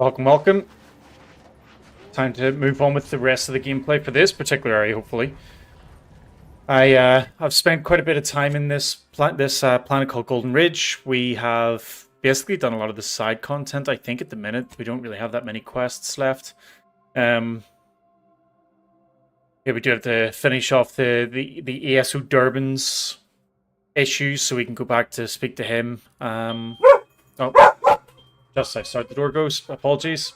Welcome, welcome. Time to move on with the rest of the gameplay for this particular area, hopefully. I've spent quite a bit of time in this planet called Golden Ridge. We have basically done a lot of the side content, I think, at the minute. We don't really have that many quests left. Yeah, we do have to finish off the ESO Durbin's issues so we can go back to speak to him. Oh, just outside the door goes. Apologies.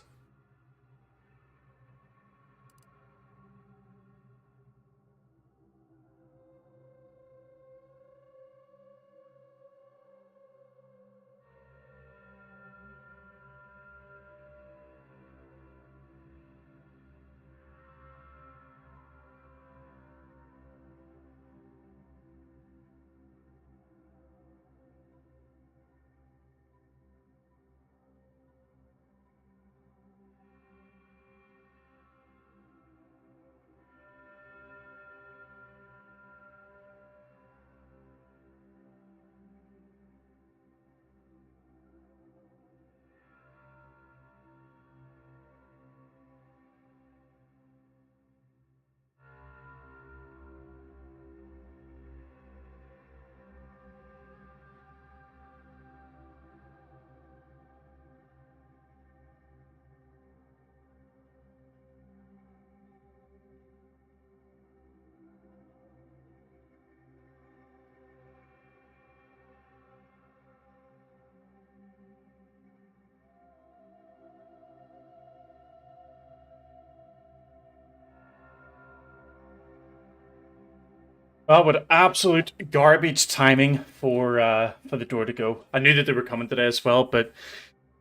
Well, what absolute garbage timing for the door to go. I knew that they were coming today as well, but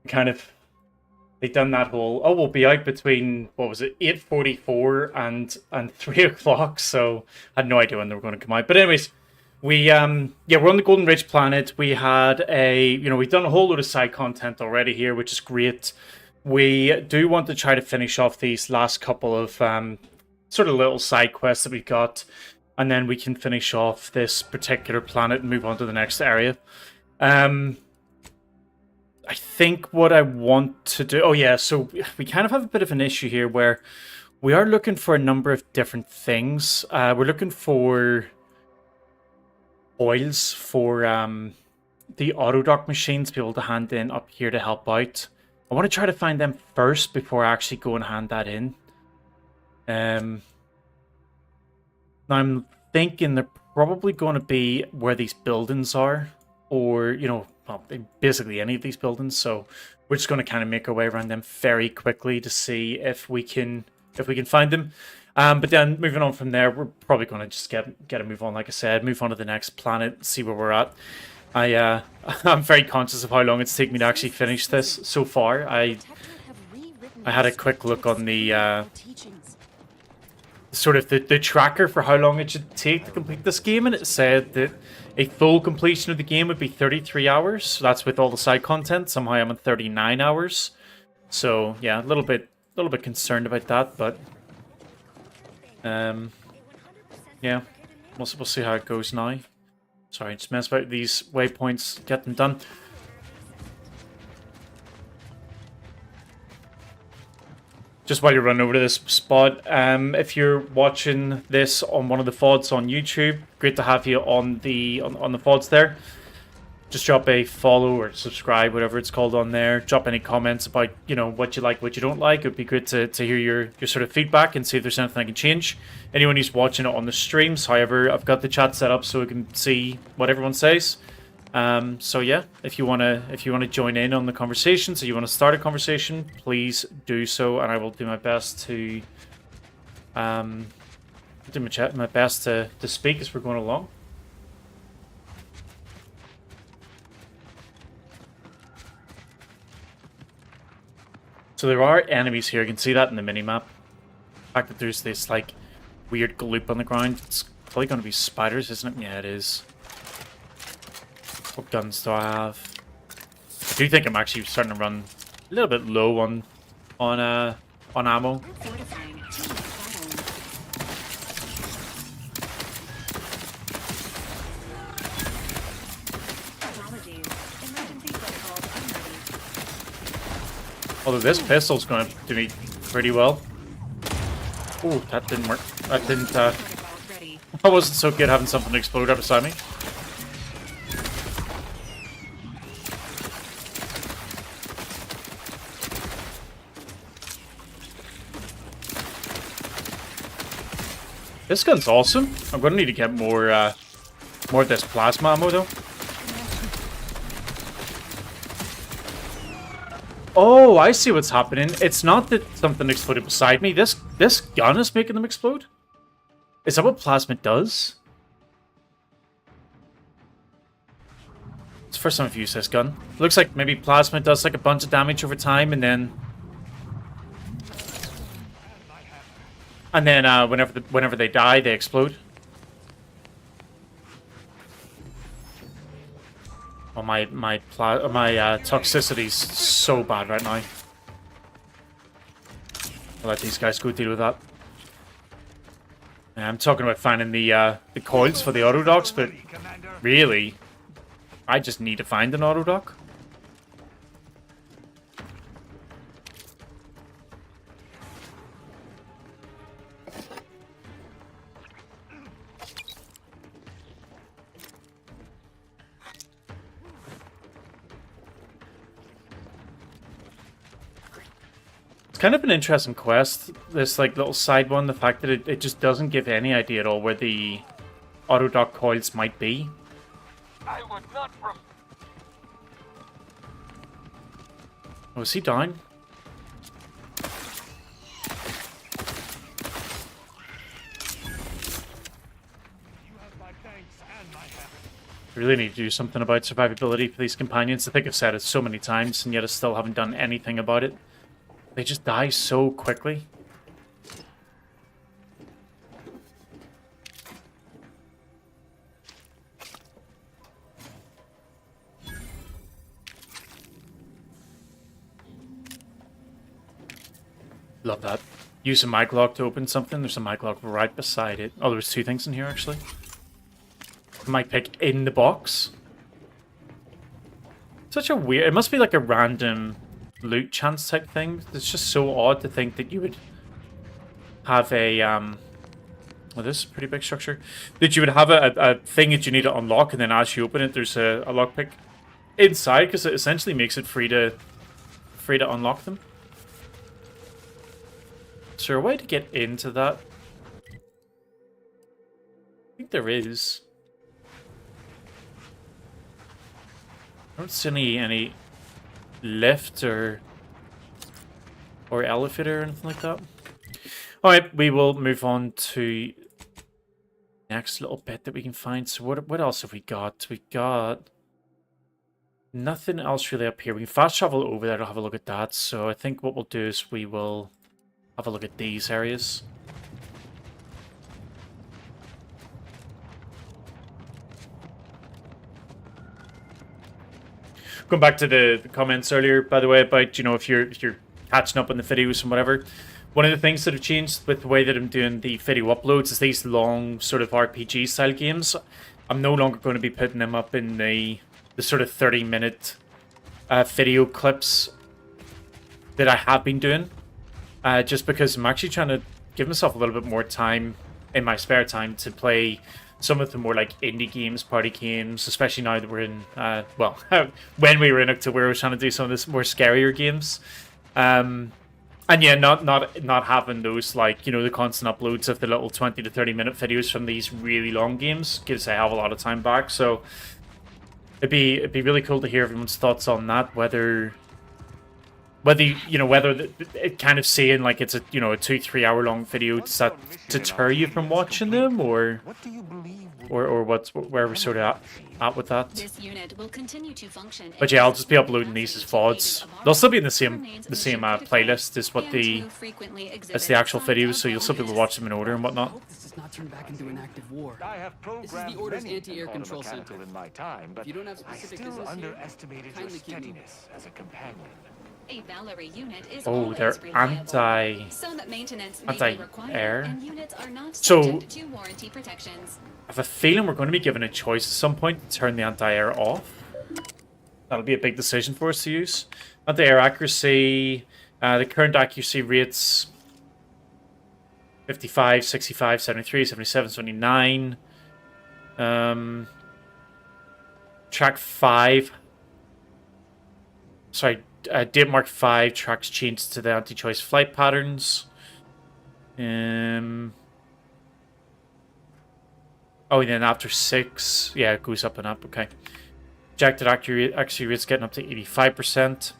kind of they done that whole we'll be out between what was it 8:44 and 3 o'clock. So I had no idea when they were going to come out. But anyways, we're on the Golden Ridge planet. We had we've done a whole load of side content already here, which is great. We do want to try to finish off these last couple of sort of little side quests that we've got. And then we can finish off this particular planet and move on to the next area. I think what I want to do... Oh, yeah, so we kind of have a bit of an issue here where we are looking for a number of different things. We're looking for oils for the auto-dock machines to be able to hand in up here to help out. I want to try to find them first before I actually go and hand that in. Now, I'm thinking they're probably going to be where these buildings are, or, basically any of these buildings. So we're just going to kind of make our way around them very quickly to see if we can find them. But then moving on from there, we're probably going to just get a move on, like I said, move on to the next planet, see where we're at. I'm very conscious of how long it's taken me to actually finish this so far. I had a quick look on the... sort of the tracker for how long it should take to complete this game, and it said that a full completion of the game would be 33 hours. So that's with all the side content. Somehow I'm at 39 hours. So yeah, a little bit concerned about that, but yeah, we'll see how it goes now. Sorry, just mess about these waypoints, get them done. Just while you're running over to this spot, if you're watching this on one of the VODs on YouTube, great to have you on the VODs there. Just drop a follow or subscribe, whatever it's called on there. Drop any comments about what you like, what you don't like. It would be good to hear your sort of feedback and see if there's anything I can change. Anyone who's watching it on the streams, however, I've got the chat set up so we can see what everyone says. So yeah, if you wanna join in on the conversation, so you want to start a conversation, please do so, and I will do my best to to speak as we're going along. So there are enemies here. You can see that in the minimap. The fact that there's this like weird gloop on the ground. It's probably going to be spiders, isn't it? Yeah, it is. What guns do I have? I do think I'm actually starting to run a little bit low on ammo. Although this pistol's going to do me pretty well. Oh, that didn't work. That didn't, I wasn't so good having something explode right beside me. This gun's awesome. I'm going to need to get more of this plasma ammo, though. Oh, I see what's happening. It's not that something exploded beside me. This gun is making them explode? Is that what plasma does? It's the first time I've used this gun. Looks like maybe plasma does like a bunch of damage over time, and then whenever they die, they explode. Oh, my toxicity's so bad right now. I'll let these guys go deal with that. Yeah, I'm talking about finding the coils for the autodocs, but really, I just need to find an autodoc. It's kind of an interesting quest, this like little side one, the fact that it just doesn't give any idea at all where the autodoc coils might be. I would not. Oh, is he down? I really need to do something about survivability for these companions. I think I've said it so many times, and yet I still haven't done anything about it. They just die so quickly. Love that. Use a mic lock to open something. There's a mic lock right beside it. Oh, there's two things in here, actually. Mic pick in the box. Such a weird... It must be like a random loot chance type thing. It's just so odd to think that you would have a... Well, this is a pretty big structure. That you would have a thing that you need to unlock, and then as you open it, there's a lockpick inside, because it essentially makes it free to unlock them. Is there a way to get into that? I think there is. I don't see any lift or elevator or anything like that. Alright, we will move on to the next little bit that we can find. So what else have we got? We got nothing else really up here. We can fast travel over there to have a look at that. So I think what we'll do is we will have a look at these areas. Going back to the comments earlier, by the way, about, you know, if you're catching up on the videos and whatever, one of the things that have changed with the way that I'm doing the video uploads is these long sort of RPG style games. I'm no longer going to be putting them up in the sort of 30-minute video clips that I have been doing, just because I'm actually trying to give myself a little bit more time in my spare time to play some of the more like indie games, party games, especially now that we're in, well, when we were in October, I was trying to do some of this more scarier games. And yeah, not having those, like, you know, the constant uploads of the little 20 to 30 minute videos from these really long games gives a hell of a lot of time back. So it'd be really cool to hear everyone's thoughts on that, whether it kind of saying like it's a, you know, a 2-3 hour long video, does that deter you from watching them, or where we're sort of at with that. This unit will continue to function. But yeah, I'll just be uploading these as VODs. They'll still be in the same playlist as what the actual videos, so you'll still be able to watch them in order and whatnot. This does not turn back into an active war. I have This is the Order's anti-air control center. in my time, but If you don't have I specific still business here, underestimated your kindly keep moving. steadiness as a companion. A Valerie unit is Oh, they're always reliable. anti-air. Some maintenance may be required, and units are not So- subject to warranty protections. I have a feeling we're going to be given a choice at some point to turn the anti-air off. That'll be a big decision for us to use. Anti-air accuracy, The current accuracy rates 55, 65, 73, 77, 79. Track 5. Sorry, date mark 5 tracks changed to the anti-choice flight patterns. Oh, and then after 6, yeah, it goes up and up. Okay. Projected accuracy rate's getting up to 85%.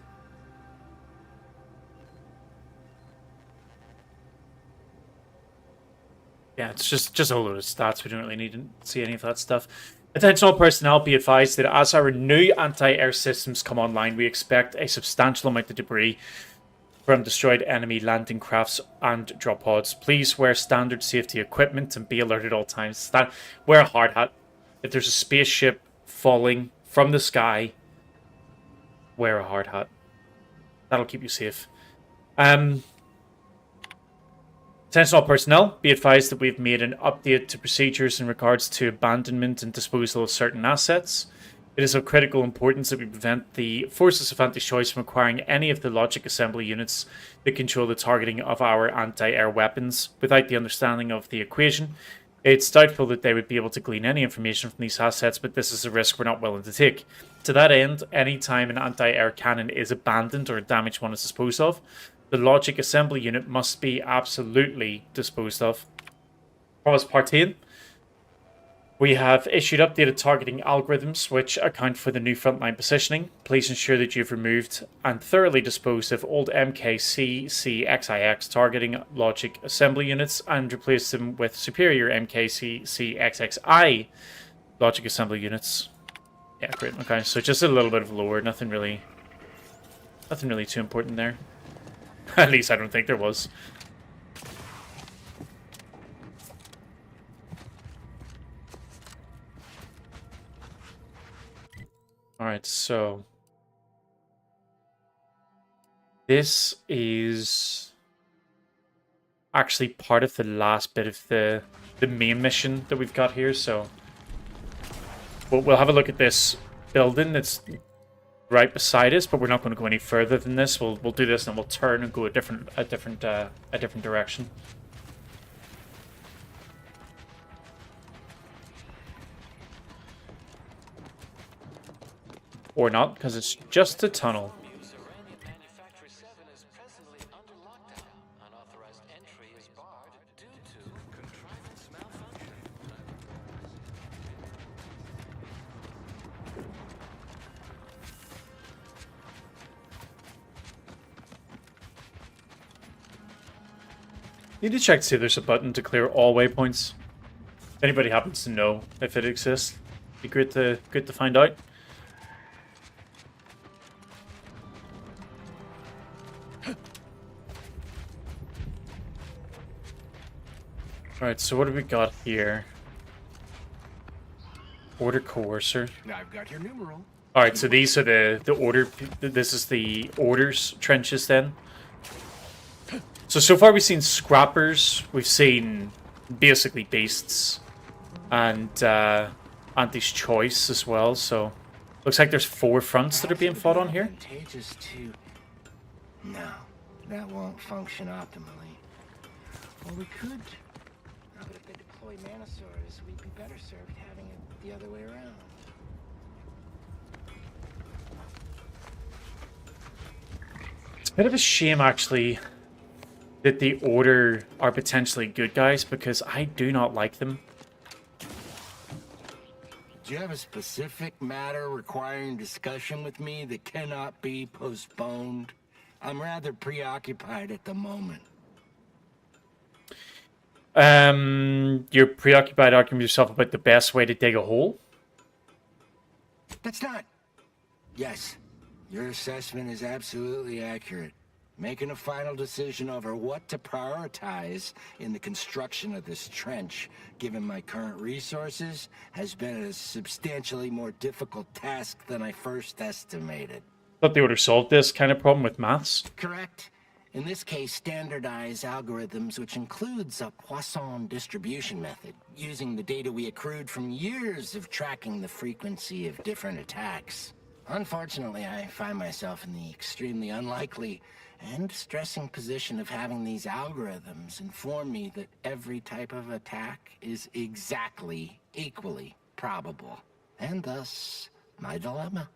Yeah, it's just a load of stats. We don't really need to see any of that stuff. Attention all personnel, be advised that as our new anti-air systems come online, we expect a substantial amount of debris from destroyed enemy landing crafts and drop pods. Please wear standard safety equipment and be alert at all times. Wear a hard hat. If there's a spaceship falling from the sky, wear a hard hat. That'll keep you safe. Attention all personnel, be advised that we've made an update to procedures in regards to abandonment and disposal of certain assets. It is of critical importance that we prevent the forces of anti-choice from acquiring any of the logic assembly units that control the targeting of our anti-air weapons without the understanding of the equation. It's doubtful that they would be able to glean any information from these assets, but this is a risk we're not willing to take. To that end, any time an anti-air cannon is abandoned or a damaged one is disposed of, the logic assembly unit must be absolutely disposed of. As part 10, we have issued updated targeting algorithms which account for the new frontline positioning. Please ensure that you've removed and thoroughly disposed of old MKCCXIX targeting logic assembly units and replace them with superior MKCCXXI logic assembly units. Yeah, great. Okay, so just a little bit of lore, nothing really too important there. At least I don't think there was. Alright, so this is actually part of the last bit of the main mission that we've got here, so we'll have a look at this building that's right beside us, but we're not going to go any further than this. We'll do this and we'll turn and go a different direction. Or not, because it's just a tunnel. Need to check to see if there's a button to clear all waypoints. If anybody happens to know if it exists, be great to find out. Alright, so what have we got here? Order coercer. I've got your numeral. Alright, so these are the order. This is the orders trenches then. So far we've seen scrappers, we've seen basically beasts, and Anti's choice as well, so looks like there's 4 fronts that are being fought on here. No, that won't function optimally. Well, we could. But if they deploy Manosaurs, we'd be better served having it the other way around. It's a bit of a shame, actually, that the Order are potentially good guys, because I do not like them. Do you have a specific matter requiring discussion with me that cannot be postponed? I'm rather preoccupied at the moment. You're preoccupied arguing with yourself about the best way to dig a hole? That's not... Yes, your assessment is absolutely accurate. Making a final decision over what to prioritize in the construction of this trench, given my current resources, has been a substantially more difficult task than I first estimated. Thought they would have solved this kind of problem with maths. Correct. In this case, standardized algorithms, which includes a Poisson distribution method, using the data we accrued from years of tracking the frequency of different attacks. Unfortunately, I find myself in the extremely unlikely and stressing position of having these algorithms inform me that every type of attack is exactly equally probable. And thus, my dilemma.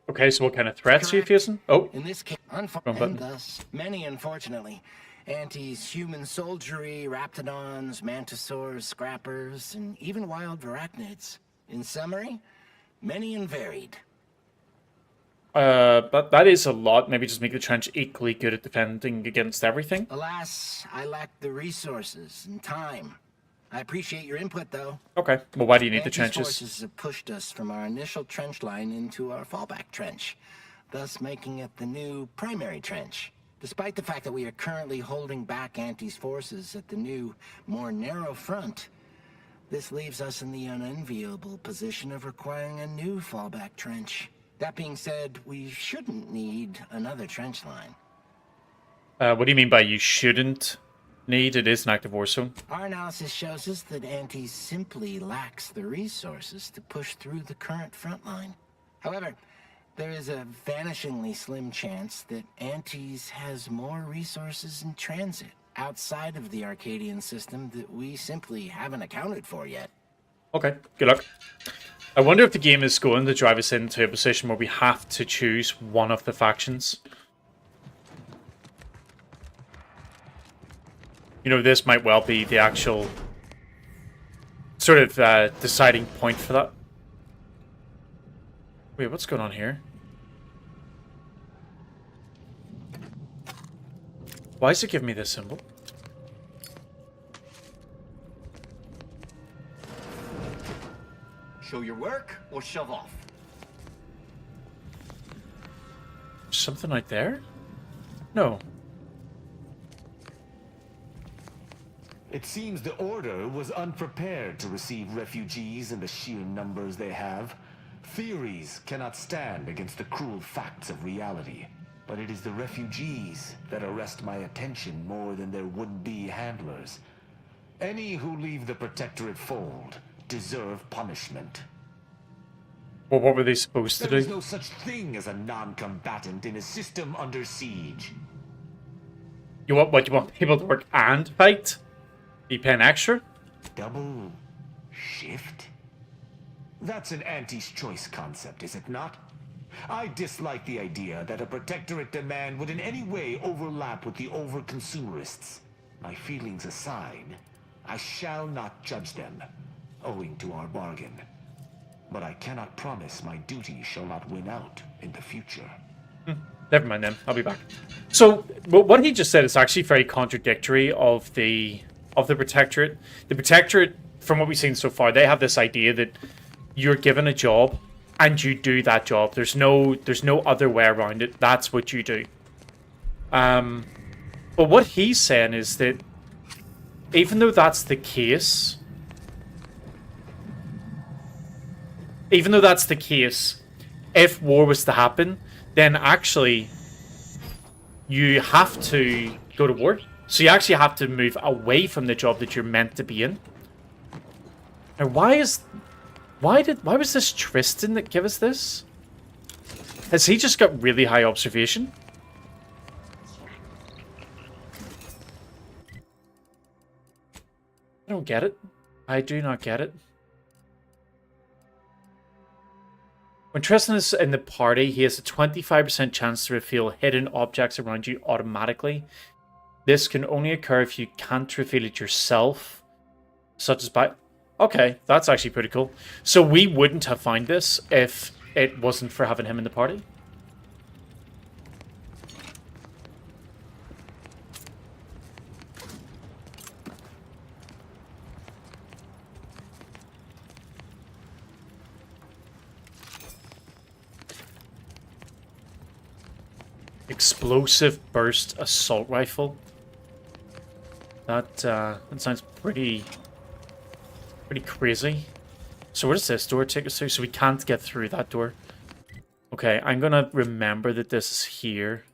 Okay, so what kind of threats are you facing? Oh, in this case, and thus, many, unfortunately, Anti's human soldiery, raptidons, mantisaurs, scrappers, and even wild varachnids. In summary, many and varied. but that is a lot. Maybe just make the trench equally good at defending against everything. Alas, I lack the resources and time. I appreciate your input, though. Okay, well, why do you need the Anti's trenches? forces have pushed us from our initial trench line into our fallback trench, thus making it the new primary trench. Despite the fact that we are currently holding back Anti's forces at the new, more narrow front, this leaves us in the unenviable position of requiring a new fallback trench. That being said, we shouldn't need another trench line. What do you mean by you shouldn't need? It is an active war zone. Our analysis shows us that Anti simply lacks the resources to push through the current front line. However, there is a vanishingly slim chance that Antis has more resources in transit outside of the Arcadian system that we simply haven't accounted for yet. Okay, good luck. I wonder if the game is going to drive us into a position where we have to choose one of the factions. You know, this might well be the actual sort of deciding point for that. Wait, what's going on here? Why is it giving me this symbol? Show your work or shove off. Something right there? No. It seems the Order was unprepared to receive refugees in the sheer numbers they have. Theories cannot stand against the cruel facts of reality. But it is the refugees that arrest my attention more than their would-be handlers. Any who leave the Protectorate fold deserve punishment. Well, what were they supposed to There is do? no such thing as a non-combatant in a system under siege. You want what? You want people to work and fight? Be paying extra? Double shift? That's an Anti's choice concept, is it not? I dislike the idea that a Protectorate demand would in any way overlap with the over-consumerists. My feelings aside, I shall not judge them, owing to our bargain. But I cannot promise my duty shall not win out in the future. Never mind then. I'll be back. So, what he just said is actually very contradictory of the Protectorate. The Protectorate, from what we've seen so far, they have this idea that you're given a job and you do that job. There's no other way around it. That's what you do. But what he's saying is that even though that's the case, if war was to happen, then actually you have to go to war. So you actually have to move away from the job that you're meant to be in. And why was this Tristan that gave us this? Has he just got really high observation? I don't get it. I do not get it. When Tristan is in the party, he has a 25% chance to reveal hidden objects around you automatically. This can only occur if you can't reveal it yourself, such as by... Okay, that's actually pretty cool. So we wouldn't have found this if it wasn't for having him in the party. Explosive burst assault rifle. That sounds pretty crazy. So where does this door take us to? So we can't get through that door. Okay, I'm gonna remember that this is here.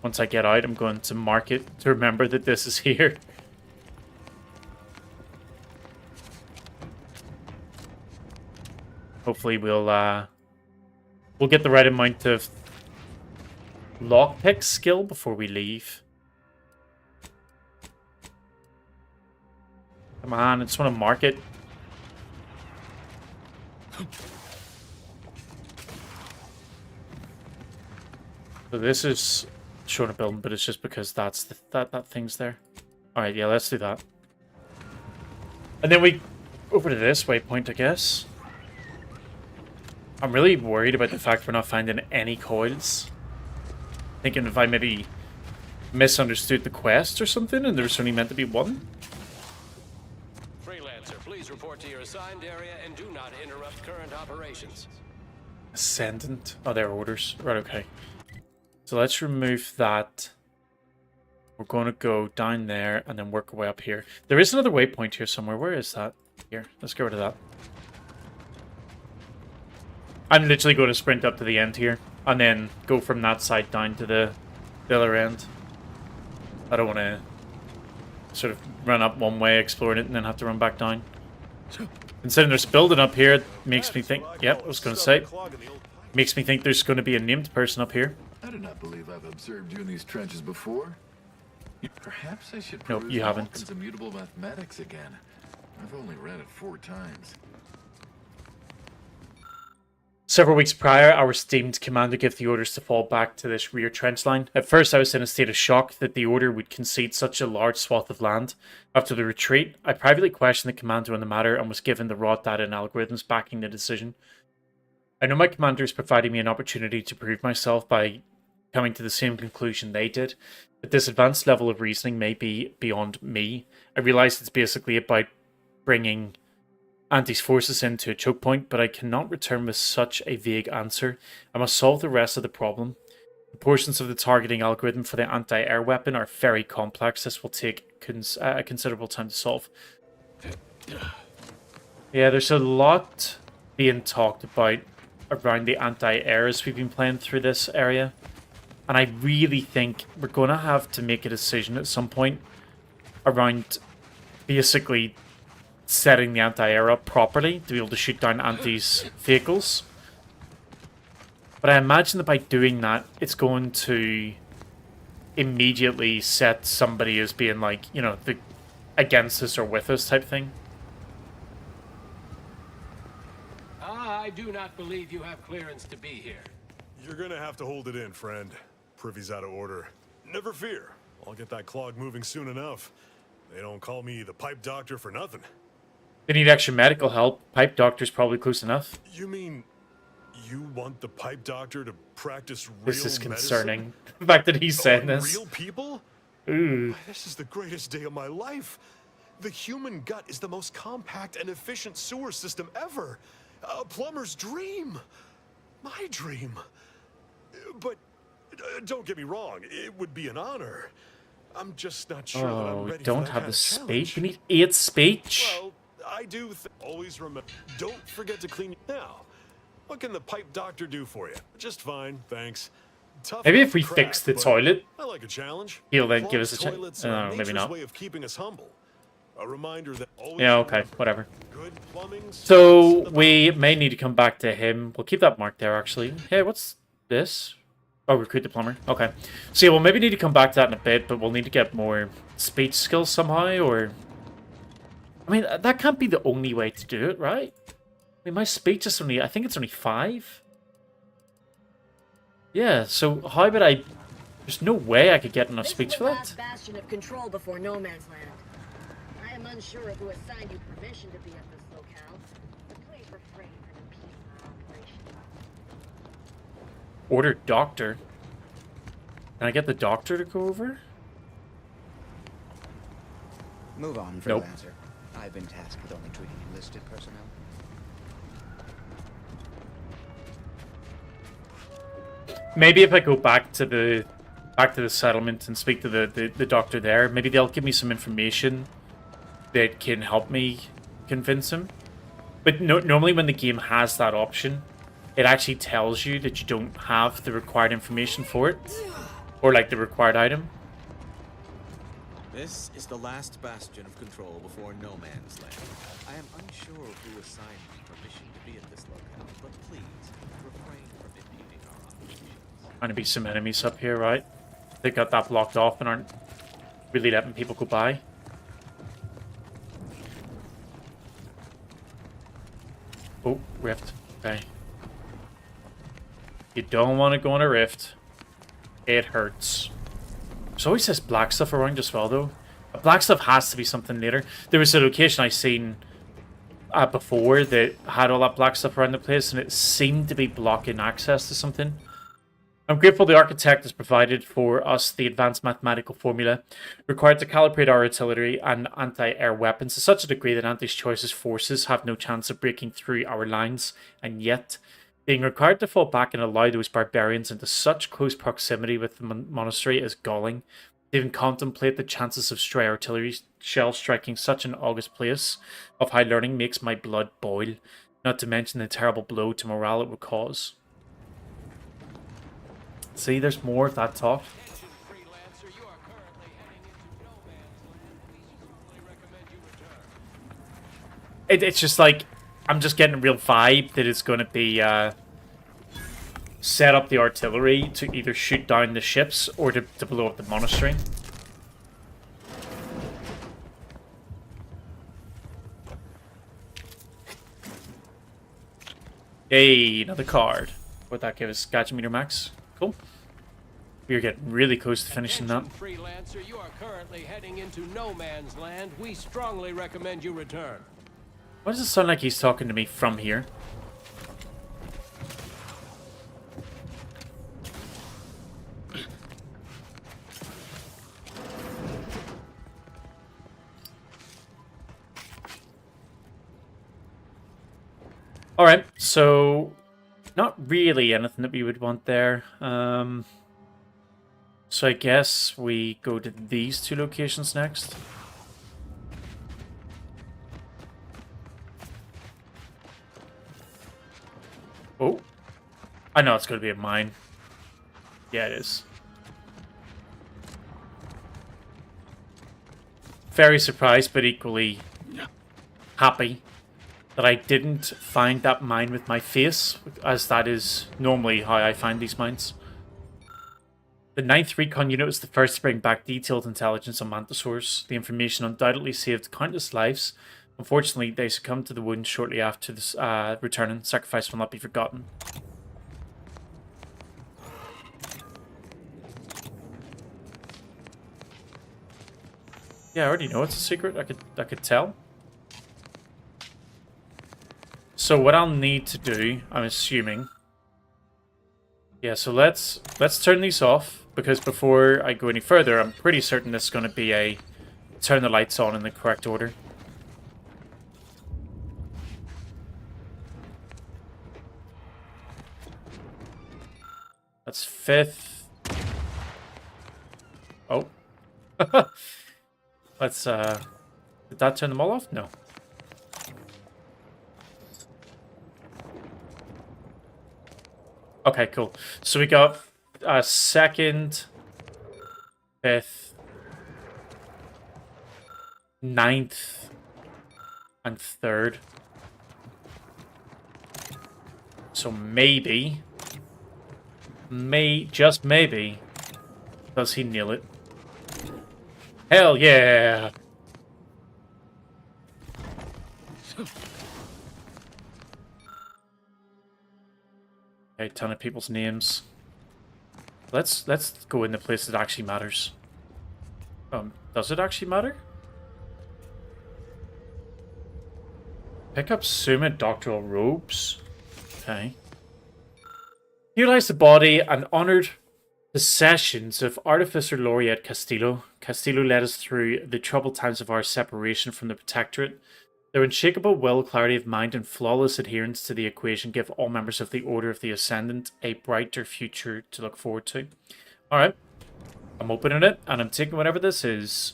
Once I get out, I'm going to mark it to remember that this is here. Hopefully we'll get the right amount of lockpick skill before we leave. Come on, I just want to mark it. So this is showing a building, but it's just because that's the, that thing's there. All right, yeah, let's do that. And then we over to this waypoint, I guess. I'm really worried about the fact we're not finding any coils. Thinking if I maybe misunderstood the quest or something, and there was only meant to be one. Freelancer, please report to your assigned area and do not interrupt current operations. Ascendant. Oh, they're orders. Right, okay. So let's remove that. We're going to go down there and then work our way up here. There is another waypoint here somewhere. Where is that? Here, let's get rid of that. I'm literally going to sprint up to the end here and then go from that side down to the other end. I don't want to sort of run up one way, explore it, and then have to run back down. Considering there's building up here, it makes me think... Yep, I was going to say. Makes me think there's going to be a named person up here. I do not believe I've observed you in these trenches before. Perhaps I should Nope, you haven't. Hawkins' immutable mathematics again. I've only read it 4 times. Several weeks prior, our esteemed commander gave the orders to fall back to this rear trench line. At first, I was in a state of shock that the order would concede such a large swath of land. After the retreat, I privately questioned the commander on the matter and was given the raw data and algorithms backing the decision. I know my commander is providing me an opportunity to prove myself by coming to the same conclusion they did, but this advanced level of reasoning may be beyond me. I realize it's basically about bringing Anti's forces into a choke point, but I cannot return with such a vague answer. I must solve the rest of the problem. The portions of the targeting algorithm for the anti-air weapon are very complex. This will take a considerable time to solve. Yeah, there's a lot being talked about around the anti-air as we've been playing through this area. And I really think we're going to have to make a decision at some point around basically setting the anti-air up properly to be able to shoot down Anti's vehicles. But I imagine that by doing that, it's going to immediately set somebody as being like, you know, the against us or with us type thing. I do not believe you have clearance to be here. You're gonna have to hold it in, friend. Privy's out of order. Never fear. I'll get that clog moving soon enough. They don't call me the pipe doctor for nothing. They need extra medical help. Pipe doctor's probably close enough. You mean you want the pipe doctor to practice real This is concerning. medicine? The fact that he's saying this. Real people? Ooh. This is the greatest day of my life. The human gut is the most compact and efficient sewer system ever. A plumber's dream. My dream. But don't get me wrong, it would be an honor. I'm just not sure that I'm ready we don't for that have kind the of speech. challenge. We need 8 speech. Well, I do always remember. Don't forget to clean now. What can the pipe doctor do for you? Just fine, thanks. Tough Maybe if we crack, fix the but toilet, I like a challenge. he'll then give Clogged us a chance. toilets No, are maybe nature's not. way of keeping us humble. A reminder that always Yeah, okay, remember, whatever. good plumbing starts So at the we may need to come back to him. We'll keep that mark there, actually. Hey, what's this? Oh, recruit the plumber. Okay. So yeah, we'll maybe need to come back to that in a bit, but we'll need to get more speech skills somehow, or... I mean, that can't be the only way to do it, right? I mean, my speech is only... I think it's only 5. Yeah, so how would I... There's no way I could get enough speech for that. This is the last bastion of control before no man's land. I am unsure of who assigned you permission to be at this locale, but please refrain from impeding our operation. Order doctor. Can I get the doctor to go over? Move on, Nope. freelancer. I've been tasked with only treating enlisted personnel. Maybe if I go back to the settlement and speak to the doctor there, maybe they'll give me some information that can help me convince him. But normally when the game has that option, it actually tells you that you don't have the required information for it, or like the required item. This is the last bastion of control before no man's land. I am unsure of who assigned me permission to be at this locale, but please refrain from impeding our operations. Trying to be some enemies up here, right? They got that blocked off and aren't really letting people go by. Oh, rift. Okay. You don't want to go on a rift. It hurts. There's always this black stuff around as well, though. Black stuff has to be something later. There was a location I seen before that had all that black stuff around the place, and it seemed to be blocking access to something. I'm grateful the architect has provided for us the advanced mathematical formula required to calibrate our artillery and anti-air weapons to such a degree that anti-choice's forces have no chance of breaking through our lines, and yet being required to fall back and allow those barbarians into such close proximity with the monastery is galling. To even contemplate the chances of stray artillery shells striking such an august place of high learning makes my blood boil, not to mention the terrible blow to morale it would cause. See, there's more of that talk. It's just like, I'm just getting a real vibe that it's going to be set up the artillery to either shoot down the ships or to blow up the monastery. Hey, another card. What'd that give us? Gadget meter max. Cool. We're getting really close to finishing that. Freelancer, you are currently heading into no man's land. We strongly recommend you return. Why does it sound like he's talking to me from here? Alright, so not really anything that we would want there. So I guess we go to these two locations next. Oh, I know it's going to be a mine. Yeah, it is. Very surprised, but equally happy that I didn't find that mine with my face, as that is normally how I find these mines. The 9th Recon Unit was the first to bring back detailed intelligence on Mantisaurs. The information undoubtedly saved countless lives. Unfortunately, they succumbed to the wound shortly after this returning. Sacrifice will not be forgotten. Yeah, I already know it's a secret. I could tell. So what I'll need to do, I'm assuming. Yeah, so let's turn these off, because before I go any further, I'm pretty certain this is going to be a turn the lights on in the correct order. That's 5th. Oh. Let's, did that turn them all off? No. Okay, cool. So we got 2nd, 5th, 9th, and 3rd. So maybe, just maybe, does he nail it? Hell yeah! A ton of people's names. Let's go in the place that actually matters. Does it actually matter? Pick up Summa doctoral robes. Okay. Utilize the body and honored possessions of Artificer Laureate Castillo. Castillo led us through the troubled times of our separation from the Protectorate. Their unshakable will, clarity of mind, and flawless adherence to the equation give all members of the Order of the Ascendant a brighter future to look forward to. Alright. I'm opening it, and I'm taking whatever this is.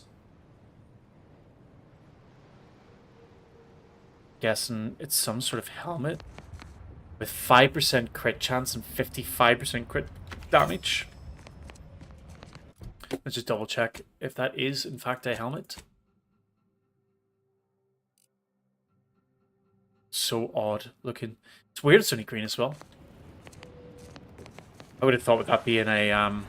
Guessing it's some sort of helmet. With 5% crit chance and 55% crit damage. Let's just double check if that is, in fact, a helmet. So odd looking. It's weird it's only green as well. I would have thought with that being a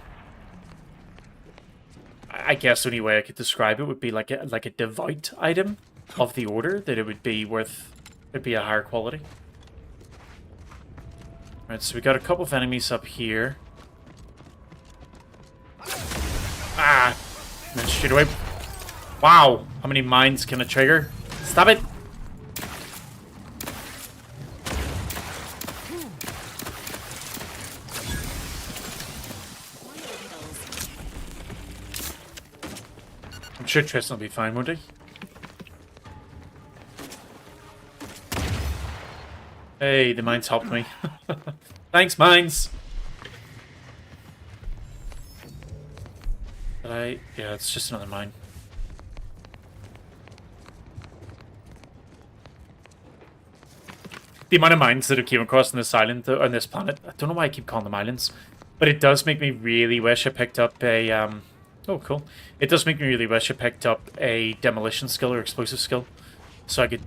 I guess the only way I could describe it would be like a devout item of the order, that it would be worth, it'd be a higher quality. Right, so we got a couple of enemies up here. Ah! And then shoot away. Wow! How many mines can it trigger? Stop it! I'm sure Tristan will be fine, won't he? Hey, the mines helped me. Thanks, mines! Did yeah, it's just another mine. The amount of mines that I came across on this island, on this planet, I don't know why I keep calling them islands, but it does make me really wish I picked up a, oh, cool. It does make me really wish I picked up a demolition skill or explosive skill, so I could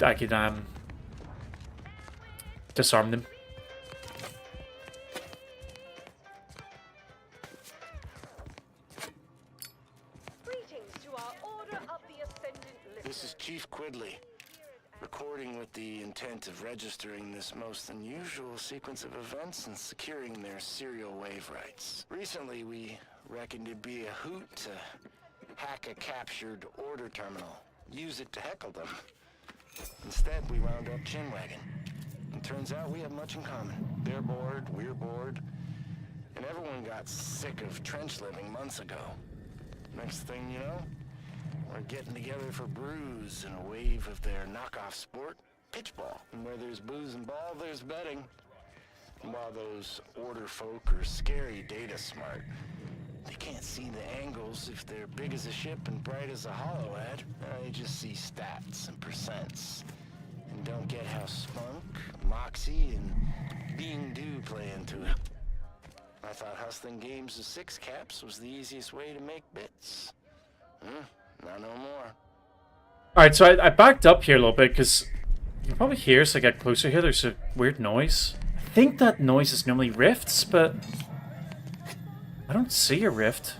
disarm them. This is Chief Quidley, recording with the intent of registering this most unusual sequence of events and securing their serial wave rights. Recently, we reckoned it'd be a hoot to hack a captured order terminal, use it to heckle them. Instead, we wound up chinwagging. And turns out we have much in common. They're bored, we're bored, and everyone got sick of trench living months ago. Next thing you know, we're getting together for brews in a wave of their knockoff sport, pitchball. And where there's booze and ball, there's betting. And while those order folk are scary data smart, they can't see the angles if they're big as a ship and bright as a hollow ad. They just see stats and percents. And don't get how spunk, moxie, and being due play into it. I thought hustling games of six caps was the easiest way to make bits. Not no more. Alright, so I backed up here a little bit because you can probably hear as I get closer here, there's a weird noise. I think that noise is normally rifts, but I don't see a rift.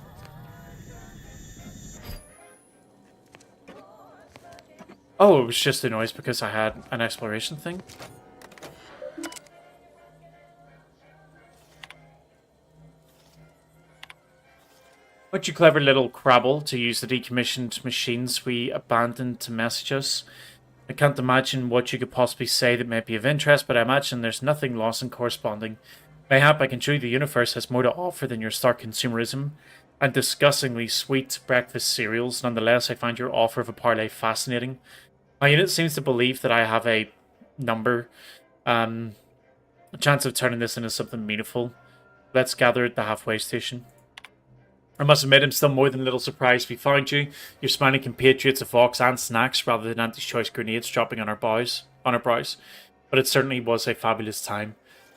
Oh, it was just a noise because I had an exploration thing. What you clever little crabble to use the decommissioned machines we abandoned to message us. I can't imagine what you could possibly say that may be of interest, but I imagine there's nothing lost in corresponding. Mayhap I can show you the universe has more to offer than your stark consumerism and disgustingly sweet breakfast cereals. Nonetheless, I find your offer of a parlay fascinating. My unit seems to believe that I have a chance of turning this into something meaningful. Let's gather at the halfway station. I must admit, I'm still more than a little surprised we found you. Your smiling compatriots of Vox and snacks rather than anti-choice grenades dropping on our brows. But it certainly was a fabulous time.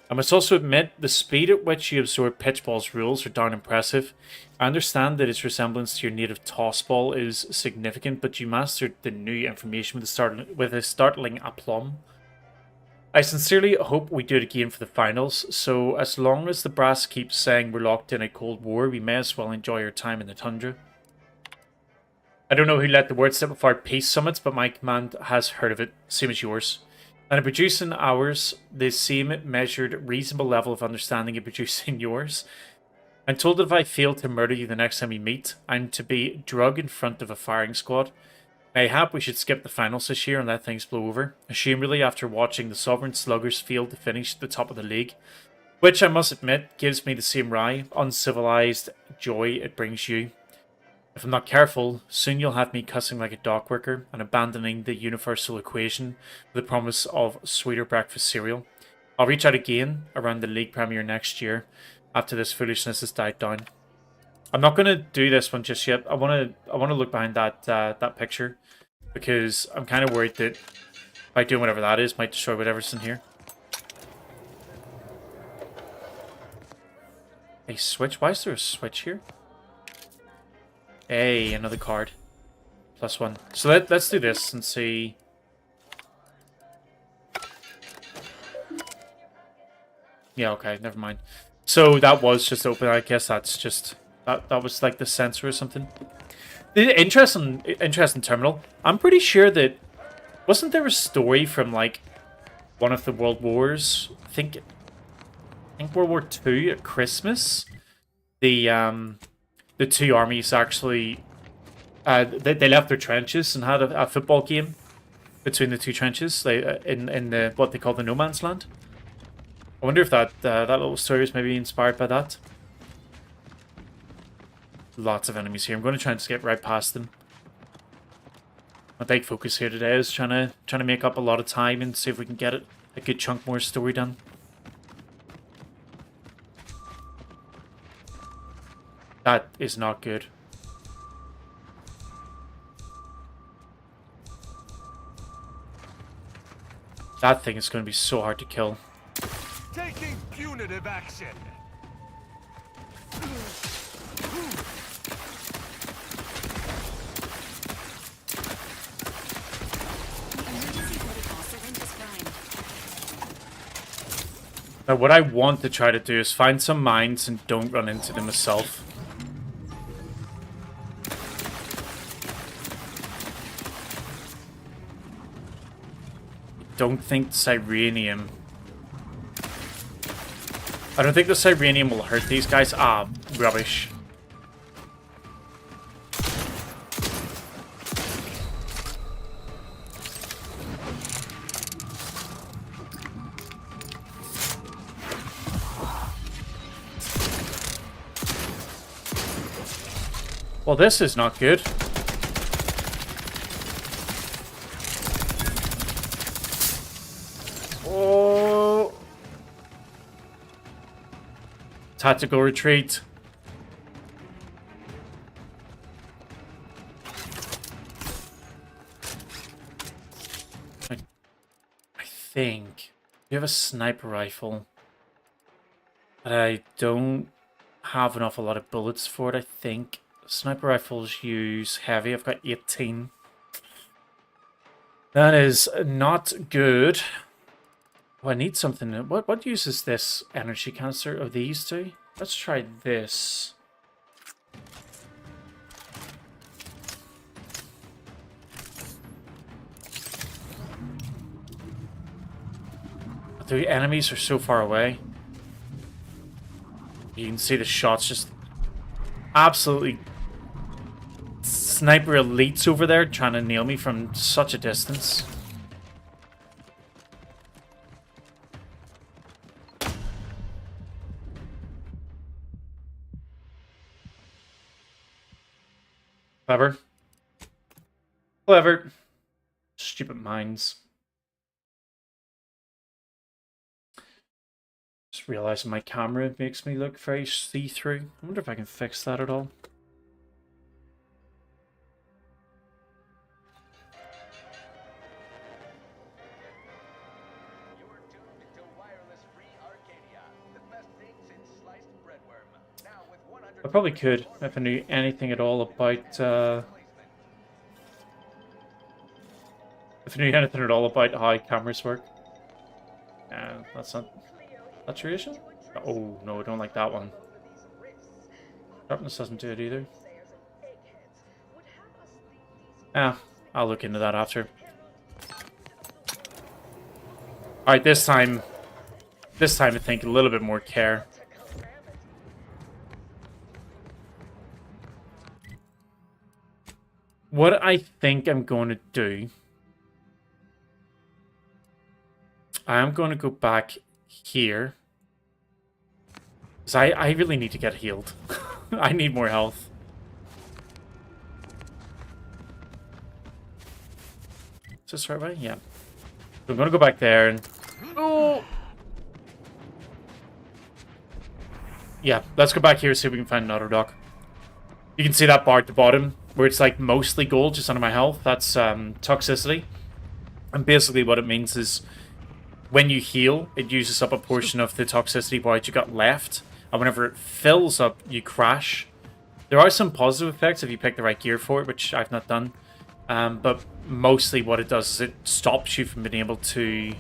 I must also admit, the speed at which you absorb Pitchball's rules are darn impressive. I understand that its resemblance to your native tossball is significant, but you mastered the new information with a startling aplomb. I sincerely hope we do it again for the finals, so as long as the brass keeps saying we're locked in a Cold War, we may as well enjoy our time in the tundra. I don't know who let the word slip before peace summits, but my command has heard of it, same as yours. And in producing ours, the same measured, reasonable level of understanding in producing yours. I'm told that if I fail to murder you the next time we meet, I'm to be drug in front of a firing squad. Mayhap we should skip the finals this year and let things blow over, assuredly after watching the Sovereign Sluggers fail to finish at the top of the league, which I must admit gives me the same wry, uncivilized joy it brings you. If I'm not careful, soon you'll have me cussing like a dock worker and abandoning the universal equation with the promise of sweeter breakfast cereal. I'll reach out again around the league premiere next year after this foolishness has died down. I'm not going to do this one just yet. I want to look behind that picture because I'm kind of worried that by doing whatever that is might destroy whatever's in here. A switch? Why is there a switch here? Hey, another card. +1. So let's do this and see. Yeah, okay, never mind. So that was just open. I guess that's just that was like the sensor or something. The interesting terminal. I'm pretty sure that wasn't there a story from like one of the World Wars? I think World War II at Christmas. The two armies actually they left their trenches and had a football game between the two trenches. They in the what they call the no man's land. I wonder if that little story was maybe inspired by that. Lots of enemies here. I'm going to try and skip right past them. My big focus here today is trying to make up a lot of time and see if we can get a good chunk more story done. That is not good. That thing is going to be so hard to kill. Taking punitive action. Now, what I want to try to do is find some mines and don't run into them myself. Don't think Cyranium. I don't think the Cyranium will hurt these guys. Ah, rubbish. Well, this is not good. Oh. Tactical retreat. I think we have a sniper rifle, but I don't have an awful lot of bullets for it, I think. Sniper rifles use heavy. I've got 18. That is not good. Oh, I need something. What uses this energy canister of these two? Let's try this. The enemies are so far away. You can see the shots just absolutely sniper elites over there trying to nail me from such a distance. Clever. Clever. Stupid minds. Just realizing my camera makes me look very see-through. I wonder if I can fix that at all. I probably could if I knew anything at all about if I knew anything at all about how cameras work. That's not saturation? Oh no, I don't like that one. Sharpness doesn't do it either. I'll look into that after. Alright, this time I think a little bit more care. What I think I'm going to do, I'm going to go back here. Because I really need to get healed. I need more health. Is this the right way? Yeah. So I'm going to go back there and... Oh! Yeah, let's go back here and see if we can find another dock. You can see that bar at the bottom, where it's like mostly gold, just under my health. That's toxicity. And basically what it means is when you heal, it uses up a portion of the toxicity bar that you got left. And whenever it fills up, you crash. There are some positive effects if you pick the right gear for it, which I've not done. But mostly what it does is it stops you from being able to...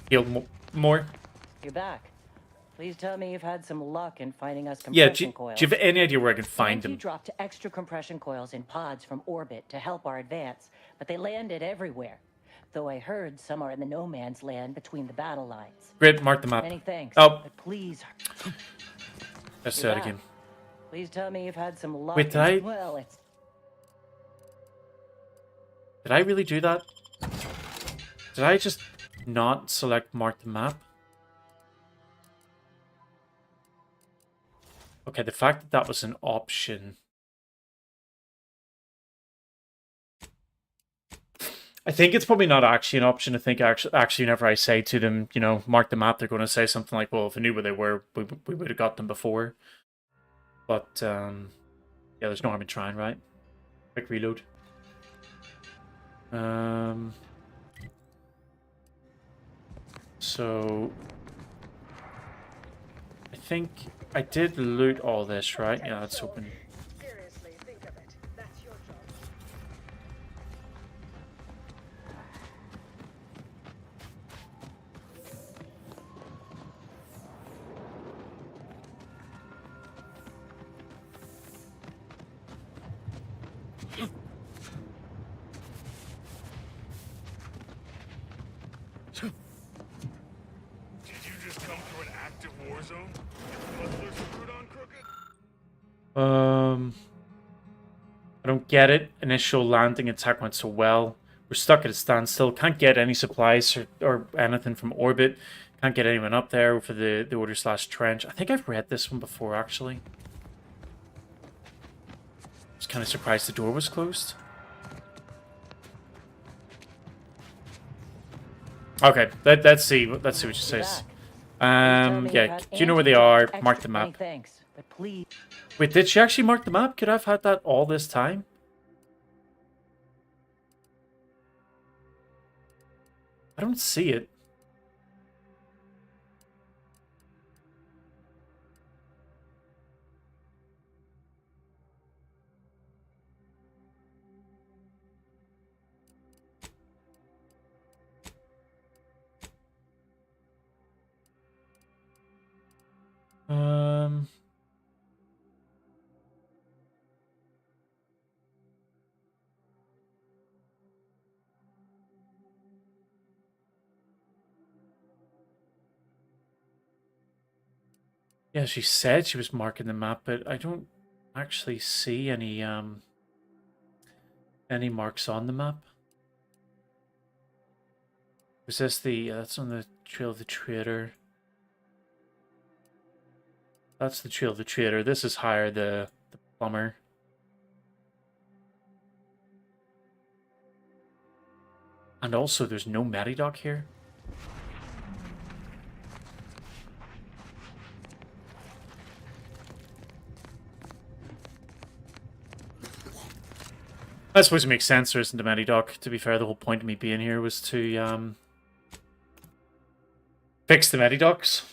heal more. You're back. Please tell me you've had some luck in finding us Yeah, compression do coils. you have any idea where I can find You them? dropped extra compression coils in pods from orbit to help our advance, but they landed everywhere. Though I heard some are in the no man's land between the battle lines. Great, mark them up. Many thanks. Oh. But please. Let's do that again. Please tell me you've had some luck. Wait, did I? Well, it's... Did I really do that? Did I just not select mark the map? Okay, the fact that that was an option. I think it's probably not actually an option. I think actually whenever I say to them, you know, mark the map, they're going to say something like, well, if I knew where they were, we would have got them before. But, yeah, there's no harm in trying, right? Quick reload. So, I think I did loot all this, right? Yeah, let's open. Seriously, think of it. That's your job. Did you just come through an active war zone? Butlers recruit on crooked? I don't get it. Initial landing attack went so well. We're stuck at a standstill. Can't get any supplies or anything from orbit. Can't get anyone up there for the order / trench. I think I've read this one before, actually. I was kind of surprised the door was closed. Okay, let's see what she says. Yeah, do you know where they are? Mark the map. Thanks, but please. Wait, did she actually mark the map? Could I have had that all this time? I don't see it. Yeah, she said she was marking the map, but I don't actually see any marks on the map. Was this the that's on the Trail of the Traitor? That's the Trail of the Traitor. This is higher the plumber. And also there's no Medidoc here. I suppose it makes sense there isn't a Medidoc. To be fair, the whole point of me being here was to fix the Medidocs.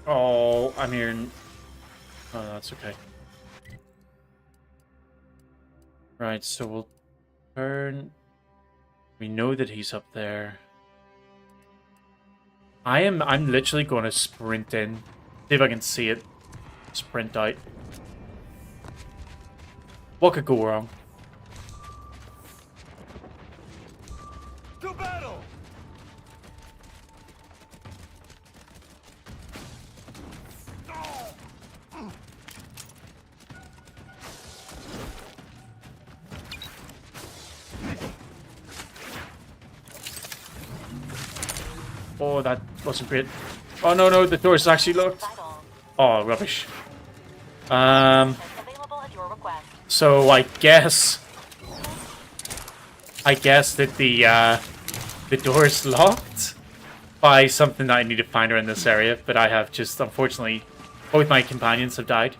Oh, I'm hearing... Oh, that's okay. Right, so we'll turn... We know that he's up there. I'm literally going to sprint in. See if I can see it. Sprint out. What could go wrong? To battle! Oh, that wasn't great. Oh, no, the door is actually locked. Oh, rubbish. So I guess that the door is locked by something that I need to find around this area, but I have just, unfortunately, both my companions have died.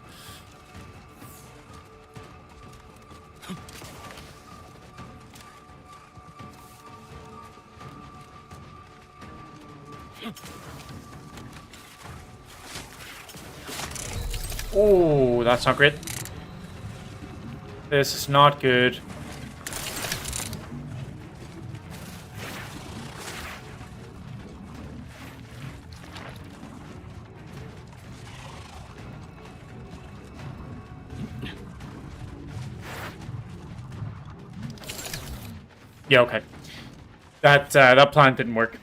Oh, that's not great. This is not good. Yeah, okay. That plan didn't work.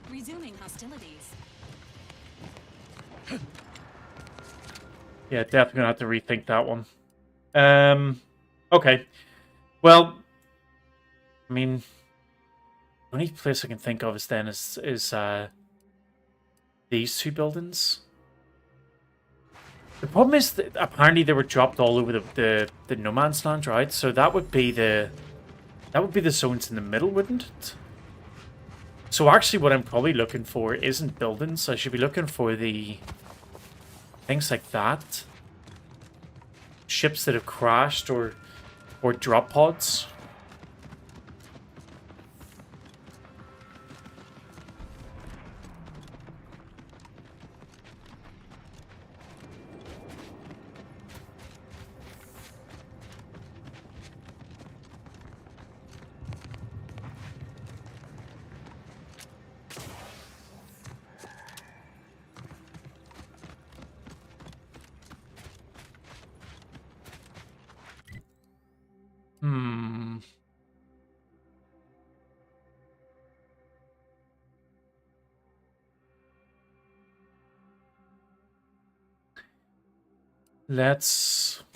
Resuming hostilities. Yeah, definitely gonna have to rethink that one. Okay. Well, I mean, the only place I can think of is then is these two buildings. The problem is that apparently they were dropped all over the no man's land, right? So that would be the zones in the middle, wouldn't it? So actually, what I'm probably looking for isn't buildings. I should be looking for the things like that, ships that have crashed or drop pods.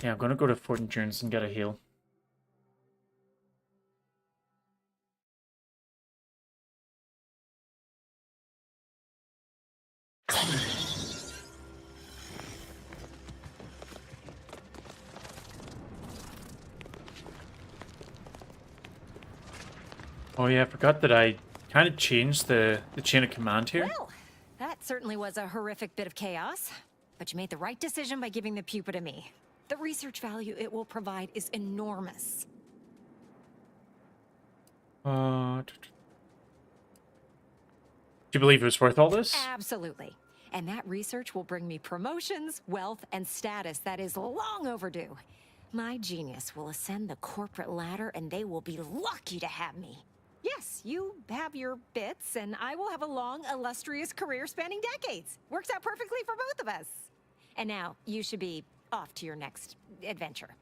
Yeah, I'm gonna go to Fort Endurance and get a heal. Oh yeah, I forgot that I kind of changed the chain of command here. Well, that certainly was a horrific bit of chaos. But you made the right decision by giving the pupa to me. The research value it will provide is enormous. Do you believe it was worth all this? Absolutely. And that research will bring me promotions, wealth, and status that is long overdue. My genius will ascend the corporate ladder, and they will be lucky to have me. Yes, you have your bits, and I will have a long, illustrious career spanning decades. Works out perfectly for both of us. And now, you should be off to your next adventure.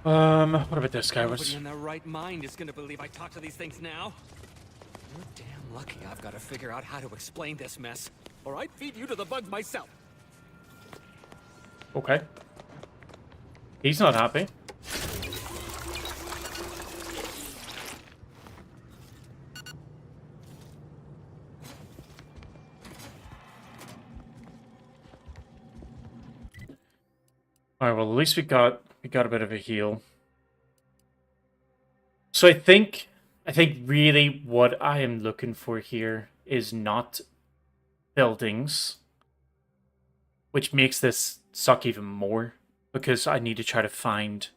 What about this guy? Nobody in their right mind is gonna believe I talk to these things now. You're damn lucky I've got to figure out how to explain this mess, or I'd feed you to the bugs myself. Okay. He's not happy. All right, well, at least we got a bit of a heal. So I think really what I am looking for here is not buildings, which makes this suck even more because I need to try to find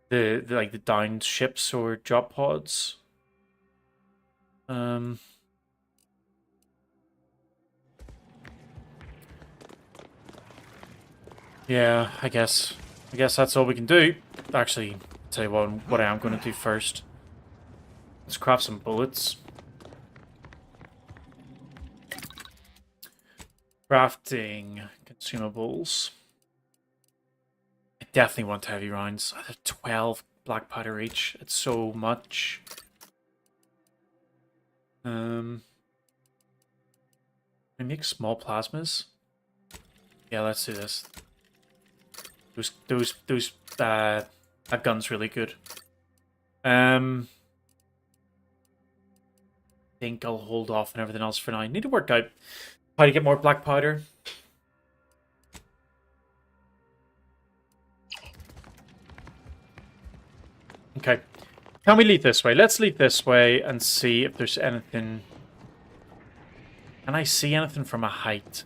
the downed ships or drop pods. Yeah, I guess that's all we can do. Actually, tell you what I am going to do first. Let's craft some bullets. Crafting consumables. I definitely want heavy rounds. I have 12 black powder each. It's so much. I make small plasmas. Yeah, let's do this. That gun's really good. Think I'll hold off on everything else for now. I need to work out how to get more black powder. Okay. Can we lead this way? Let's lead this way and see if there's anything. Can I see anything from a height?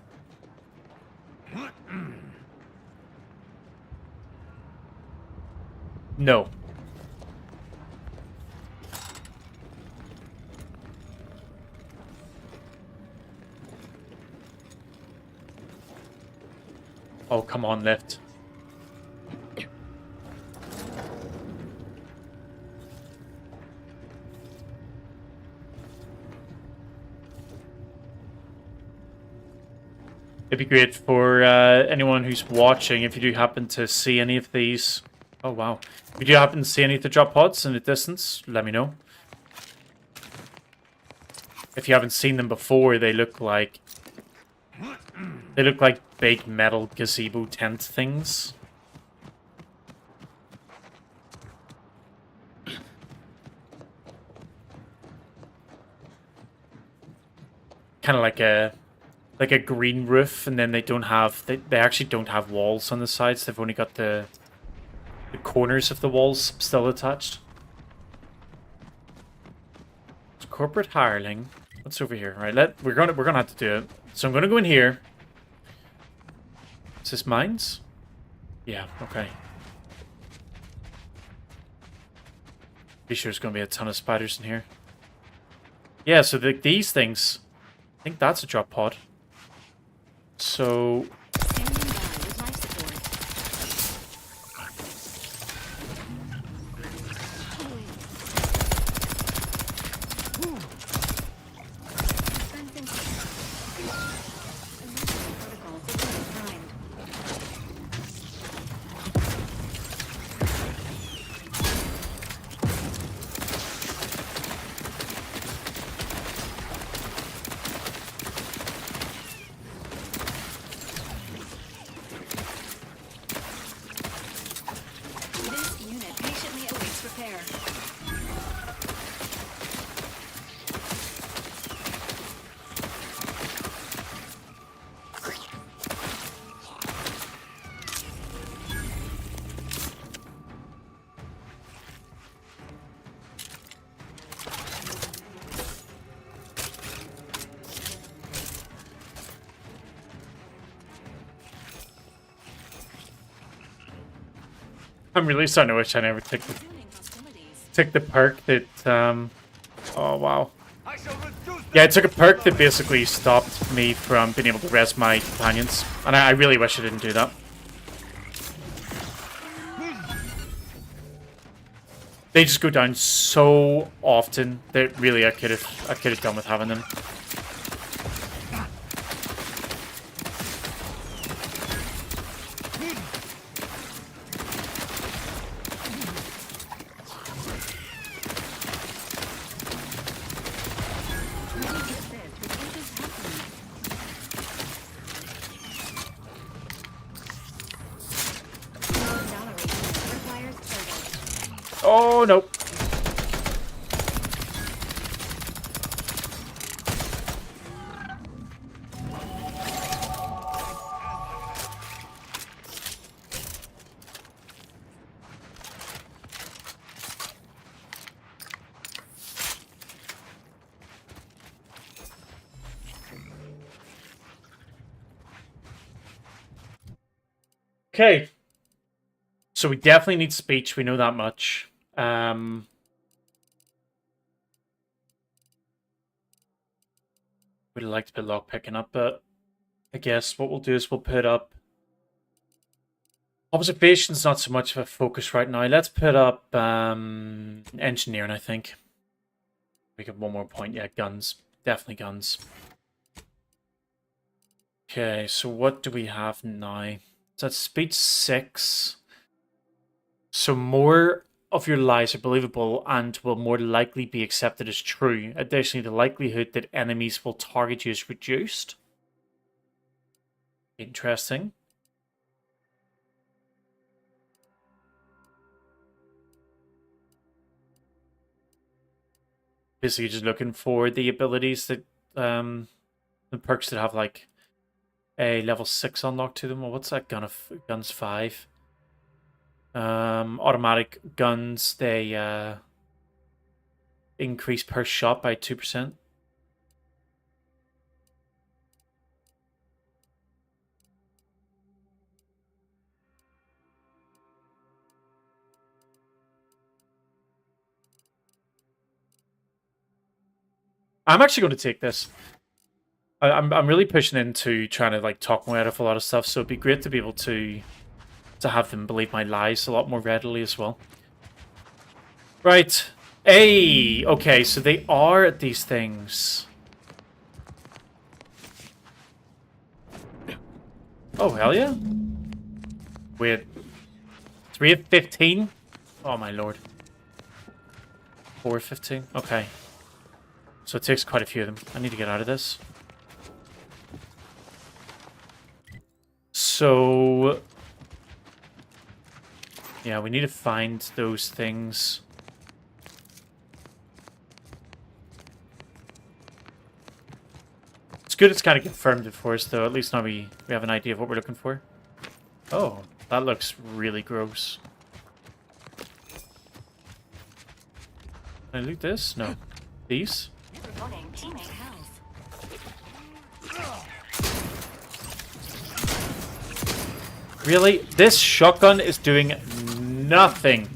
No. Oh, come on, lift. It'd be great for anyone who's watching, if you do happen to see any of these. Oh, wow. If you do happen to see any of the drop pods in the distance, let me know. If you haven't seen them before, they look like big metal gazebo tent things. Kind of like a green roof, and then they don't have they actually don't have walls on the sides. They've only got the corners of the walls still attached. It's corporate hireling. What's over here? Right, we're gonna have to do it. So I'm gonna go in here. Is this mines? Yeah, okay. Be sure there's gonna be a ton of spiders in here. Yeah, so these things, I think that's a drop pod. So I'm really starting to wish I never took the perk that oh wow. Yeah, I took a perk that basically stopped me from being able to rest my companions. And I really wish I didn't do that. They just go down so often that really I could have done with having them. Oh, nope. Okay. So we definitely need speech. We know that much. Would like to put lock picking up, but I guess what we'll do is we'll put up observation's not so much of a focus right now. Let's put up engineering, I think. We get one more point. Yeah, guns. Definitely guns. Okay, so what do we have now? So that's speech 6. So more of your lies are believable and will more likely be accepted as true. Additionally, the likelihood that enemies will target you is reduced. Interesting. Basically just looking for the abilities that the perks that have like a level 6 unlocked to them. Well, what's that gun of guns 5? Automatic guns, they increase per shot by 2%. I'm actually going to take this. I'm really pushing into trying to like talk my out of a lot of stuff, so it'd be great to be able to have them believe my lies a lot more readily as well. Right. Hey! Okay, so they are at these things. Oh, hell yeah. Wait. 3 of 15? Oh, my lord. 4 of 15? Okay. So it takes quite a few of them. I need to get out of this. So... yeah, we need to find those things. It's good it's kind of confirmed it for us, though. At least now we have an idea of what we're looking for. Oh, that looks really gross. Can I loot this? No. These? Reporting teammate health. Really? This shotgun is doing nothing.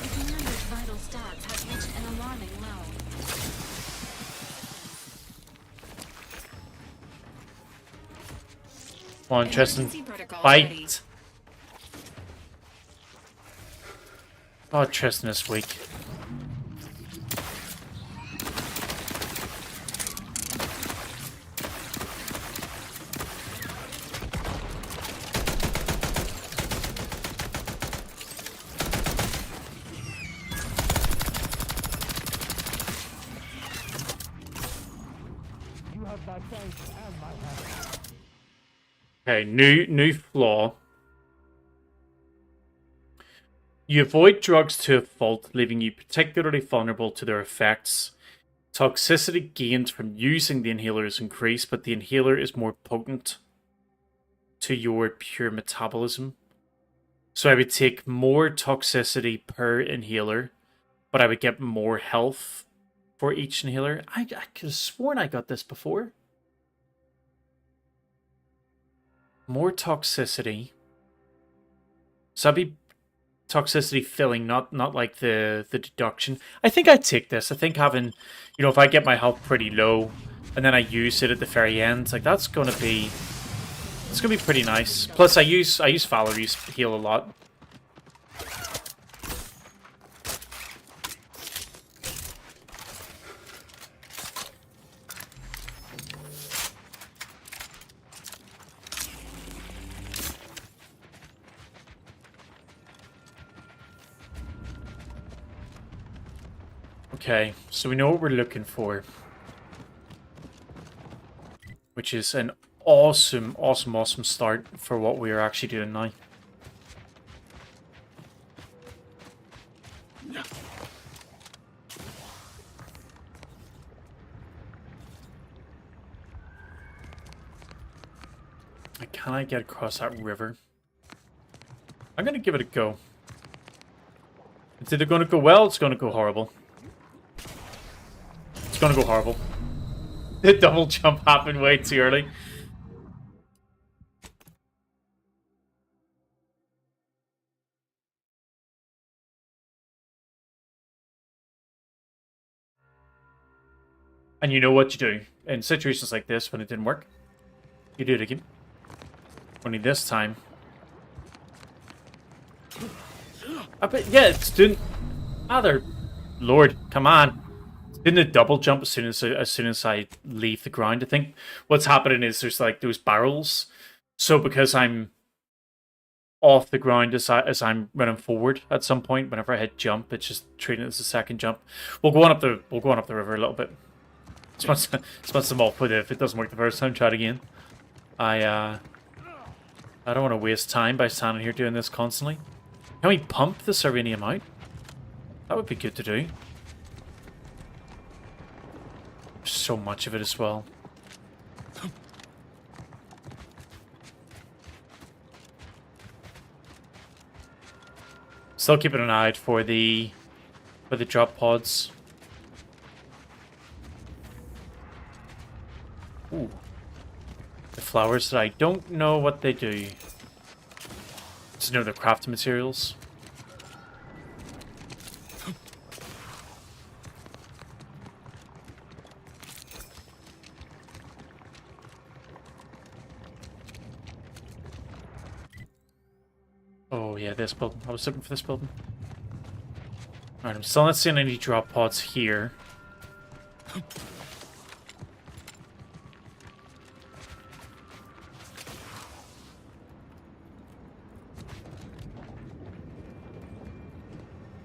Commander's vital stats have reached an alarming low. Come on, Tristan. Emergency protocols Fight. ready. Oh, Tristan is weak. Okay, new flaw. You avoid drugs to a fault, leaving you particularly vulnerable to their effects. Toxicity gained from using the inhaler is increased, but the inhaler is more potent to your pure metabolism. So I would take more toxicity per inhaler, but I would get more health for each inhaler. I could have sworn I got this before. More toxicity. So I'd be toxicity filling, not like the deduction. I think I'd take this. I think having, you know, if I get my health pretty low and then I use it at the very end, like it's gonna be pretty nice. Plus I use Valerie's heal a lot. Okay, so we know what we're looking for. Which is an awesome start for what we are actually doing now. Can I get across that river? I'm going to give it a go. It's either going to go well, it's going to go horrible. It's going to go horrible. The double jump happened way too early. And you know what you do. In situations like this, when it didn't work, you do it again. Only this time. But yeah, it's doing... Mother... Lord, come on. It's doing the double jump as soon as I leave the ground. I think what's happening is there's like those barrels. So because I'm off the ground as I'm running forward at some point, whenever I hit jump, it's just treating it as a second jump. We'll go on up the river a little bit. Once them off with it. If it doesn't work the first time, try it again. I don't want to waste time by standing here doing this constantly. Can we pump the Serenium out? That would be good to do. There's so much of it as well. Still keeping an eye out for the drop pods. Ooh. The flowers that I don't know what they do. Just know they're crafting materials. yeah, this building. I was looking for this building. Alright, I'm still not seeing any drop pods here.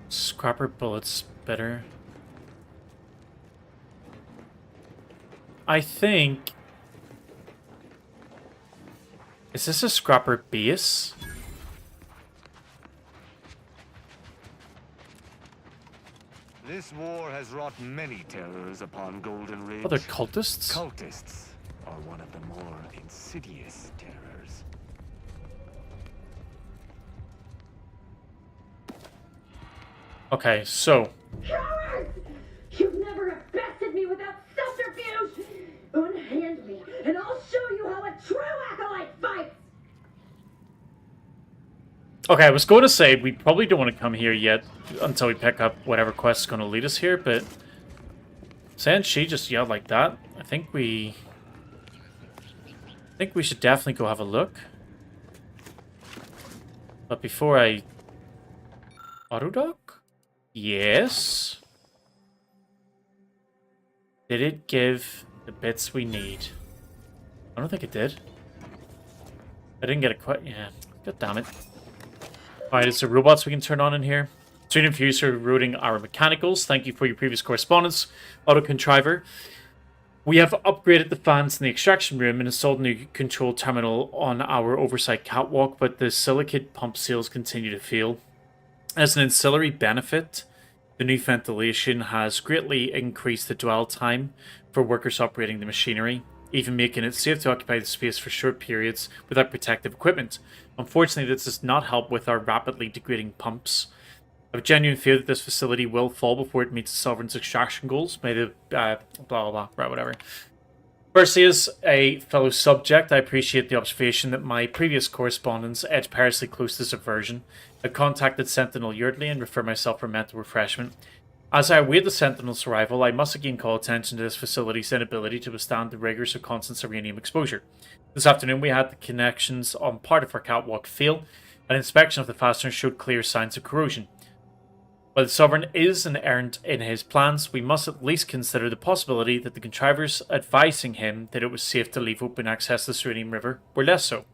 Scrapper bullets better. I think... Is this a scrapper base? This war has wrought many terrors upon Golden Ridge. Oh, they're cultists? Cultists are one of the more insidious terrors. Okay, so... Cowards! You've never bested me without subterfuge! Unhand me, and I'll show you how a true acolyte fights! Okay, I was going to say, we probably don't want to come here yet until we pick up whatever quest is going to lead us here, but... Since she just yelled like that, I think we should definitely go have a look. But before I... Autodock? Yes. Did it give the bits we need? I don't think it did. I didn't get it quite... Yeah. God damn it. Alright, is there robots we can turn on in here? Street and Fuse for routing our mechanicals. Thank you for your previous correspondence. Auto Contriver. We have upgraded the fans in the extraction room and installed a new control terminal on our oversight catwalk, but the silicate pump seals continue to fail. As an ancillary benefit, the new ventilation has greatly increased the dwell time for workers operating the machinery, even making it safe to occupy the space for short periods without protective equipment. Unfortunately, this does not help with our rapidly degrading pumps. I have a genuine fear that this facility will fall before it meets the Sovereign's extraction goals. May the blah blah blah, right, whatever. Firstly, as a fellow subject, I appreciate the observation that my previous correspondence edged perilously close to subversion. I contacted Sentinel yearly and refer myself for mental refreshment. As I await the Sentinel's arrival, I must again call attention to this facility's inability to withstand the rigors of constant uranium exposure. This afternoon, we had the connections on part of our catwalk fail. An inspection of the fastener showed clear signs of corrosion. While the Sovereign is an errant in his plans, we must at least consider the possibility that the contrivers advising him that it was safe to leave open access to the Serenium River were less so.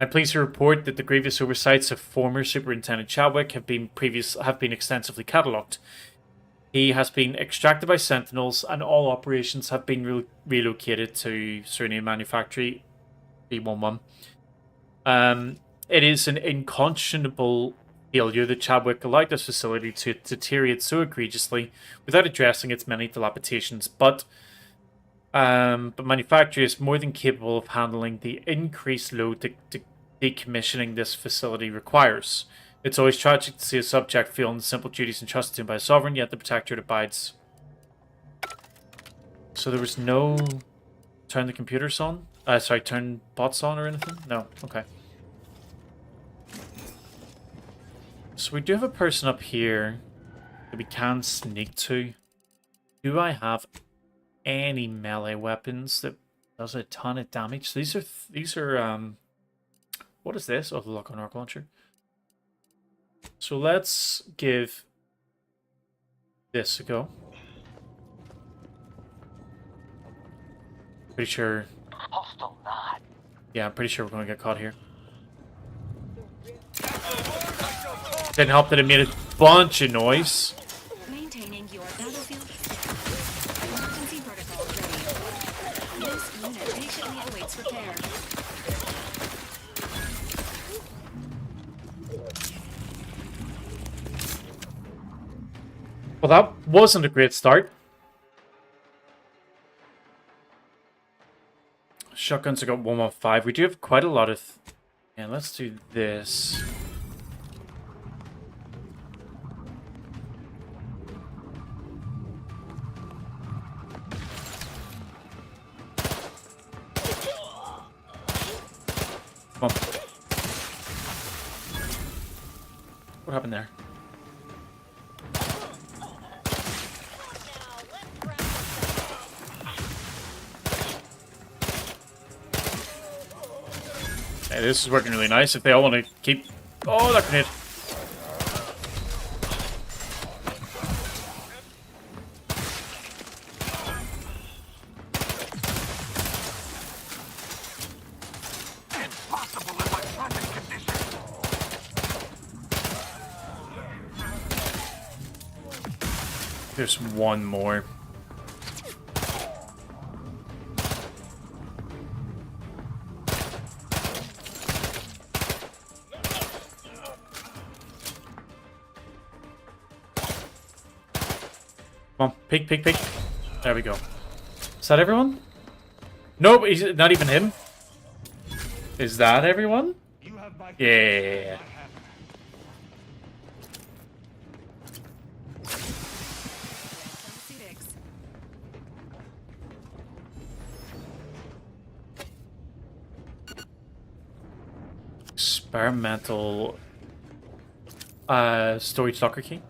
I'm pleased to report that the grievous oversights of former Superintendent Chadwick have been extensively catalogued. He has been extracted by Sentinels, and all operations have been relocated to Serenium Manufactory B11. It is an unconscionable failure that Chadwick allowed this facility to deteriorate so egregiously without addressing its many dilapidations, but Manufactory is more than capable of handling the increased load that decommissioning this facility requires. It's always tragic to see a subject failing the simple duties entrusted to him by a Sovereign, yet the Protectorate abides. So there was no turn the computers on? Turn bots on or anything? No, okay. So we do have a person up here that we can sneak to. Do I have any melee weapons that does a ton of damage? These are what is this? Oh, the lock-on arc launcher. So let's give this a go. Pretty sure. Yeah, I'm pretty sure we're going to get caught here. Didn't help that it made a bunch of noise. Maintaining your battlefield. Emergency protocol ready. This unit patiently awaits repair. Well, that wasn't a great start. Shotguns have got 115. We do have quite a lot of... Yeah, let's do this. Come on. What happened there? Hey, this is working really nice. If they all want to keep Oh, that grenade. There's one more. Come on, peek, peek, peek. There we go. Is that everyone? Nope, he's not even him. Is that everyone? Yeah. Experimental storage locker key.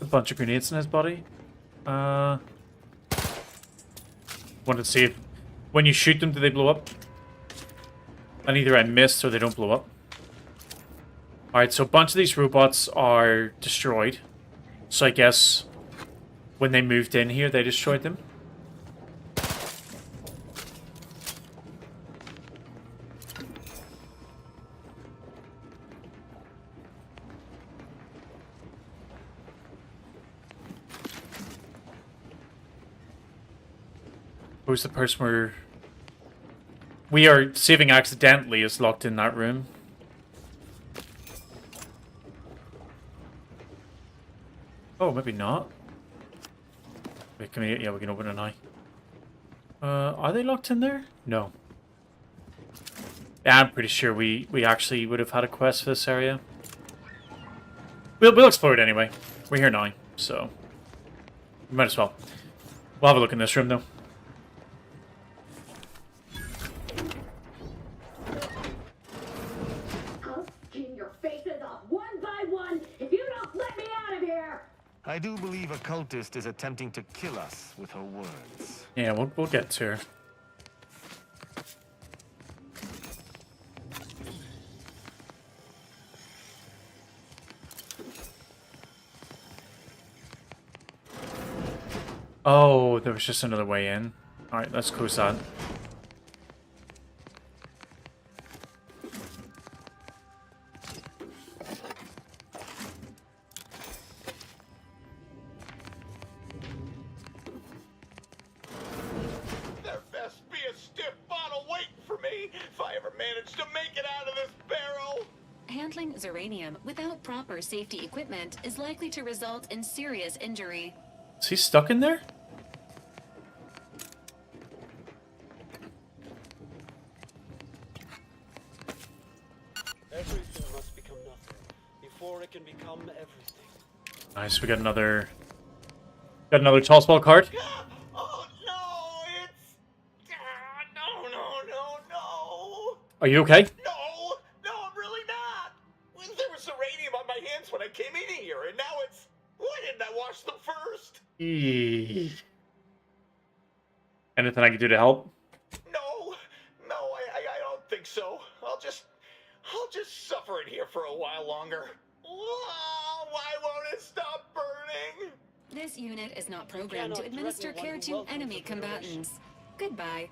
A bunch of grenades in his body. Wanted to see if when you shoot them, do they blow up? And either I missed or they don't blow up. Alright, so a bunch of these robots are destroyed. So I guess when they moved in here, they destroyed them. Who's the person we are saving accidentally is locked in that room? Oh, maybe not. Wait, can we? Yeah, we can open an eye. Are they locked in there? No. Yeah, I'm pretty sure we actually would have had a quest for this area. We'll explore it anyway. We're here now, so we might as well. We'll have a look in this room though. I do believe a cultist is attempting to kill us with her words. Yeah, we'll get to her. Oh, there was just another way in. Alright, let's close that. Handling Zeranium without proper safety equipment is likely to result in serious injury. Is he stuck in there? Everything must become nothing before it can become everything. Nice, we got another tall spell card. Oh no, it's no. Are you okay? No, I'm really not. There was uranium on my hands when I came in here, and now it's. Why didn't I wash them first? Anything I can do to help? No, I don't think so. I'll just suffer in here for a while longer. Why won't it stop burning? This unit is not programmed to administer care to enemy combatants. Goodbye.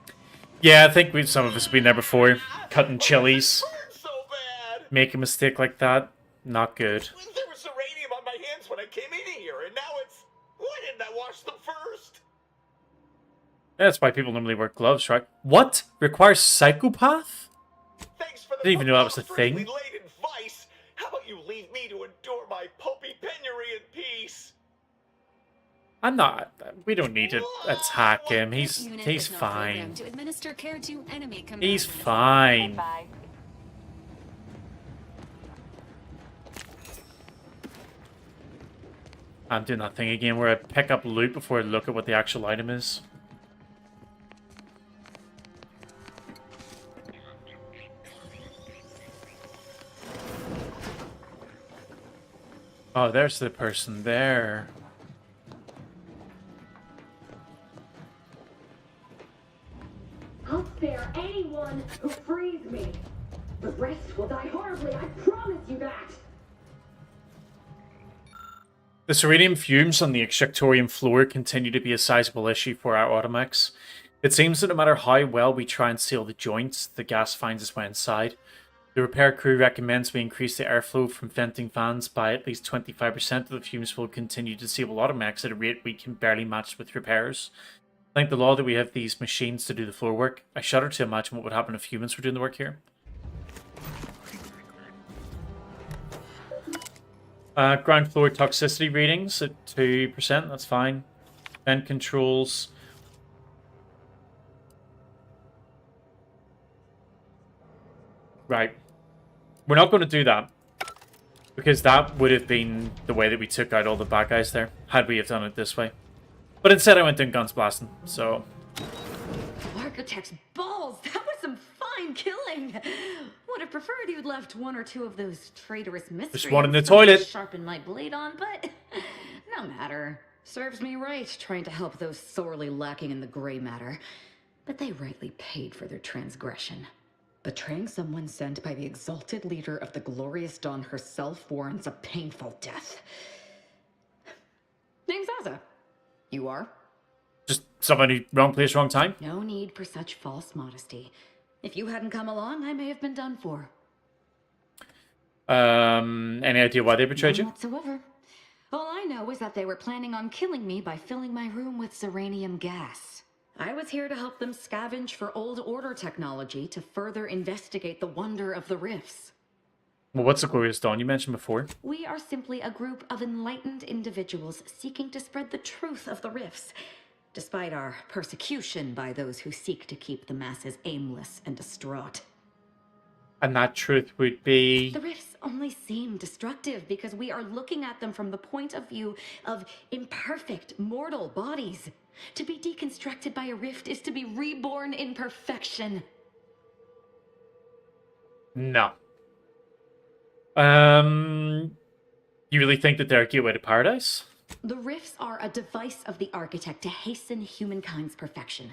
Yeah, I think some of us have been there before. Cutting chilies. Make a mistake like that. Not good. There was uranium on my hands when I came in here, and now it's. Why didn't I wash them first? That's why people normally wear gloves, right? What? Requires psychopath? Thanks for the Didn't even know that was a thing. laden vice. How about you leave me to endure my pulpy penury in peace? I'm not. We don't need to attack him. He's fine. To administer care to enemy combatants. He's fine. Goodbye. I'm doing that thing again where I pick up loot before I look at what the actual item is. Oh, there's the person there. I'll spare anyone who frees me. The rest will die horribly, I promise you that. The serenium fumes on the extractorium floor continue to be a sizable issue for our automax. It seems that no matter how well we try and seal the joints, the gas finds its way inside. The repair crew recommends we increase the airflow from venting fans by at least 25%, of the fumes will continue to disable automax at a rate we can barely match with repairs. Thank the law that we have these machines to do the floor work. I shudder to imagine what would happen if humans were doing the work here. Ground floor toxicity readings at 2%, that's fine. Vent controls. Right. We're not going to do that. Because that would have been the way that we took out all the bad guys there, had we have done it this way. But instead I went in guns blasting, so... Architect's balls! That was some fine killing! Would have preferred you'd left one or two of those traitorous mysteries. Just one in the toilet! Sharpen my blade on, but... no matter. Serves me right, trying to help those sorely lacking in the gray matter. But they rightly paid for their transgression. Betraying someone sent by the exalted leader of the glorious dawn herself warrants a painful death. Name's Azza. You are? Just somebody wrong place, wrong time? No need for such false modesty. If you hadn't come along, I may have been done for. Any idea why they betrayed you? None whatsoever. All I know is that they were planning on killing me by filling my room with serenium gas. I was here to help them scavenge for old order technology to further investigate the wonder of the rifts. Well, what's the glorious dawn you mentioned before? We are simply a group of enlightened individuals seeking to spread the truth of the rifts, despite our persecution by those who seek to keep the masses aimless and distraught. And that truth would be... The rifts only seem destructive because we are looking at them from the point of view of imperfect, mortal bodies. To be deconstructed by a rift is to be reborn in perfection. No. You really think that they're a gateway to paradise? The rifts are a device of the architect to hasten humankind's perfection.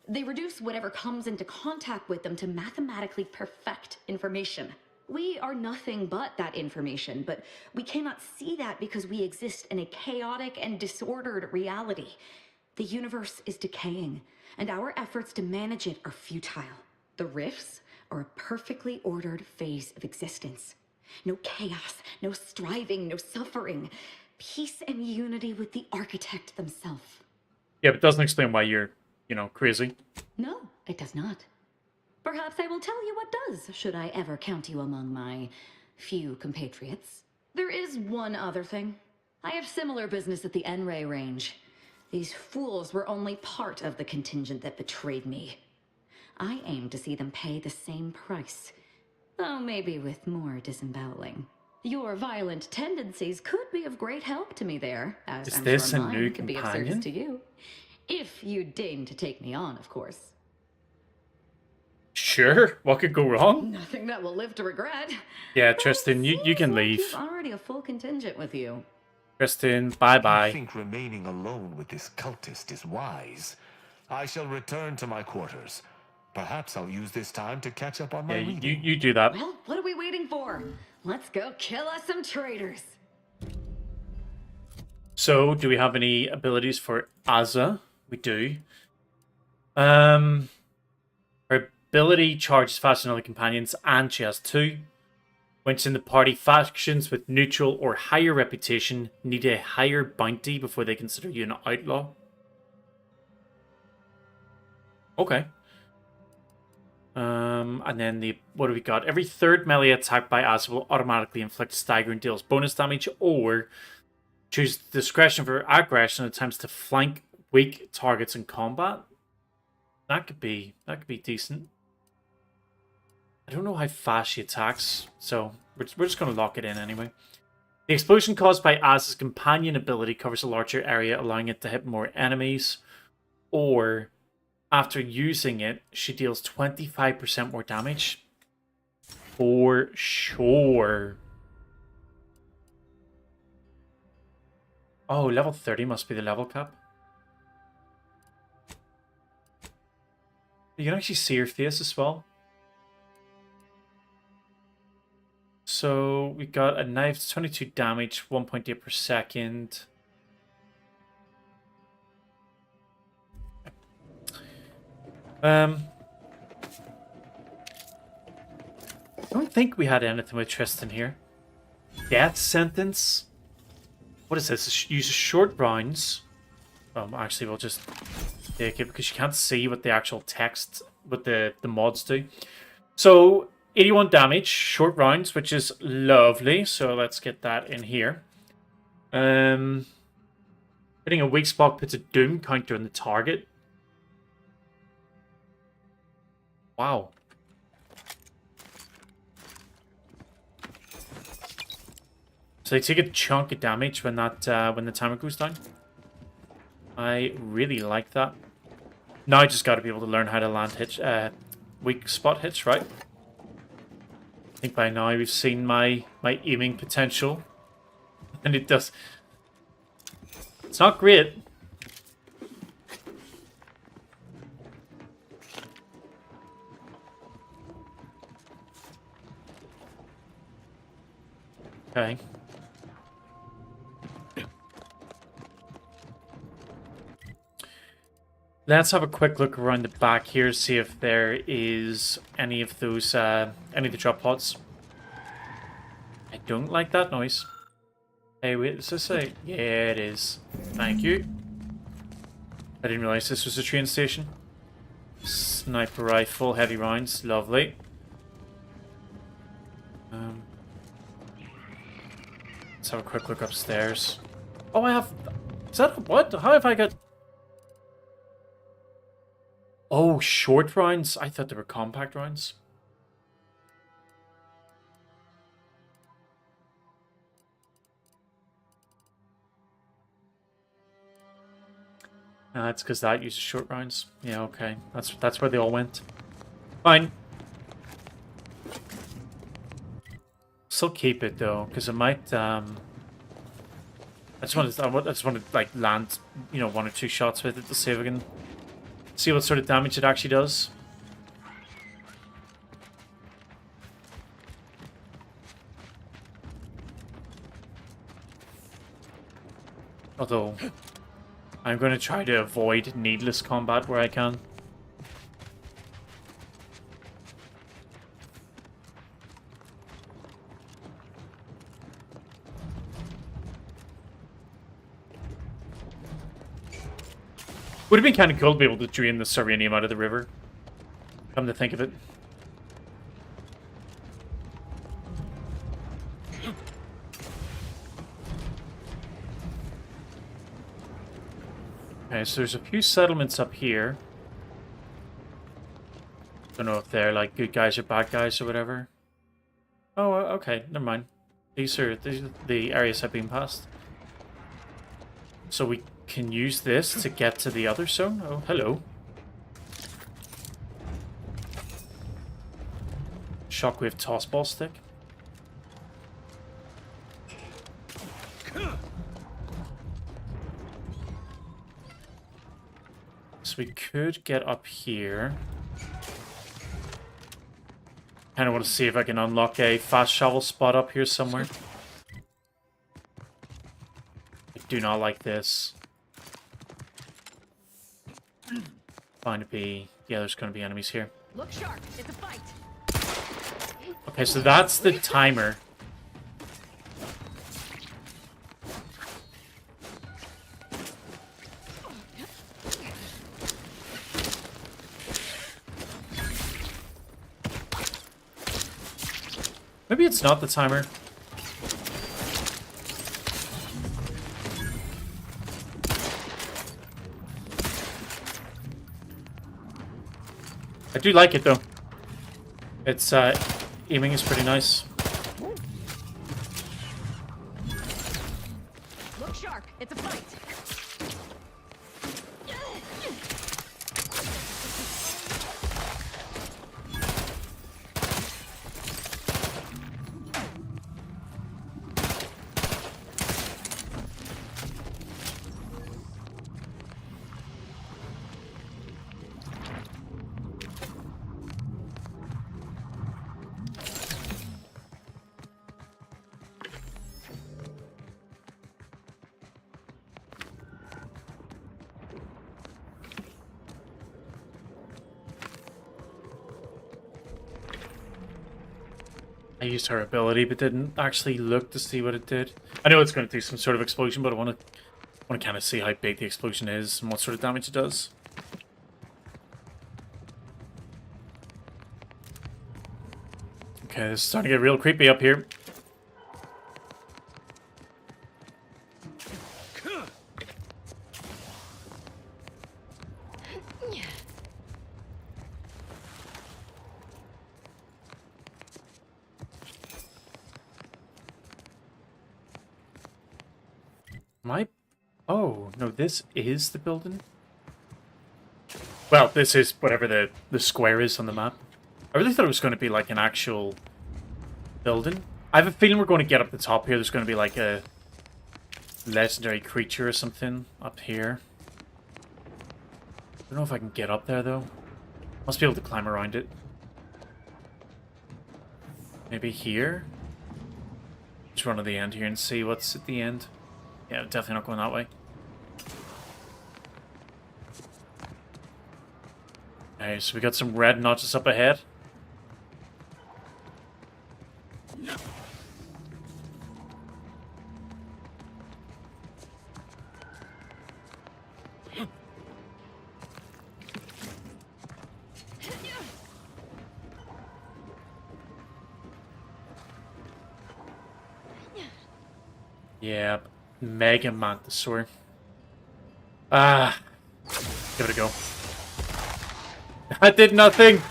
They reduce whatever comes into contact with them to mathematically perfect information. We are nothing but that information, but we cannot see that because we exist in a chaotic and disordered reality. The universe is decaying, and our efforts to manage it are futile. The rifts are a perfectly ordered phase of existence. No chaos, no striving, no suffering. Peace and unity with the architect themselves. Yeah, but it doesn't explain why you're, crazy. No, it does not. Perhaps I will tell you what does, should I ever count you among my few compatriots. There is one other thing. I have similar business at the N-Ray range. These fools were only part of the contingent that betrayed me. I aim to see them pay the same price, though maybe with more disemboweling. Your violent tendencies could be of great help to me there, as Is I'm this sure a new mine can be of service companion? to you. If you deign to take me on, of course. Sure, what could go wrong? Nothing that will live to regret. Yeah, Tristan, you can leave. You've already a full contingent with you. Tristan, bye-bye. I think remaining alone with this cultist is wise. I shall return to my quarters. Perhaps I'll use this time to catch up on my reading. You do that. Well, what are we waiting for? Let's go kill us some traitors. So, do we have any abilities for Azza? We do. Her ability charges faster than other companions, and she has 2. Once in the party, factions with neutral or higher reputation need a higher bounty before they consider you an outlaw. Okay. And then what do we got? Every third melee attack by Azza will automatically inflict stagger and deals bonus damage, or choose discretion for aggression at attempts to flank weak targets in combat. That could be decent. I don't know how fast she attacks, so we're just going to lock it in anyway. The explosion caused by Azza's companion ability covers a larger area, allowing it to hit more enemies. Or, after using it, she deals 25% more damage. For sure. Oh, level 30 must be the level cap. You can actually see her face as well. So we got a knife, 22 damage, 1.8 per second. I don't think we had anything with Tristan here. Death sentence. What is this? Use short rounds. Actually, we'll just take it because you can't see what the actual text, what the mods do. So 81 damage, short rounds, which is lovely. So let's get that in here. Hitting a weak spot puts a doom counter on the target. Wow. So they take a chunk of damage when that when the timer goes down. I really like that. Now I just got to be able to learn how to land hits, weak spot hits, right? I think by now we've seen my aiming potential, and it does. It's not great. Okay. Let's have a quick look around the back here, see if there is any of those, any of the drop pods. I don't like that noise. Hey, wait, does this say? Yeah, it is. Thank you. I didn't realize this was a train station. Sniper rifle, heavy rounds, lovely. Let's have a quick look upstairs. Oh, I have... Is that... What? How have I got... Oh, short rounds? I thought they were compact rounds. That's because that uses short rounds. Yeah, okay. That's where they all went. Fine. Still keep it though, because it might. I just want to like land, you know, 1 or 2 shots with it to see if I can see what sort of damage it actually does. Although, I'm going to try to avoid needless combat where I can. Would have been kind of cool to be able to drain the Serenium out of the river. Come to think of it. Okay, so there's a few settlements up here. Don't know if they're like good guys or bad guys or whatever. Oh, okay, never mind. These are the areas I've been past. So we can use this to get to the other zone. Oh, hello. Shockwave tossball stick. So we could get up here. Kind of want to see if I can unlock a fast travel spot up here somewhere. I do not like this. Find to be... Yeah, there's going to be enemies here. Look sharp. It's a fight. Okay, so that's the timer. Maybe it's not the timer. I do like it though. It's aiming is pretty nice. Look sharp. It's a fight. I used her ability, but didn't actually look to see what it did. I know it's going to do some sort of explosion, but I want to kind of see how big the explosion is and what sort of damage it does. Okay, this is starting to get real creepy up here. Oh, no, this is the building? Well, this is whatever the square is on the map. I really thought it was going to be like an actual building. I have a feeling we're going to get up the top here. There's going to be like a legendary creature or something up here. I don't know if I can get up there, though. Must be able to climb around it. Maybe here? Just run to the end here and see what's at the end. Yeah, definitely not going that way. Okay, so we got some red notches up ahead. Yeah, Mega Mantisaur. Ah, give it a go. I did nothing.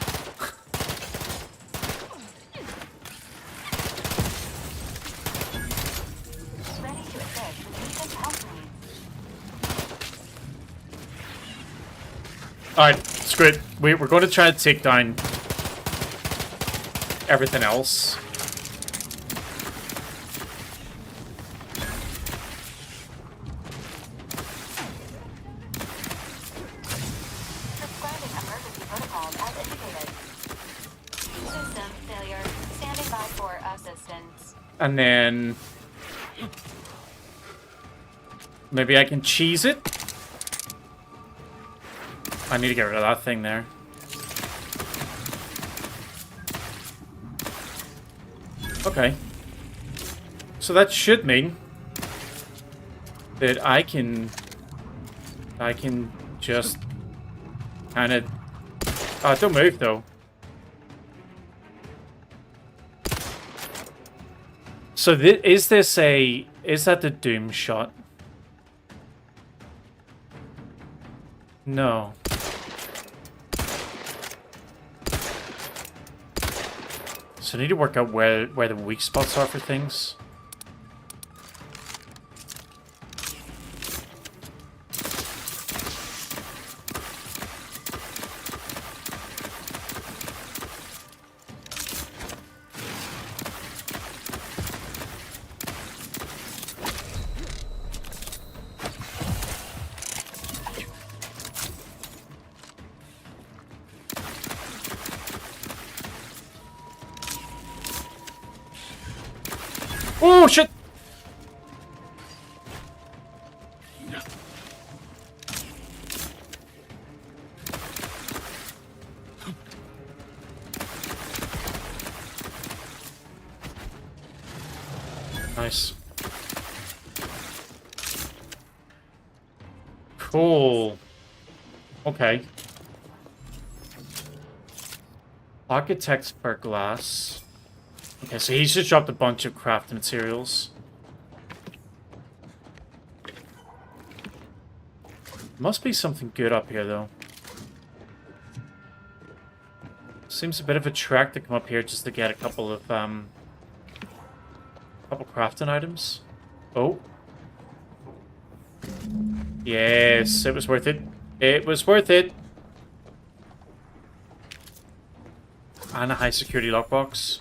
Alright, screw it. We're going to try to take down everything else. And then maybe I can cheese it. I need to get rid of that thing there. Okay. So that should mean that I can just kind of... Oh, don't move though. So is that the Doom shot? No. So I need to work out where the weak spots are for things. Oh, shit! Nice. Cool. Okay. Architects for glass. Okay, so he's just dropped a bunch of crafting materials. Must be something good up here, though. Seems a bit of a trek to come up here just to get a couple of crafting items. Oh. Yes, it was worth it. It was worth it. And a high security lockbox.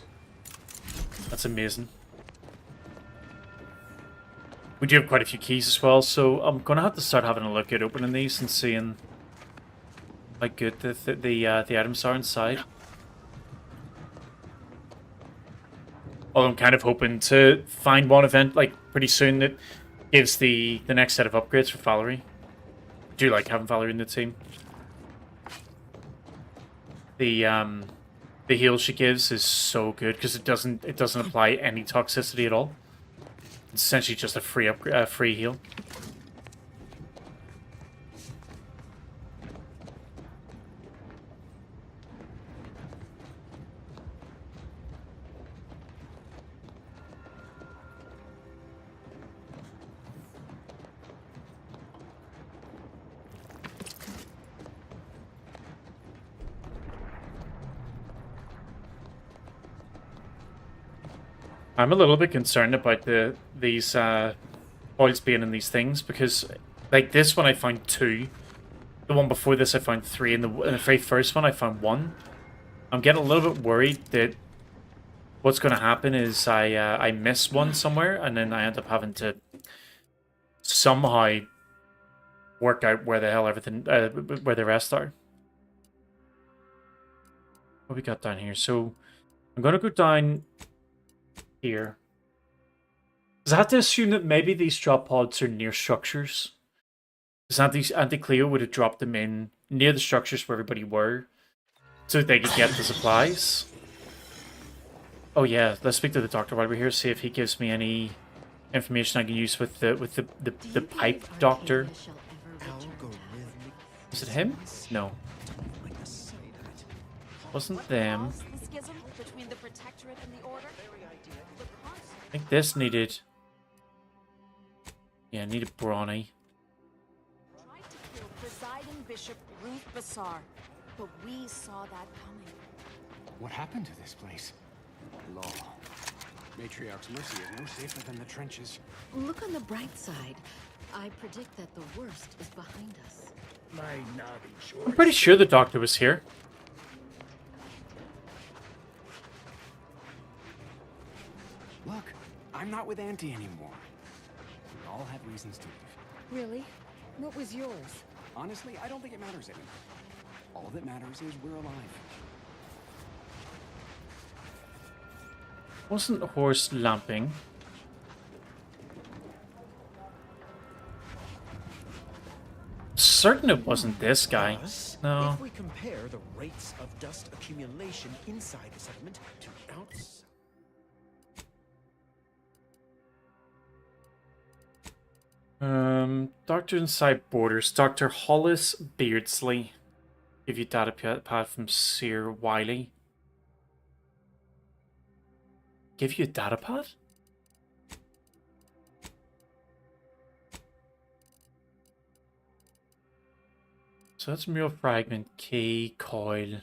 That's amazing. We do have quite a few keys as well, so I'm gonna have to start having a look at opening these and seeing how good the items are inside. Although I'm kind of hoping to find one event like pretty soon that gives the next set of upgrades for Valerie. I do like having Valerie in the team. The heal she gives is so good because it doesn't apply any toxicity at all. It's essentially just a free heal. I'm a little bit concerned about these oils being in these things because, like, this one I found 2. The one before this I found 3, and the very first one I found 1. I'm getting a little bit worried that what's going to happen is I miss one somewhere, and then I end up having to somehow work out where the hell everything, where the rest are. What we got down here? So I'm going to go down here. Does I have to assume that maybe these drop pods are near structures? Because Auntie Cleo would have dropped them in near the structures where everybody were, so that they could get the supplies. Oh yeah, let's speak to the doctor while we're here, see if he gives me any information I can use with the pipe doctor. Is it him? No. Wasn't them. I think this needed... Yeah, needed Brawny. Tried to kill presiding Bishop Ruth Bassar, but we saw that coming. What happened to this place? Law. Matriarch's Mercy is no safer than the trenches. Look on the bright side. I predict that the worst is behind us. Might not be sure. I'm pretty sure the doctor was here. Look, I'm not with Auntie anymore. We all have reasons to leave. Really? What was yours? Honestly, I don't think it matters anymore. All that matters is we're alive. Wasn't horse lamping? Certain it wasn't this guy. No. If we compare the rates of dust accumulation inside the settlement to outside. Doctor Inside Borders, Dr. Hollis Beardsley. Give you data pad from Sir Wiley. Give you a data pad? So that's mural fragment, key, coil.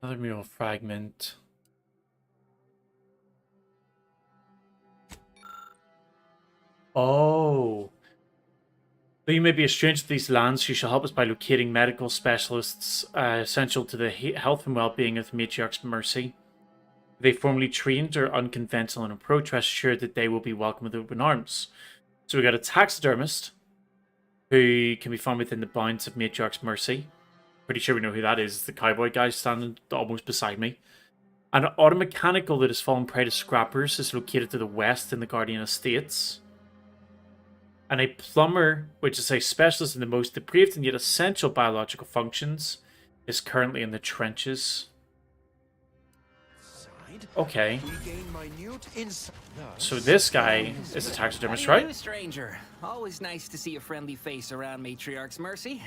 Another mural fragment. Oh. Though you may be a stranger to these lands, you shall help us by locating medical specialists essential to the health and well-being of the Matriarch's Mercy. If they formally trained or unconventional in approach, rest assured that they will be welcome with open arms. So we got a taxidermist who can be found within the bounds of Matriarch's Mercy. Pretty sure we know who that is. It's the cowboy guy standing almost beside me. An automechanical that has fallen prey to scrappers is located to the west in the Guardian Estates. And a plumber, which is a specialist in the most depraved and yet essential biological functions, is currently in the trenches. Okay. So this guy is a taxidermist, right? New stranger. Always nice to see a friendly face around Matriarch's Mercy.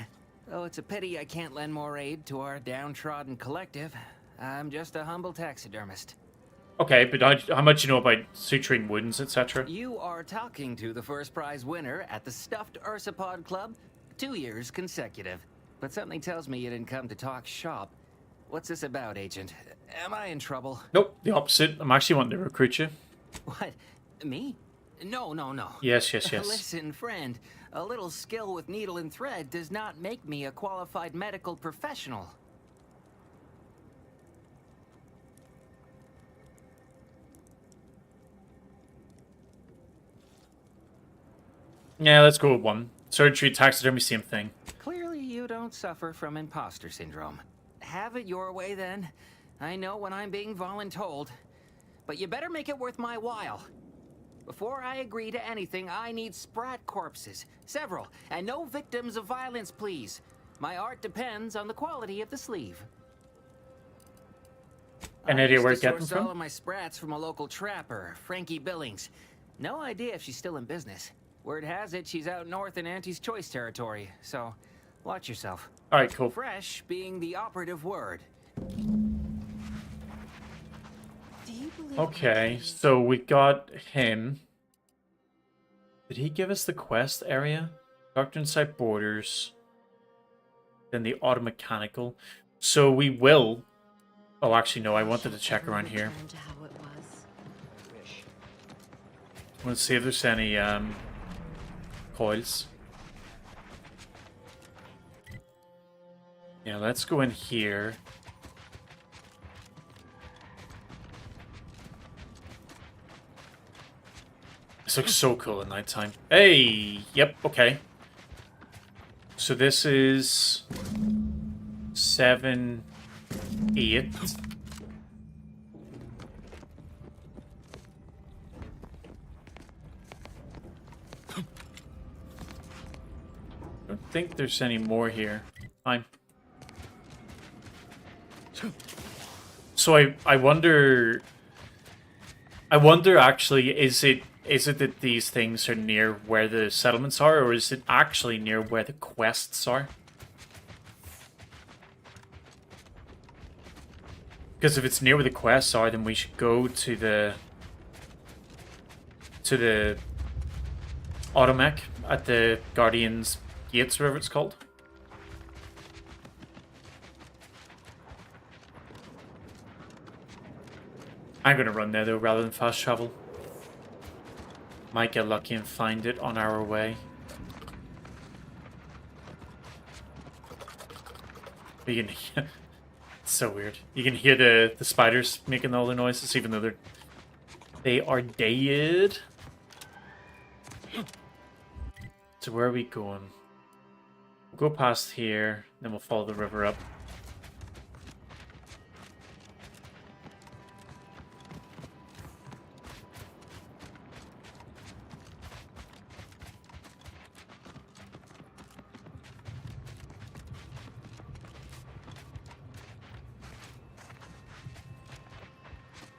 Oh, it's a pity I can't lend more aid to our downtrodden collective. I'm just a humble taxidermist. Okay, but how much you know about suturing wounds, etc.? You are talking to the first prize winner at the Stuffed Ursapod Club, 2 years consecutive. But something tells me you didn't come to talk shop. What's this about, Agent? Am I in trouble? Nope, the opposite. I'm actually wanting to recruit you. What? Me? No. Yes. Listen, friend. A little skill with needle and thread does not make me a qualified medical professional. Yeah, let's go with 1. Surgery, taxidermy, same thing. Clearly you don't suffer from imposter syndrome. Have it your way then. I know when I'm being voluntold. But you better make it worth my while. Before I agree to anything, I need sprat corpses. Several. And no victims of violence, please. My art depends on the quality of the sleeve. An idea where it I get them used to source all from? of my sprats from a local trapper, Frankie Billings. No idea if she's still in business. Word has it she's out north in Auntie's Choice territory, so watch yourself. All right, cool. Fresh being the operative word. Okay, so we got him. Did he give us the quest area? Doctor Inside Borders. Then the automechanical. So we will... Oh, actually, no, I wanted to check around here. Let's see if there's any coils. Yeah, let's go in here. This looks so cool at nighttime. Hey! Yep, okay. So this is 7, 8. I don't think there's any more here. Fine. So I wonder actually, is it that these things are near where the settlements are, or is it actually near where the quests are? Because if it's near where the quests are, then we should go to the automech at the Guardian's Gates, whatever it's called. I'm gonna run there though, rather than fast travel. Might get lucky and find it on our way. You can hear, it's so weird. You can hear the spiders making all the noises, even though they are dead. So where are we going? We'll go past here, then we'll follow the river up.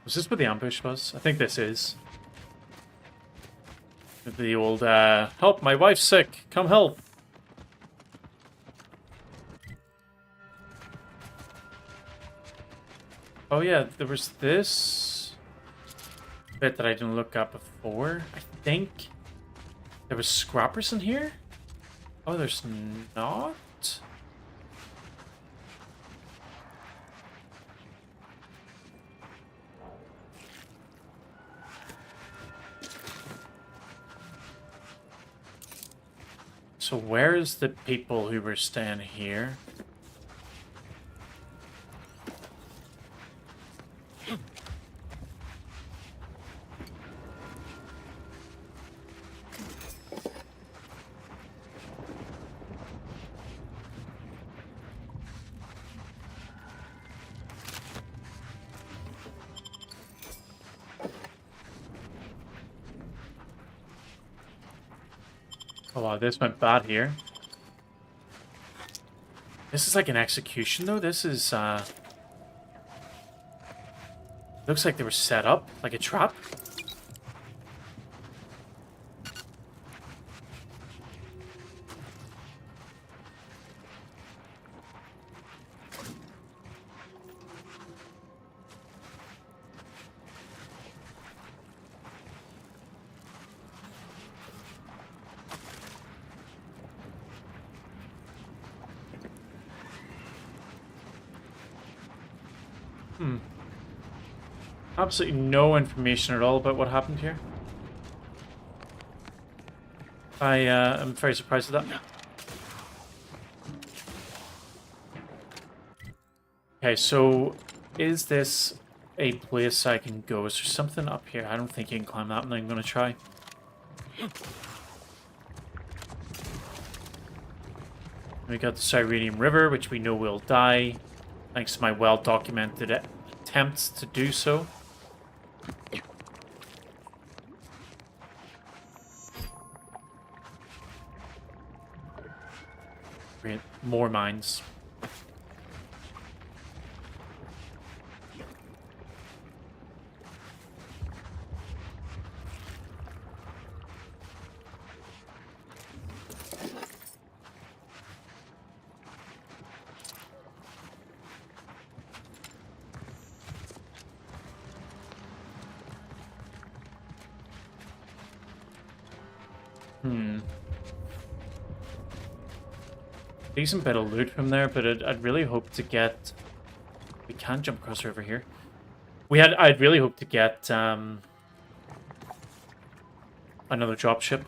Was this where the ambush was? I think this is. The old, help, my wife's sick, come help. Oh yeah, there was this bit that I didn't look at before. I think there was scrappers in here? Oh, there's not? So where's the people who were staying here? Oh wow, this went bad here. This is like an execution though. This is looks like they were set up like a trap. Absolutely no information at all about what happened here. I am very surprised at that. Okay, so is this a place I can go? Is there something up here? I don't think you can climb that, and I'm going to try. We got the Cyrenium River, which we know will die, thanks to my well-documented attempts to do so. Great. More mines. Decent bit of loot from there, but I'd really hope to get... We can't jump across the river here. I'd really hope to get another dropship.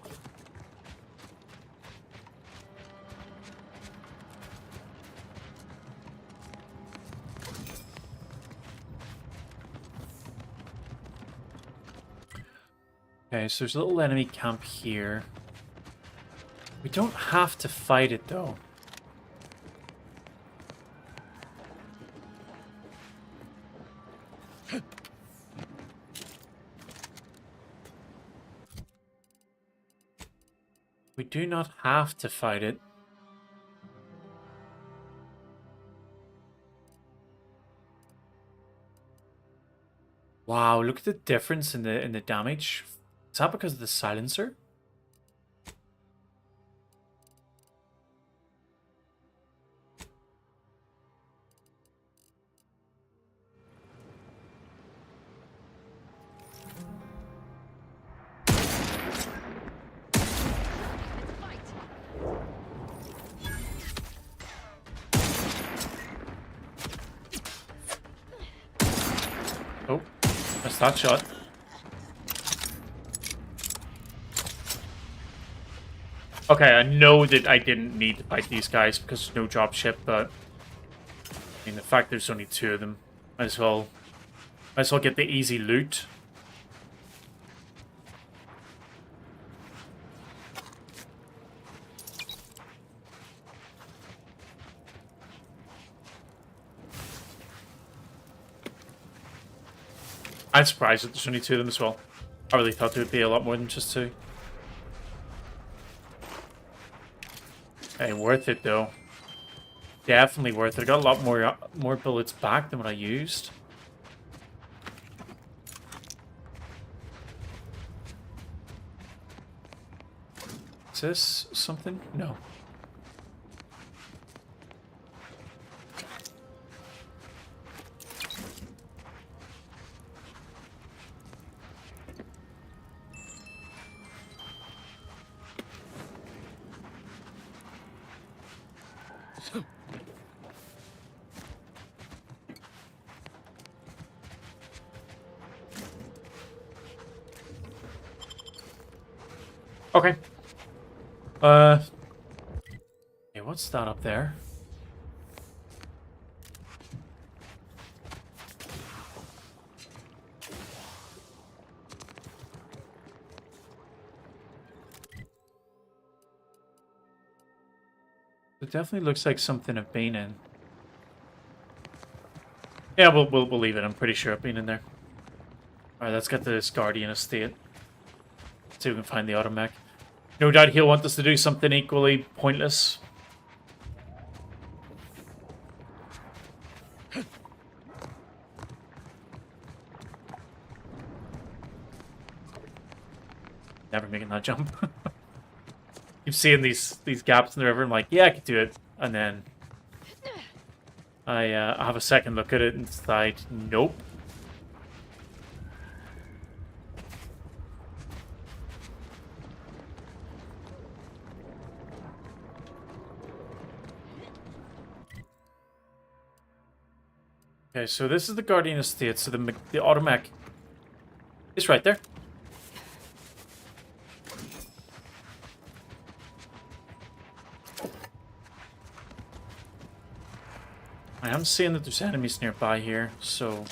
Okay, so there's a little enemy camp here. We don't have to fight it, though. We do not have to fight it. Wow, look at the difference in the damage. Is that because of the silencer? Oh, missed that shot. Okay, I know that I didn't need to fight these guys because there's no dropship, but I mean the fact there's only 2 of them, might as well get the easy loot. I'm surprised that there's only 2 of them as well. I really thought there would be a lot more than just 2. Hey, worth it though. Definitely worth it. I got a lot more bullets back than what I used. Is this something? No. Okay. Hey, what's that up there? It definitely looks like something I've been in. Yeah, we'll leave it. I'm pretty sure I've been in there. Alright, let's get to this Guardian Estate. See if we can find the automech. No doubt he'll want us to do something equally pointless. Never making that jump. Keep seeing these gaps in the river. I'm like, yeah, I could do it, and then I have a second look at it and decide, nope. Okay, so this is the Guardian Estate, so the automech is right there. I am seeing that there's enemies nearby here, so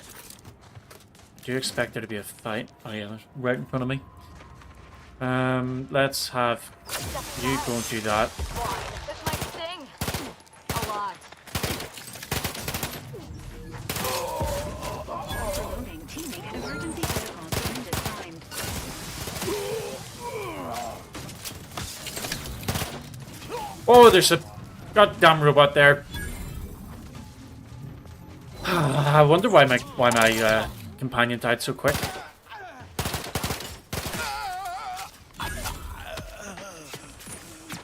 I do expect there to be a fight. Oh yeah, they're right in front of me. Let's have you go and do that. This might sting a lot. Oh, there's a goddamn robot there. I wonder why my companion died so quick.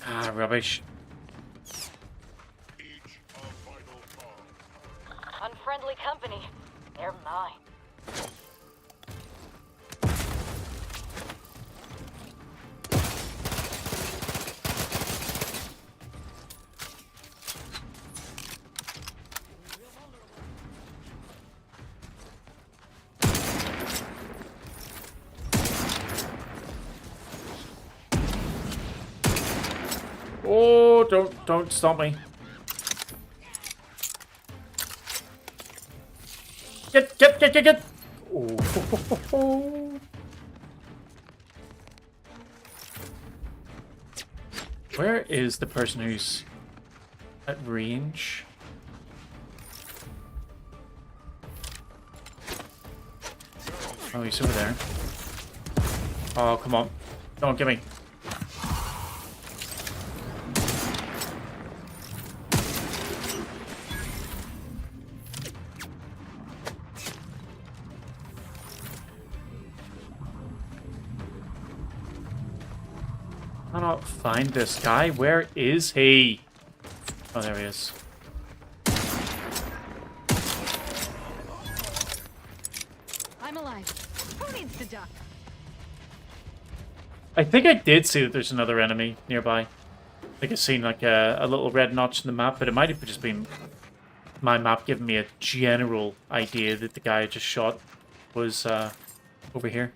Ah, rubbish. Unfriendly company. They're mine. Oh, don't stop me. Get. Oh. Where is the person who's at range? Oh, he's over there. Oh, come on. Don't get me. I cannot find this guy. Where is he? Oh, there he is. I'm alive. Who needs to duck? I think I did see that there's another enemy nearby. I think I've seen like a little red notch in the map, but it might have just been my map giving me a general idea that the guy I just shot was over here.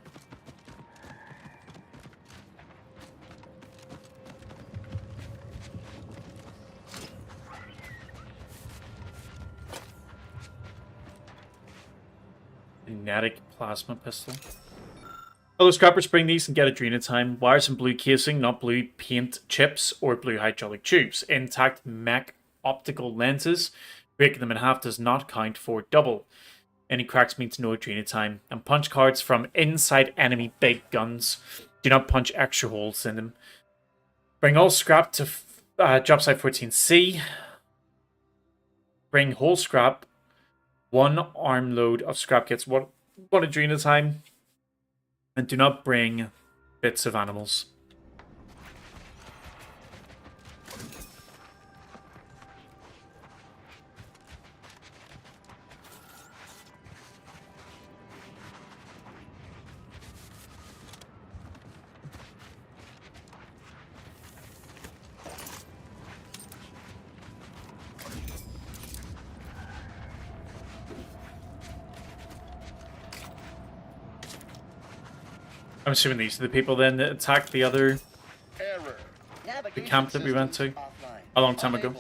Magnetic plasma pistol. Hello scrappers, bring these and get Adrena time. Wires and blue casing, not blue paint chips or blue hydraulic tubes. Intact mech optical lenses. Breaking them in half does not count for double. Any cracks means no Adrena time. And punch cards from inside enemy big guns. Do not punch extra holes in them. Bring all scrap to job site 14C. Bring whole scrap. 1 armload of scrap kits. One Adrena time. And do not bring bits of animals. I'm assuming these are the people then that attacked the other the camp that we went to a long time ago.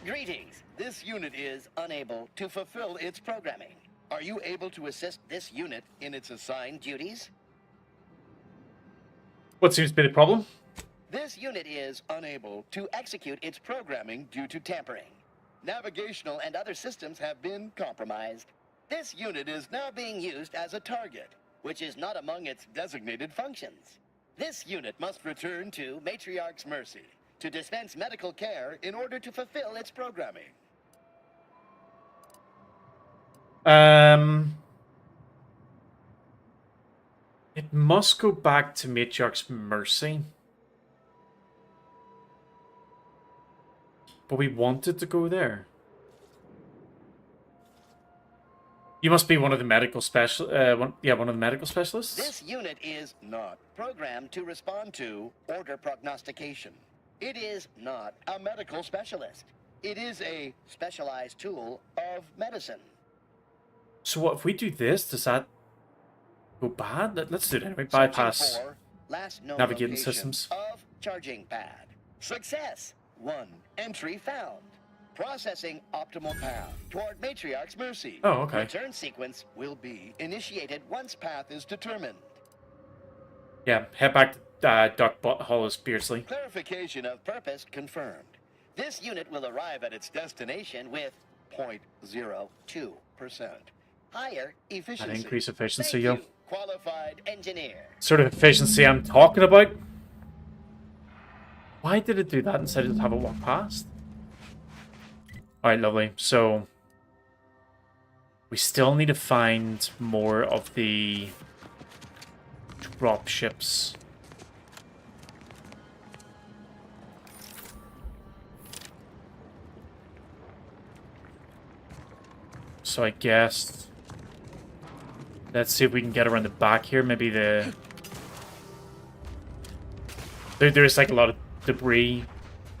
Greetings. This unit is unable to fulfill its programming. Are you able to assist this unit in its assigned duties? What seems to be the problem? This unit is unable to execute its programming due to tampering. Navigational and other systems have been compromised. This unit is now being used as a target, which is not among its designated functions. This unit must return to Matriarch's Mercy to dispense medical care in order to fulfill its programming. It must go back to Matriarch's Mercy. But we wanted to go there. You must be one of the medical one of the medical specialists. This unit is not programmed to respond to order prognostication. It is not a medical specialist. It is a specialized tool of medicine. So what if we do this? Does that go bad? Let's do it anyway. Bypass navigating systems. Of charging pad. Success. 1 entry found. Processing optimal path toward Matriarch's Mercy. Oh, okay. Return sequence will be initiated once path is determined. Yeah, head back to Duck Hollis Beardsley. Clarification of purpose confirmed. This unit will arrive at its destination with 0.02% higher efficiency. That increase efficiency, Thank yo. you, qualified engineer. Sort of efficiency I'm talking about. Why did it do that instead of just have it walk past? Alright, lovely. So we still need to find more of the drop ships. So I guess let's see if we can get around the back here. Maybe there's like a lot of debris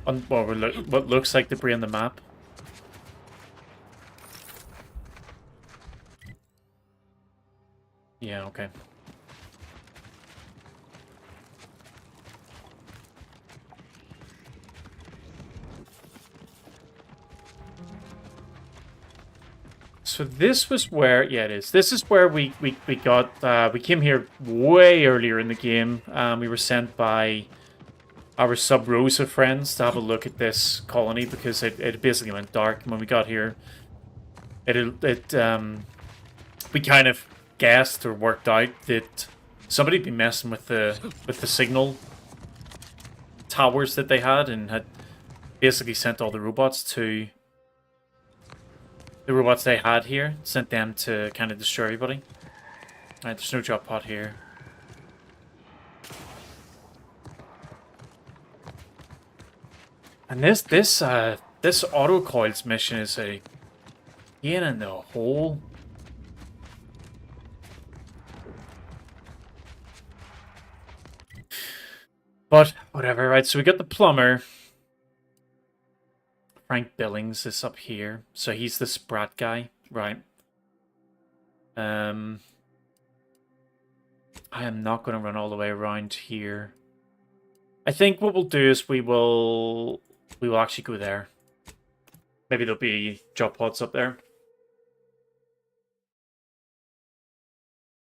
on what looks like debris on the map. Yeah, okay. So this was where, yeah, it is. This is where we got, we came here way earlier in the game. We were sent by our Sub Rosa friends to have a look at this colony because it basically went dark when we got here. We kind of guessed or worked out that somebody'd been messing with the signal towers that they had and had basically sent all the robots to the robots they had here, sent them to kind of destroy everybody. Alright, there's no drop pod here. And this auto coils mission is a pain in the hole. But whatever, right? So we got the plumber. Frank Billings is up here, so he's the Sprat guy, right? I am not going to run all the way around here. I think what we'll do is we will actually go there. Maybe there'll be drop pods up there.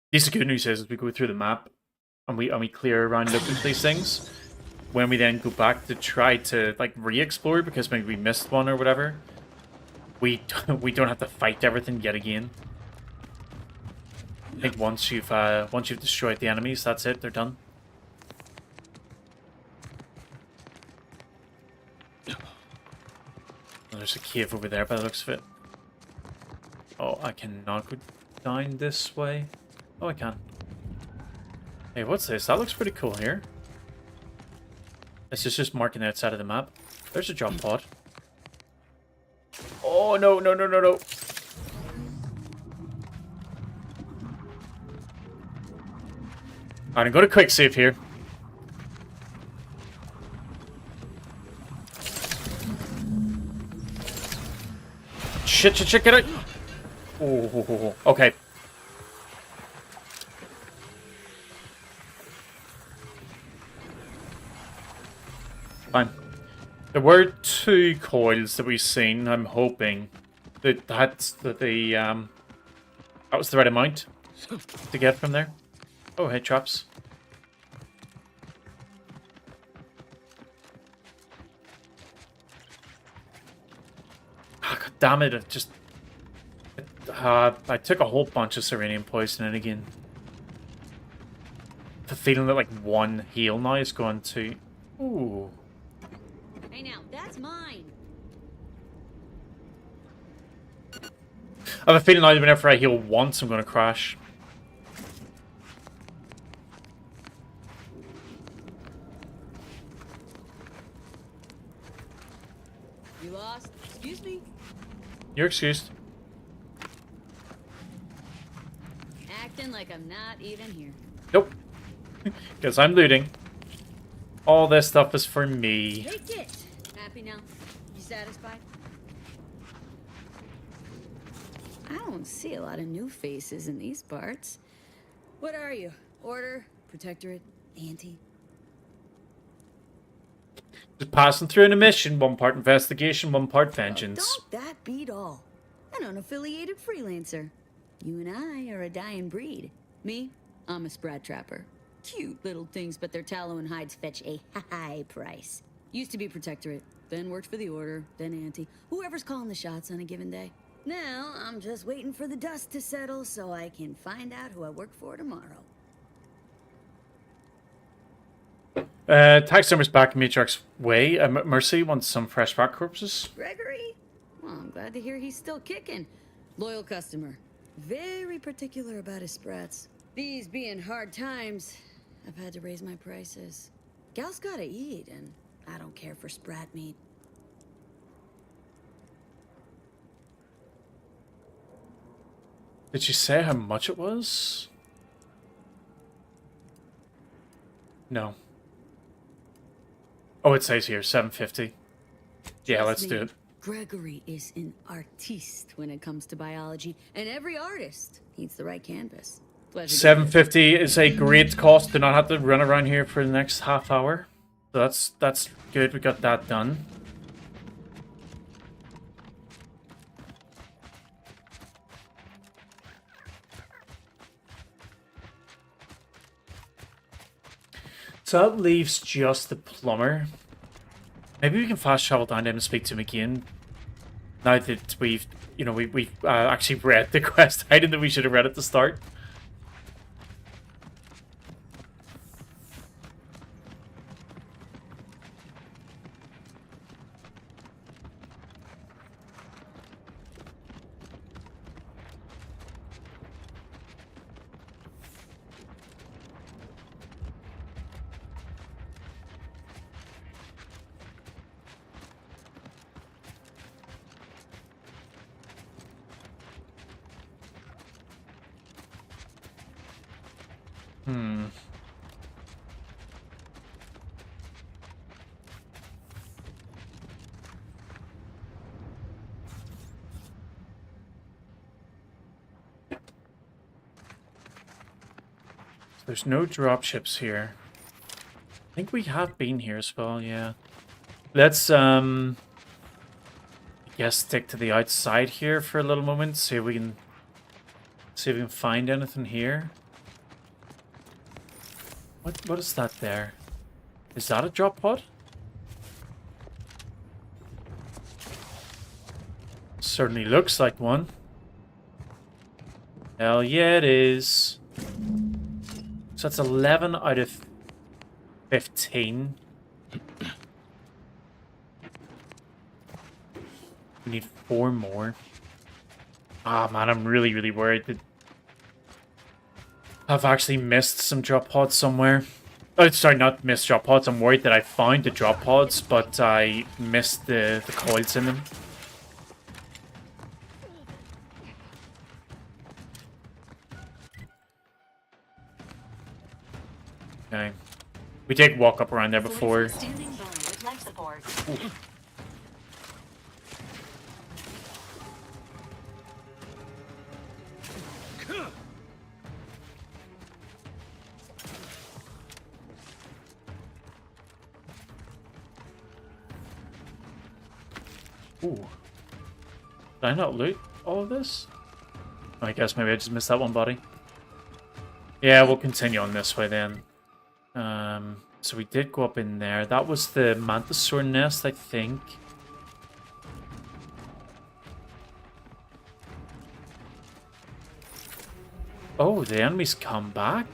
At least the good news is we go through the map and we clear around these things. When we then go back to try to like re-explore because maybe we missed one or whatever, we don't have to fight everything yet again. I think once you've destroyed the enemies, that's it. They're done. There's a cave over there by the looks of it. Oh, I cannot go down this way. Oh, I can. Hey, what's this? That looks pretty cool here. This is just marking the outside of the map. There's a drop pod. Oh, no, no, no, no, no. Alright, I'm going to quick save here. Shit, shit, shit, get out! Oh, okay. Fine. There were 2 coils that we've seen. I'm hoping that that was the right amount to get from there. Oh, hey, traps. Oh, God damn it! I took a whole bunch of Serenium poisoning again. The feeling that like 1 heal now is going to. Ooh. Hey now, that's mine. I have a feeling now that whenever I heal once, I'm going to crash. You lost? Excuse me? You're excused. Acting like I'm not even here. Nope. Because I'm looting. All this stuff is for me. Take it! Happy now? You satisfied? I don't see a lot of new faces in these parts. What are you? Order? Protectorate? Anti? Just passing through an mission. 1 part investigation, 1 part vengeance. Don't that beat all? An unaffiliated freelancer. You and I are a dying breed. Me? I'm a Sprat trapper. Cute little things, but their tallow and hides fetch a high price. Used to be Protectorate, then worked for the Order, then Anti. Whoever's calling the shots on a given day. Now, I'm just waiting for the dust to settle so I can find out who I work for tomorrow. Taxidermist back in Matriarch's way. Mercy wants some fresh rat corpses. Gregory? Well, I'm glad to hear he's still kicking. Loyal customer. Very particular about his sprats. These being hard times, I've had to raise my prices. Gal's gotta eat, and I don't care for sprat meat. Did she say how much it was? No. Oh, it says here, 750. Yeah, let's do it. Gregory is an artiste when it comes to biology, and every artist needs the right canvas. Pleasure. 750 is a great cost. Do not have to run around here for the next half hour. So that's good. We got that done. So that leaves just the plumber. Maybe we can fast travel down to him and speak to him again. Now that we've actually read the quest item that we should have read at the start. There's no dropships here. I think we have been here as well, yeah. Let's, I guess, stick to the outside here for a little moment. See if we can find anything here. What is that there? Is that a drop pod? Certainly looks like one. Hell yeah, it is. So that's 11 out of 15. We need 4 more. Ah, man, I'm really, really worried that I've actually missed some drop pods somewhere. Oh, sorry, not missed drop pods. I'm worried that I found the drop pods, but I missed the coils in them. Okay. We did walk up around there before. Standing by with life support. Ooh. Did I not loot all of this? I guess maybe I just missed that one body. Yeah, we'll continue on this way then. So we did go up in there. That was the Mantisaur nest, I think. Oh, the enemies come back?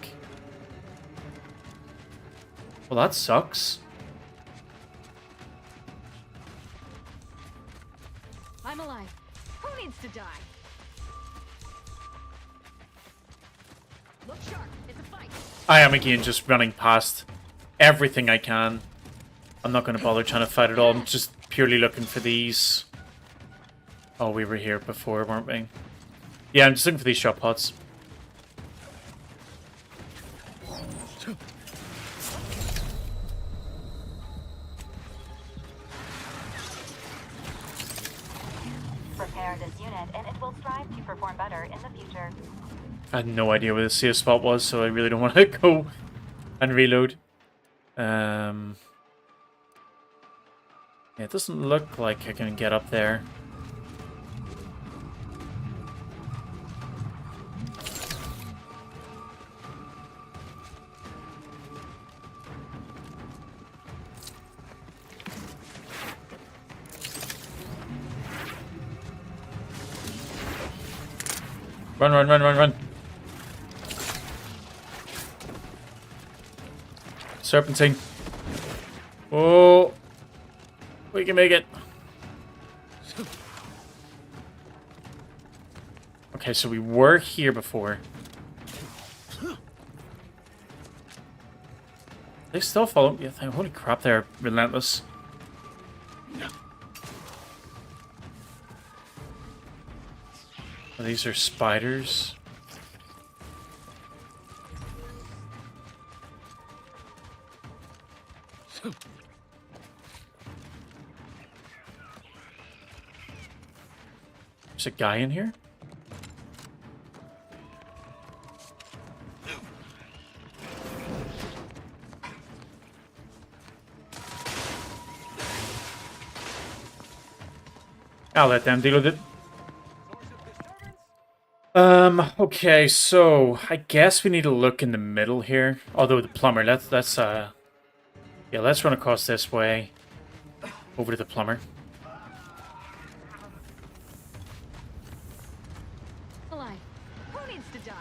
Well, that sucks. I'm alive. Who needs to die? Look sharp. It's a fight. I am again just running past everything I can. I'm not going to bother trying to fight at all. I'm just purely looking for these. Oh, we were here before, weren't we? Yeah, I'm just looking for these shot pods. Prepare this unit and it will strive to perform better in the future. I had no idea where the safe spot was, so I really don't want to go and reload. Yeah, it doesn't look like I can get up there. Run, run, run, run, run. Serpentine. Oh, we can make it. Okay, so we were here before. They still follow me. Yeah, holy crap, they're relentless. Oh, these are spiders. There's a guy in here? I'll let them deal with it. Okay, so I guess we need to look in the middle here. Although the plumber, let's run across this way. Over to the plumber. Alive. Who needs to die?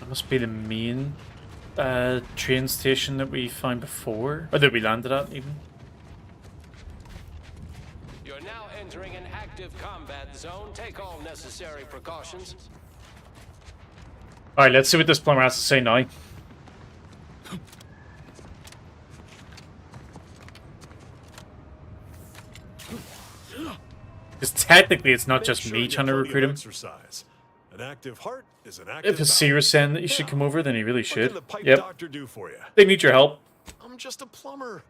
That must be the main train station that we found before. Or that we landed at, even. You're now entering an active combat zone. Take all necessary precautions. Alright, let's see what this plumber has to say now. Because technically it's not just me trying to recruit him. Exercise. An active heart is an active If Asira's saying that you should come over, then he really should. What can the pipe Yep. doctor do for you? They need your help. I'm just a plumber.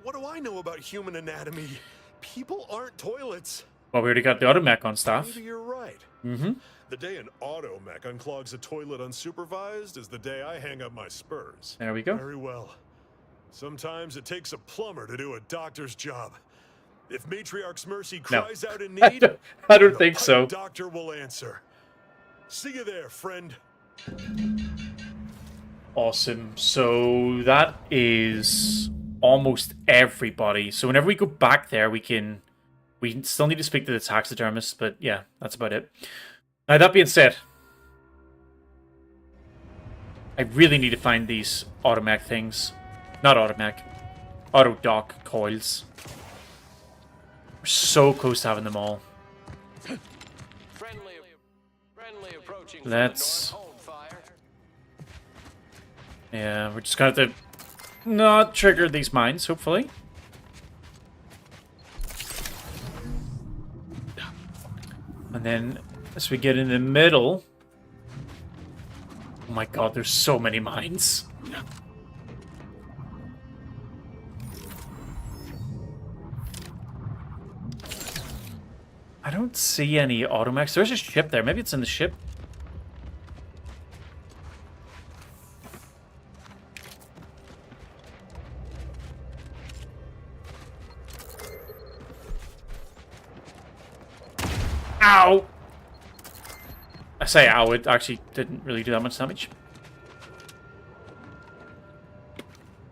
What do I know about human anatomy? People aren't toilets. Well, we already got the automech on staff. Maybe you're right. Mm-hmm. The day an automech unclogs a toilet unsupervised is the day I hang up my spurs. There we go. Very well. Sometimes it takes a plumber to do a doctor's job. If Matriarch's Mercy cries out in need, I don't the think pipe so. doctor will answer. See you there, friend. Awesome. So that is almost everybody. So whenever we go back there, we still need to speak to the taxidermist, but yeah, that's about it. Now, that being said, I really need to find these automech things. Not automech. Auto dock coils. We're so close to having them all. Friendly approaching. Let's... Yeah, we're just gonna have to not trigger these mines, hopefully. And then, as we get in the middle... Oh my god, there's so many mines. I don't see any automechs. There's a ship there. Maybe it's in the ship. Ow! I say ow, it actually didn't really do that much damage.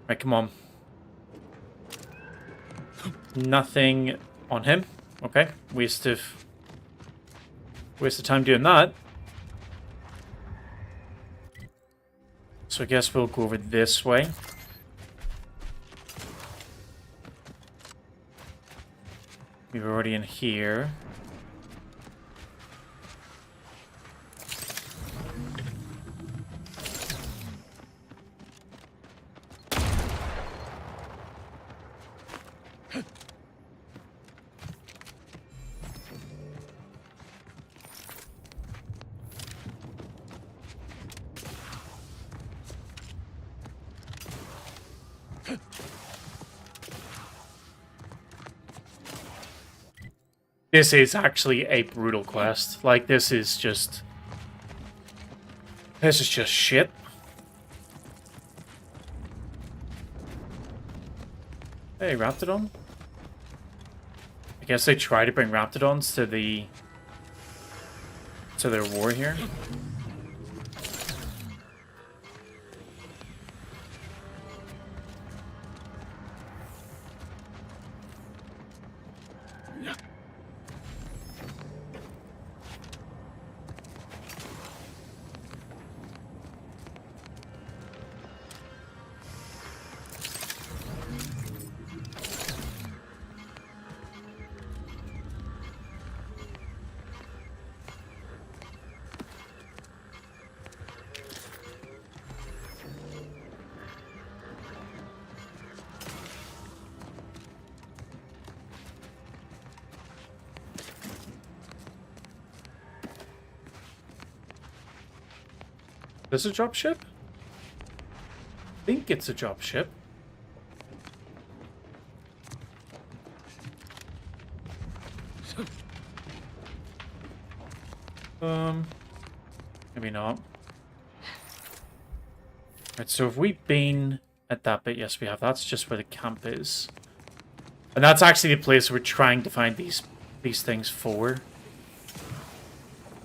Right, come on. Nothing on him. Okay, waste of time doing that. So I guess we'll go over this way. We were already in here. This is actually a brutal quest. Like, this is just shit. Hey, Raptidon? I guess they try to bring Raptidons to their war here. Is it a dropship? I think it's a dropship. Maybe not. Right, so have we been at that bit? Yes, we have. That's just where the camp is. And that's actually the place we're trying to find these things for.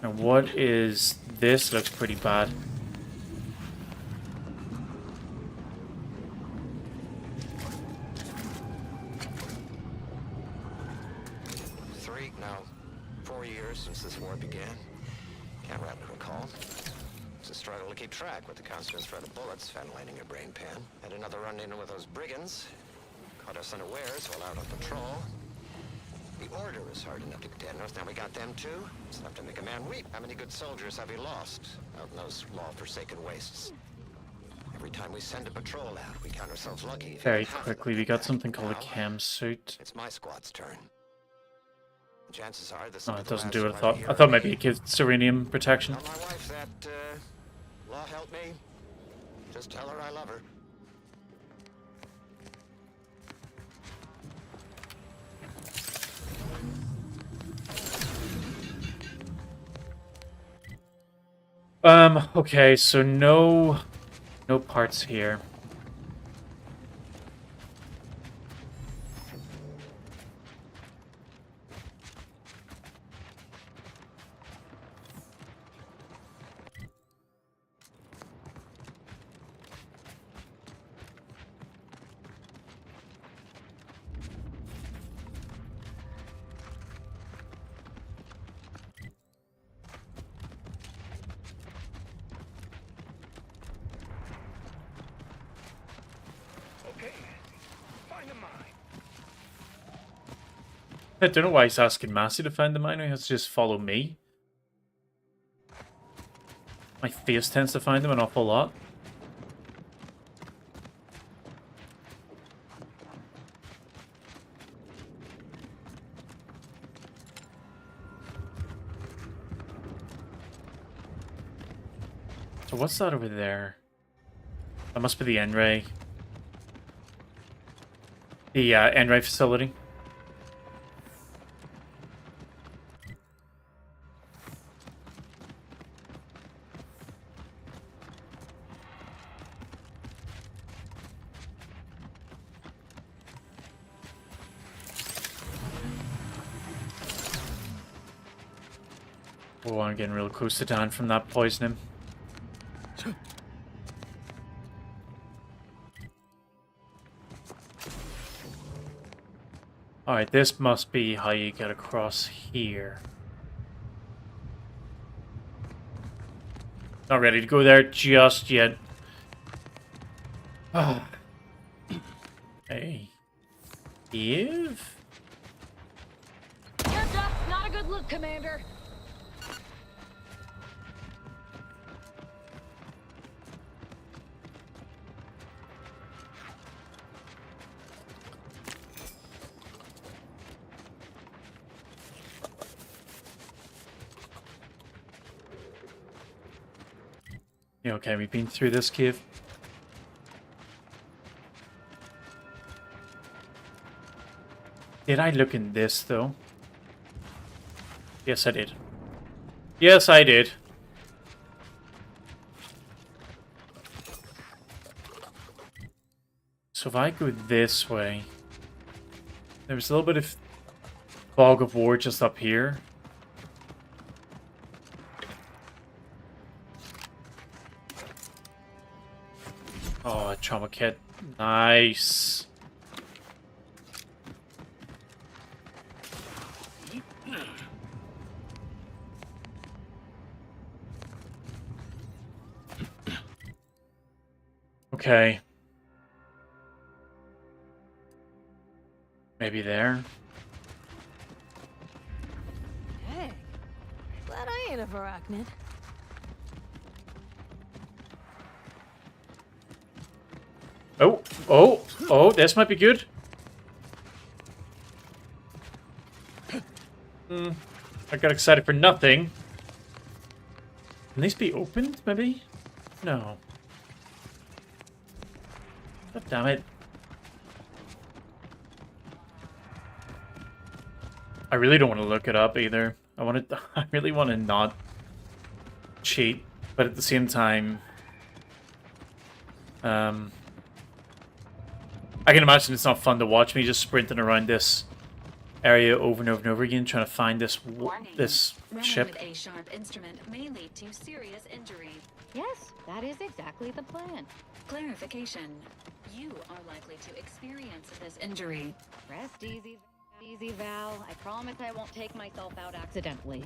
And what is this? Looks pretty bad. No, 4 years since this war began. Can't rightly recall. It's a struggle to keep track with the constant threat of bullets ventilating your brain pan. Had another run-in with those brigands. Caught us unawares while out on patrol. The Order is hard enough to contend with. Now we got them too. It's enough to make a man weep. How many good soldiers have we lost out in those law-forsaken wastes? Every time we send a patrol out, we count ourselves lucky. Very quickly, we got something called a chem suit. It's my squad's turn. Chances are this. No, it doesn't do what I thought. I thought maybe it gives serenium protection. Tell my wife that, law help me. Just tell her I love her. Okay, so no parts here. I don't know why he's asking Massey to find the mine. He has to just follow me. My face tends to find them an awful lot. So what's that over there? That must be the N-Ray. The N-Ray facility. Oh, I'm getting real close to dying from that poisoning. Alright, this must be how you get across here. Not ready to go there just yet. Hey. Eve? Your duck's not a good look, Commander. Yeah, okay, we've been through this cave. Did I look in this, though? Yes, I did. Yes, I did. So if I go this way... There's a little bit of fog of war just up here. Oh, a trauma kit. Nice. Okay. Maybe there. Hey, glad I ain't a Varachnid. Oh, this might be good. I got excited for nothing. Can these be opened, maybe? No. God damn it. I really don't want to look it up either. I really want to not cheat, but at the same time, I can imagine it's not fun to watch me just sprinting around this area over and over and over again, trying to find this ship. Running with a sharp instrument may lead to serious injury. Yes, that is exactly the plan. Clarification. You are likely to experience this injury. Rest easy, easy, Val. I promise I won't take myself out accidentally.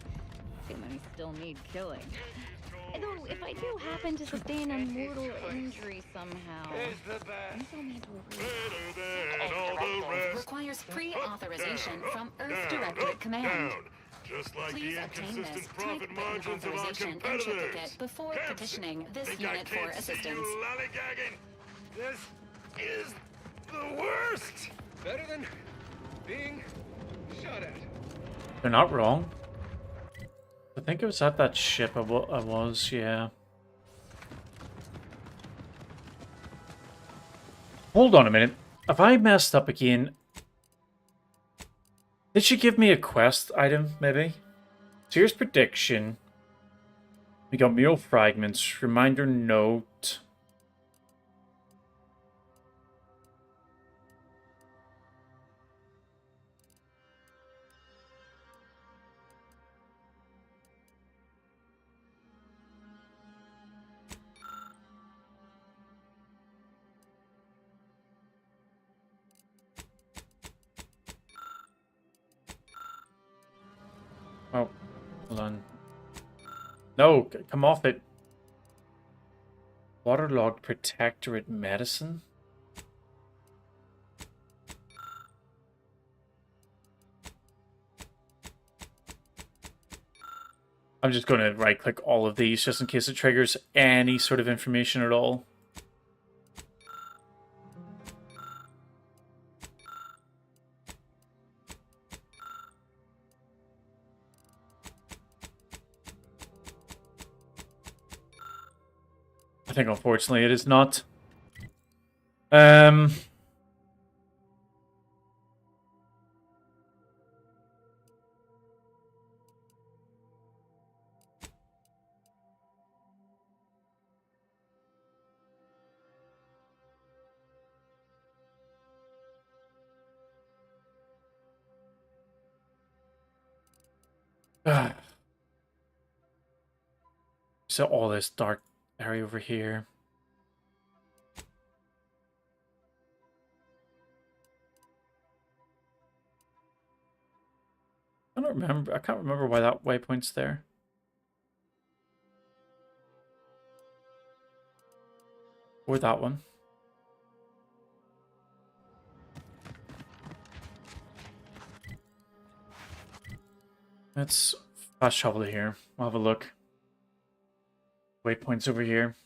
Too many still need killing. Though, if I do happen to sustain a mortal injury somehow, I'm still made to requires pre-authorization from Earth Directorate Command. Just like Please the obtain inconsistent this profit type margins of of our authorization and competitors. certificate before petitioning this Think unit I for can't see assistance. you lollygagging? This is the worst. Better than being shot at. They're not wrong. I think it was at that ship I was, yeah. Hold on a minute. Have I messed up again? Did she give me a quest item, maybe? Serious prediction. We got mural fragments. Reminder note. Oh, hold on. No, come off it. Waterlogged Protectorate Medicine? I'm just going to right-click all of these just in case it triggers any sort of information at all. I think unfortunately it is not. So all this dark area over here. I can't remember why that waypoint's there. Or that one. Let's fast travel to here. We'll have a look. Waypoints over here.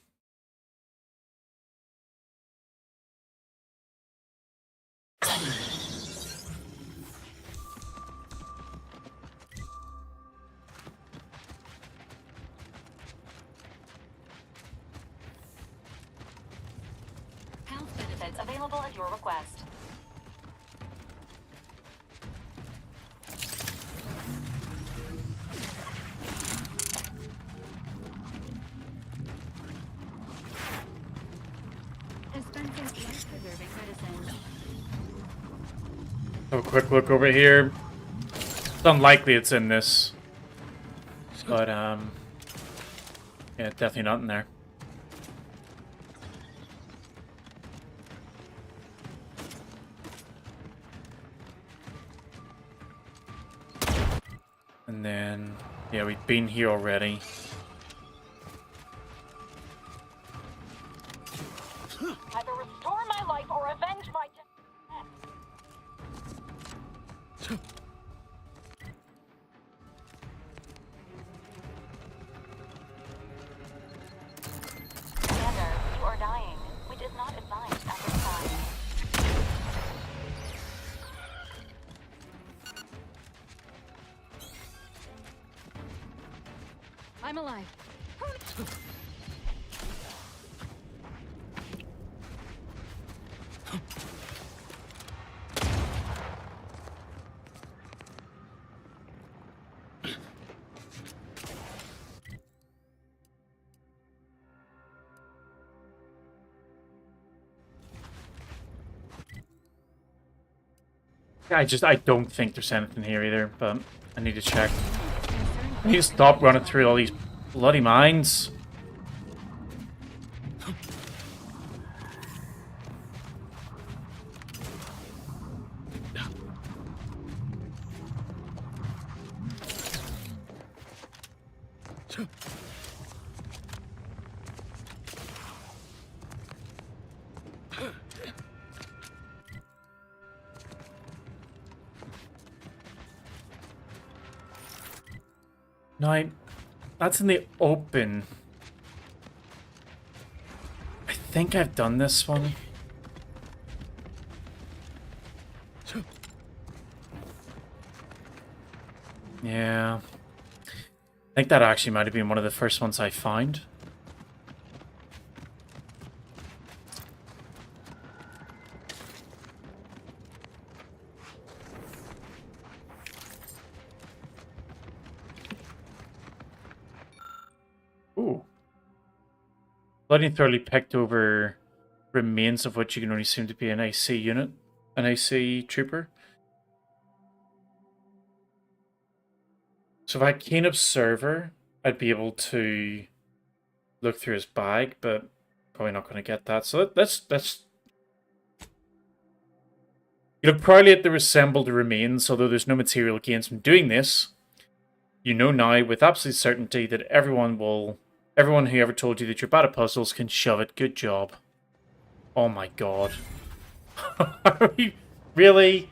Health benefits available at your request. Dispensing life-preserving medicines. Have a quick look over here. It's unlikely it's in this. But, yeah, definitely not in there. And then, yeah, we've been here already. Either restore my life or avenge my death. Commander, you are dying, which is not advised at this time. I'm alive. I don't think there's anything here either, but I need to check. I need to stop running through all these bloody mines. No, that's in the open. I think I've done this one. Yeah. I think that actually might have been one of the first ones I found. Ooh. Bloody and thoroughly picked over remains of what you can only seem to be an AC unit. An AC trooper. So if I keen observer, I'd be able to look through his bag, but probably not going to get that. So that's you look proudly at the assembled remains, although there's no material gains from doing this. You know now with absolute certainty that everyone who ever told you that you're bad at puzzles can shove it. Good job. Oh my god. Are we really?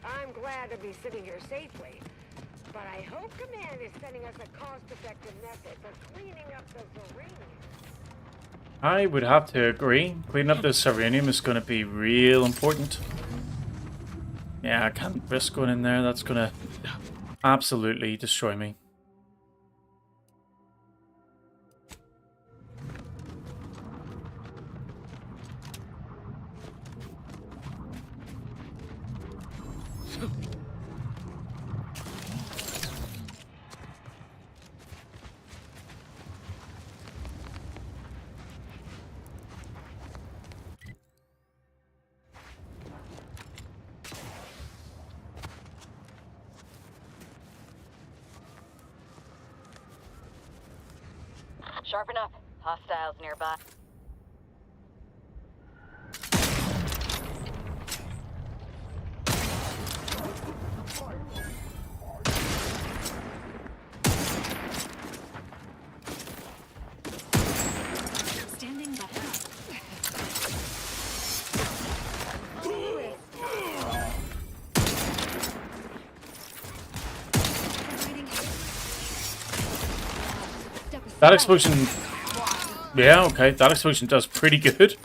I'm glad to be sitting here safely, but I hope Command is sending us a cost-effective method for cleaning up the uranium. I would have to agree. Cleaning up this uranium is going to be real important. Yeah, I can't risk going in there. That's going to absolutely destroy me. Sharpen up. Hostiles nearby. Standing by. That explosion... Yeah, okay. That explosion does pretty good.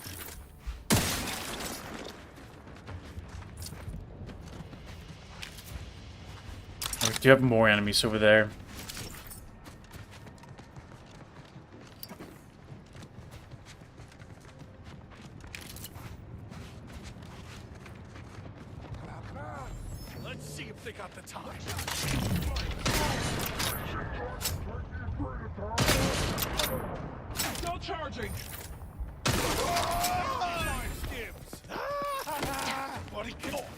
We do have more enemies over there. Let's see if they got the time. Still charging. Skips. Buddy, get off.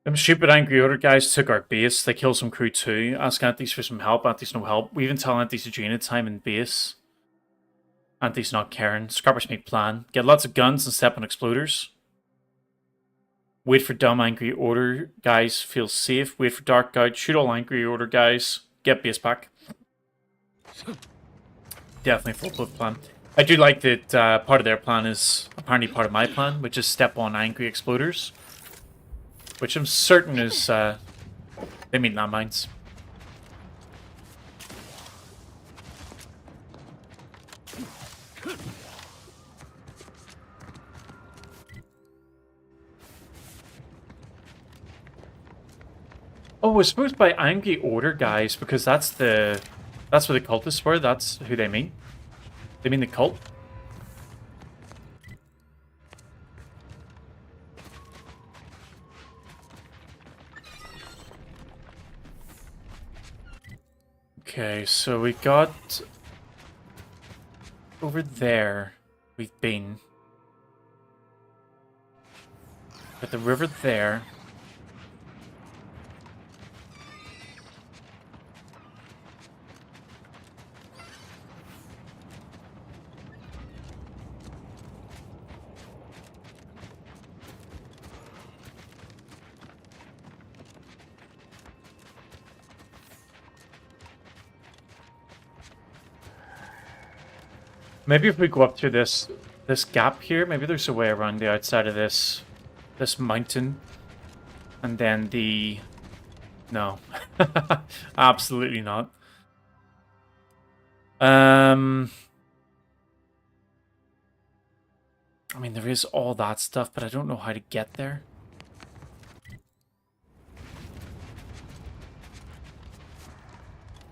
Them stupid angry order guys took our base. They killed some crew too. Ask Antis for some help. Antis no help. We even tell Antis to drain a time in base. Antis not caring. Scrappers make plan. Get lots of guns and step on exploders. Wait for dumb angry order guys. Feel safe. Wait for dark guard. Shoot all angry order guys. Get base back. Definitely foolproof plan. I do like that part of their plan is apparently part of my plan, which is step on angry exploders. Which I'm certain is, they mean landmines. Oh, I suppose by angry order guys, because that's what the cultists were, that's who they mean. They mean the cult. Okay, so we got over there. We've been. Got the river there. Maybe if we go up through this gap here, maybe there's a way around the outside of this mountain. And then the... No. Absolutely not. I mean, there is all that stuff, but I don't know how to get there.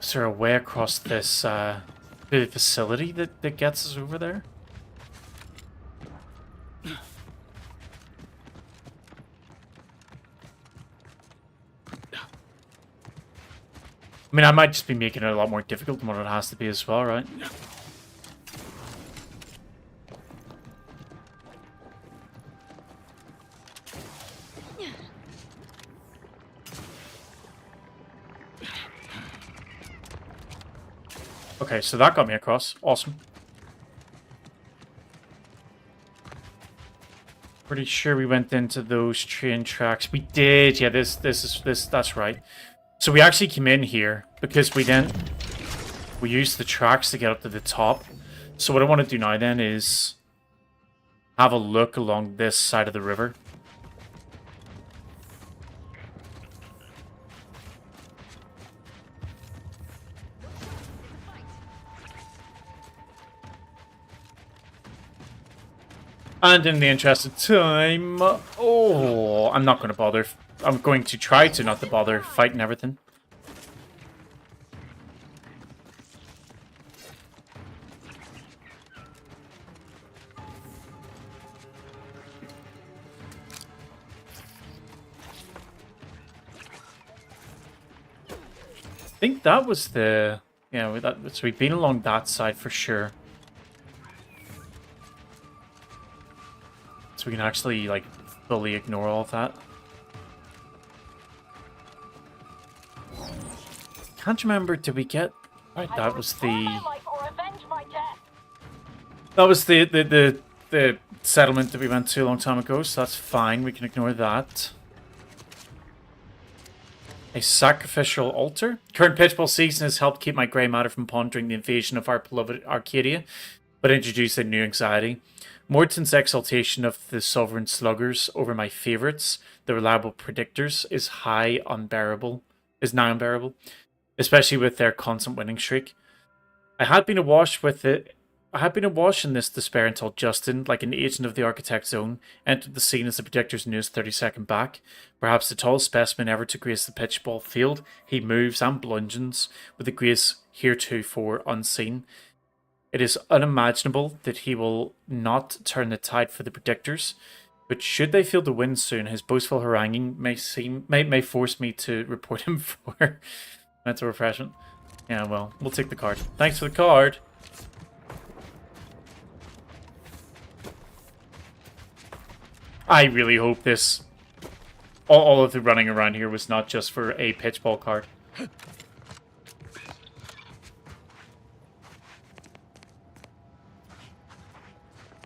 Is there a way across this the facility that gets us over there? I mean, I might just be making it a lot more difficult than what it has to be as well, right? Okay, so that got me across. Awesome. Pretty sure we went into those train tracks. We did. Yeah, this that's right. So we actually came in here because we used the tracks to get up to the top. So what I want to do now then is have a look along this side of the river. And in the interest of time, oh, I'm not going to bother. I'm going to try to not to bother fighting everything. I think that was the... Yeah, so we've been along that side for sure. So we can actually, like, fully ignore all of that. Can't remember, did we get... Right, that was the... That was the settlement that we went to a long time ago, so that's fine, we can ignore that. A sacrificial altar. Current pitchball season has helped keep my grey matter from pondering the invasion of our beloved Arcadia, but introduced a new anxiety. Morton's exaltation of the sovereign sluggers over my favourites, the reliable predictors, is now unbearable, especially with their constant winning streak. I had been awash in this despair until Justin, like an agent of the Architect's Own, entered the scene as the predictor's newest 30-second back. Perhaps the tallest specimen ever to grace the pitchball field, he moves and bludgeons with a grace heretofore unseen. It is unimaginable that he will not turn the tide for the predictors, but should they feel the wind soon, his boastful haranguing may force me to report him for mental refreshment. Yeah, well, we'll take the card. Thanks for the card. I really hope this all of the running around here was not just for a pitchball card.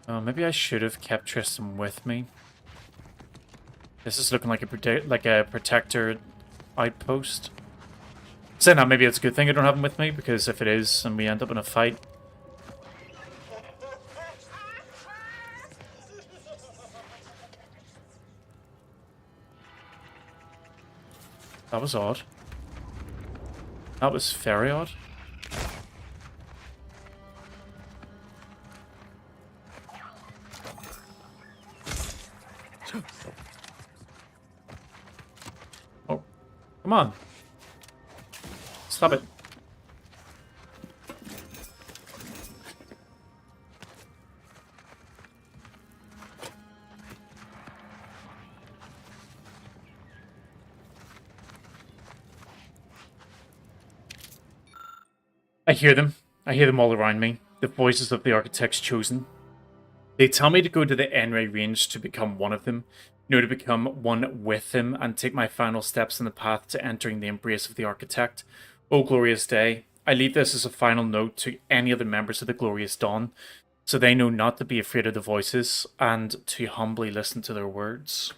Oh, maybe I should have kept Tristan with me. This is looking like a protector outpost. Saying that, maybe it's a good thing I don't have him with me, because if it is and we end up in a fight. That was odd. That was very odd. Oh, come on. Stop it. I hear them. I hear them all around me. The voices of the architects chosen. They tell me to go to the Enray range to become one of them. To become one with them and take my final steps in the path to entering the embrace of the architect. Oh, glorious day. I leave this as a final note to any other members of the Glorious Dawn, so they know not to be afraid of the voices and to humbly listen to their words.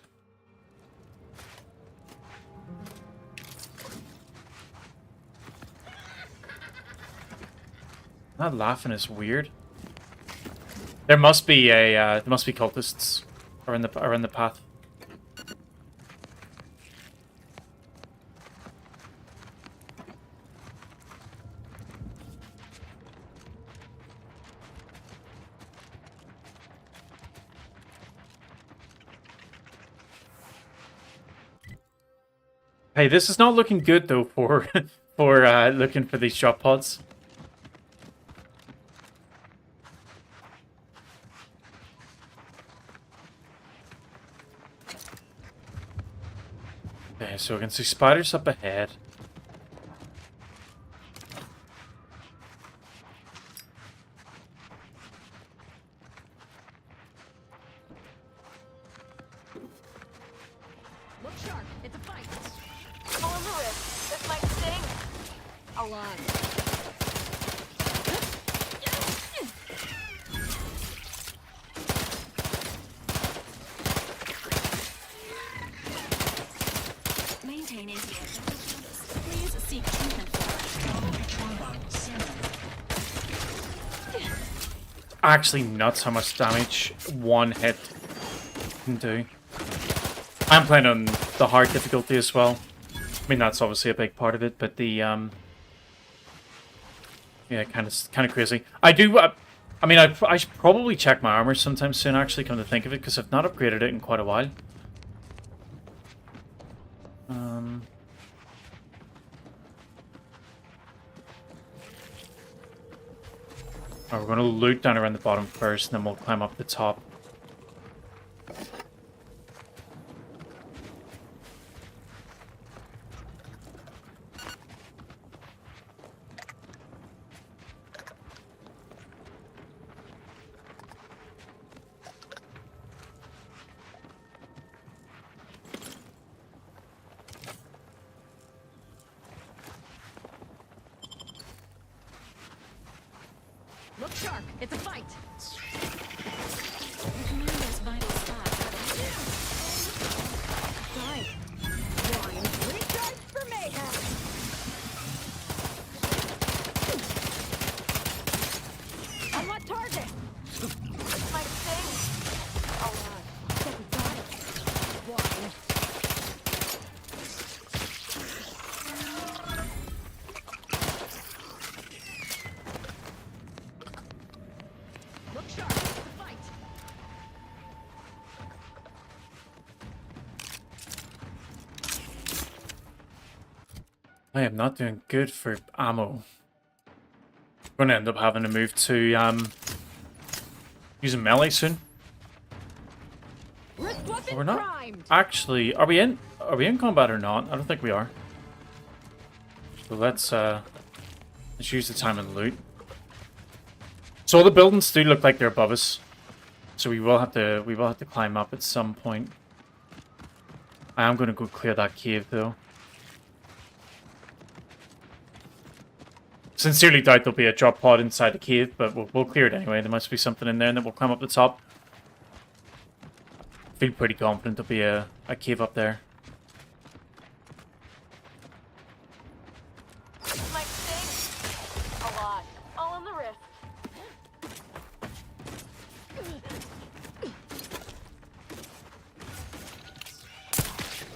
That laughing is weird. There must be cultists around the path. Hey, this is not looking good though for looking for these drop pods. Okay, so we can see spiders up ahead. Look sharp. It's a fight. Pull on the wrist. This might sting. A lot. Maintaining please seek treatment for Actually nuts how much damage one hit can do. I'm playing on the hard difficulty as well. I mean, that's obviously a big part of it, but the yeah, kind of crazy. I do. I mean, I should probably check my armor sometime soon. Actually, come to think of it, because I've not upgraded it in quite a while. Oh, we're going to loot down around the bottom first, and then we'll climb up the top. Look sharp. It's a fight. your commander's vital spots. Die. One. Recharge for mayhem. I'm on target. My sting. A lot. Got it. One. Look sharp. It's a fight. I am not doing good for ammo. I'm going to end up having to move to using melee soon. Wrist weapon We're not primed. actually. Are we in combat or not? I don't think we are. So let's use the time and loot. So all the buildings do look like they're above us. So we will have to climb up at some point. I am going to go clear that cave, though. Sincerely doubt there'll be a drop pod inside the cave, but we'll clear it anyway. There must be something in there, and then we'll climb up the top. Feel pretty confident there'll be a cave up there. Might sting a lot. All on the wrist.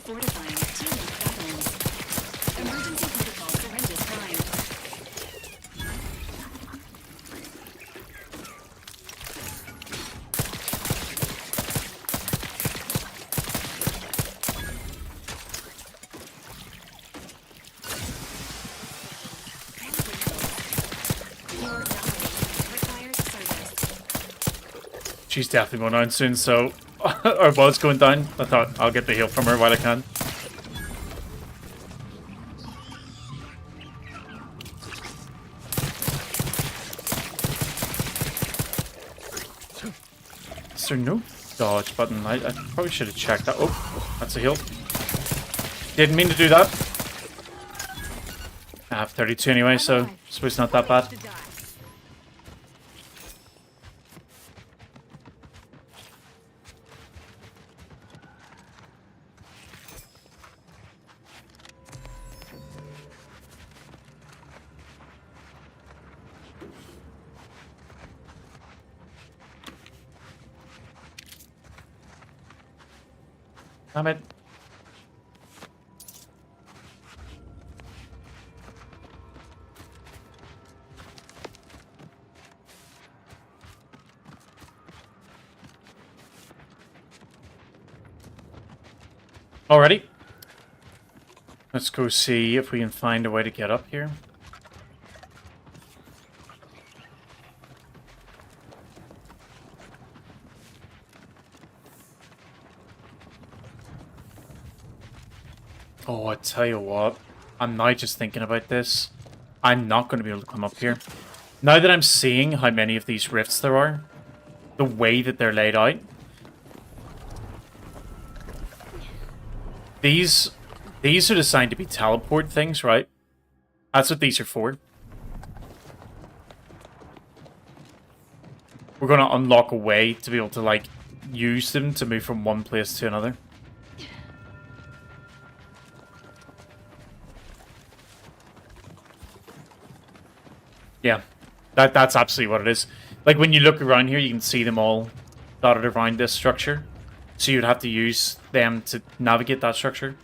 Fortifying teammate battles. Emergency protocol syringes primed. She's definitely going down soon, so... or was going down. I thought I'll get the heal from her while I can. Is there no dodge button? I probably should have checked that. Oh, that's a heal. Didn't mean to do that. I have 32 anyway, so I suppose it's not that bad. Damn it. Alrighty. Let's go see if we can find a way to get up here. Oh, I tell you what. I'm now just thinking about this. I'm not going to be able to come up here. Now that I'm seeing how many of these rifts there are, the way that they're laid out, These are designed to be teleport things, right? That's what these are for. We're going to unlock a way to be able to, like, use them to move from one place to another. Yeah, that's absolutely what it is. Like, when you look around here, you can see them all dotted around this structure. So you'd have to use them to navigate that structure.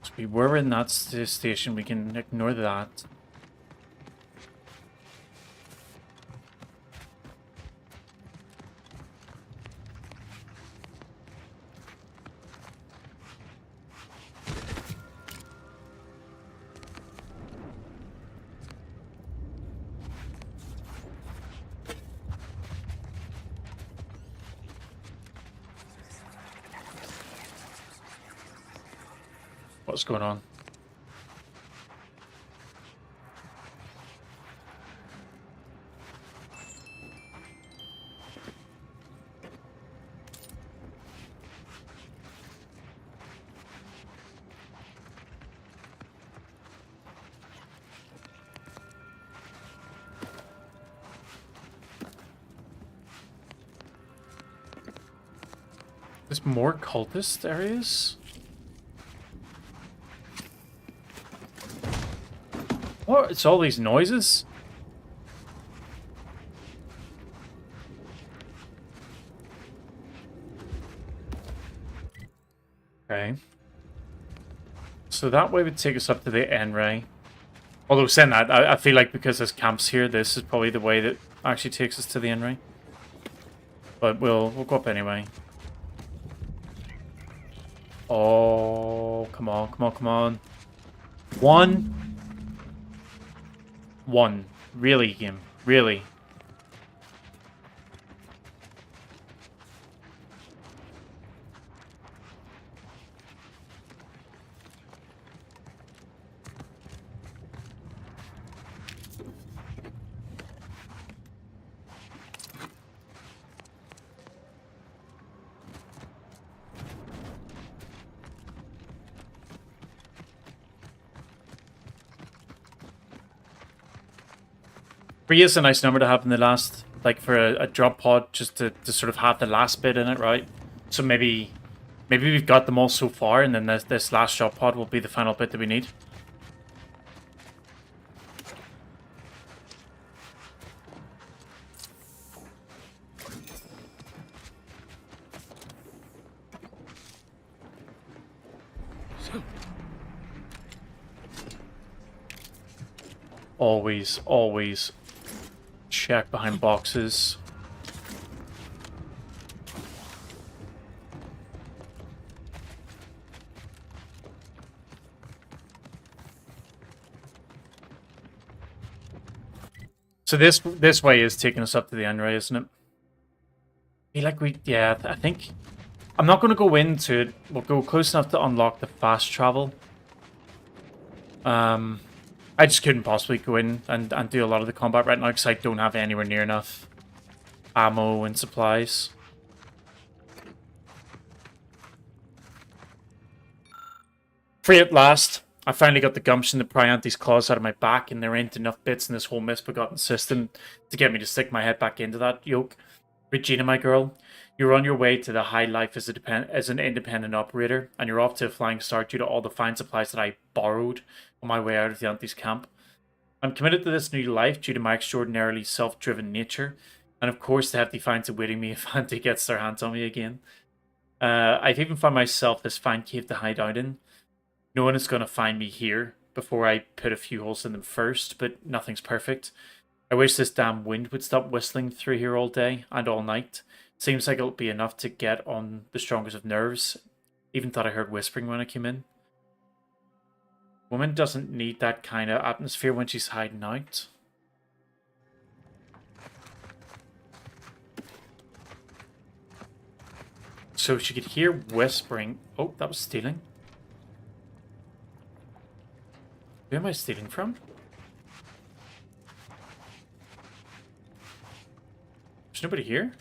So we were in that station, we can ignore that. What's going on? There's more cultist areas? What? It's all these noises? Okay. So that way would take us up to the end ray. Although saying that, I feel like because there's camps here, this is probably the way that actually takes us to the end ray. But we'll go up anyway. Oh, come on, come on, come on. One. Really, game? Really? 3 is a nice number to have in the last, like for a drop pod, just to sort of have the last bit in it, right? So maybe we've got them all so far, and then this last drop pod will be the final bit that we need. Always check behind boxes. So this way is taking us up to the end, right, isn't it? I feel like yeah, I think I'm not going to go into it. We'll go close enough to unlock the fast travel. I just couldn't possibly go in and do a lot of the combat right now because I don't have anywhere near enough ammo and supplies. Free at last. I finally got the gumption to pry Auntie's claws out of my back, and there ain't enough bits in this whole misbegotten system to get me to stick my head back into that yoke. Regina, my girl, you're on your way to the high life as an independent operator, and you're off to a flying start due to all the fine supplies that I borrowed on my way out of the Auntie's camp. I'm committed to this new life due to my extraordinarily self-driven nature, and of course the hefty fines awaiting me if Auntie gets their hands on me again. I've even found myself this fine cave to hide out in. No one is going to find me here before I put a few holes in them first, but nothing's perfect. I wish this damn wind would stop whistling through here all day and all night. Seems like it'll be enough to get on the strongest of nerves. Even thought I heard whispering when I came in. Woman doesn't need that kind of atmosphere when she's hiding out. So she could hear whispering. Oh, that was stealing. Who am I stealing from? There's nobody here?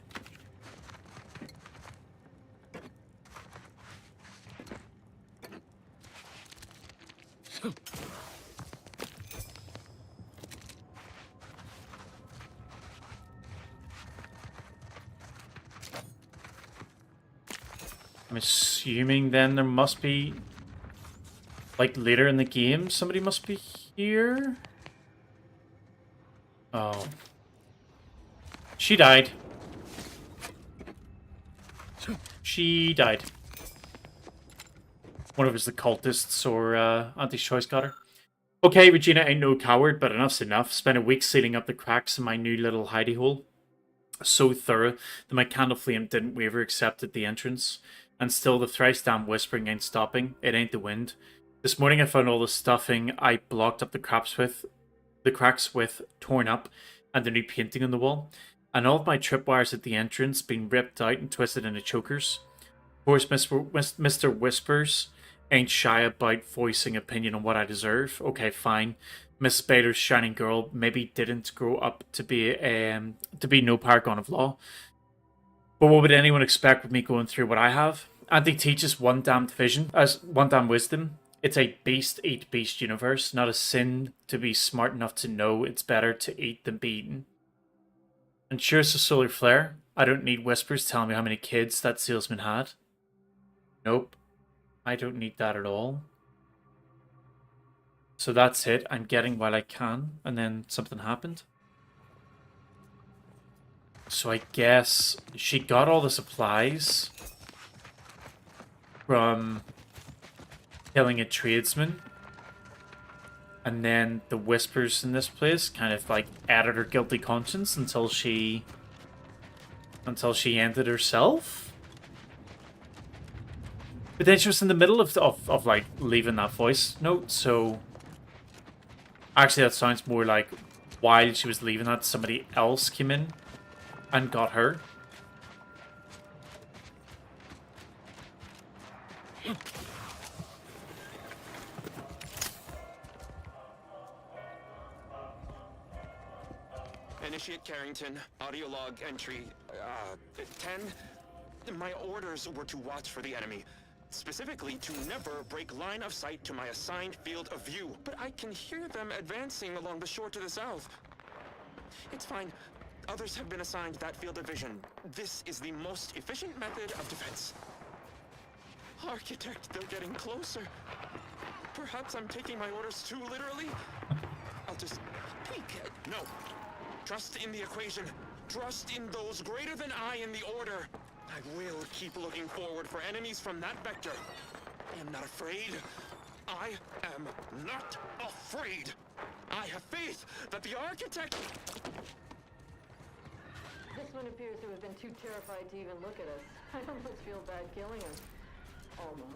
I'm assuming then there must be, like, later in the game, somebody must be here? Oh. She died. She died. One of us, the cultists or Auntie's Choice, got her. Okay, Regina ain't no coward, but enough's enough. Spent a week sealing up the cracks in my new little hidey hole. So thorough that my candle flame didn't waver except at the entrance. And still the thrice damn whispering ain't stopping. It ain't the wind. This morning I found all the stuffing I blocked up the cracks with torn up and the new painting on the wall. And all of my tripwires at the entrance being ripped out and twisted into chokers. Of course, Mr. Whispers ain't shy about voicing opinion on what I deserve. Okay, fine. Miss Bader's shining girl maybe didn't grow up to be no paragon of law. But what would anyone expect with me going through what I have? Auntie teaches one damn wisdom. It's a beast eat beast universe, not a sin to be smart enough to know it's better to eat than be eaten. And sure as a solar flare, I don't need whispers telling me how many kids that salesman had. Nope. I don't need that at all. So that's it. I'm getting while I can, and then something happened. So I guess she got all the supplies from killing a tradesman. And then the whispers in this place kind of like added her guilty conscience until she ended herself. But then she was in the middle of like leaving that voice note, so actually that sounds more like while she was leaving that somebody else came in and got her. Initiate Carrington, audio log entry 10. My orders were to watch for the enemy. Specifically, to never break line of sight to my assigned field of view. But I can hear them advancing along the shore to the south. It's fine. Others have been assigned that field of vision. This is the most efficient method of defense. Architect, they're getting closer. Perhaps I'm taking my orders too literally. I'll just peek. No. Trust in the equation. Trust in those greater than I in the order. I will keep looking forward for enemies from that vector. I am not afraid. I am not afraid. I have faith that the architect... This one appears to have been too terrified to even look at us. I almost feel bad killing him. Almost.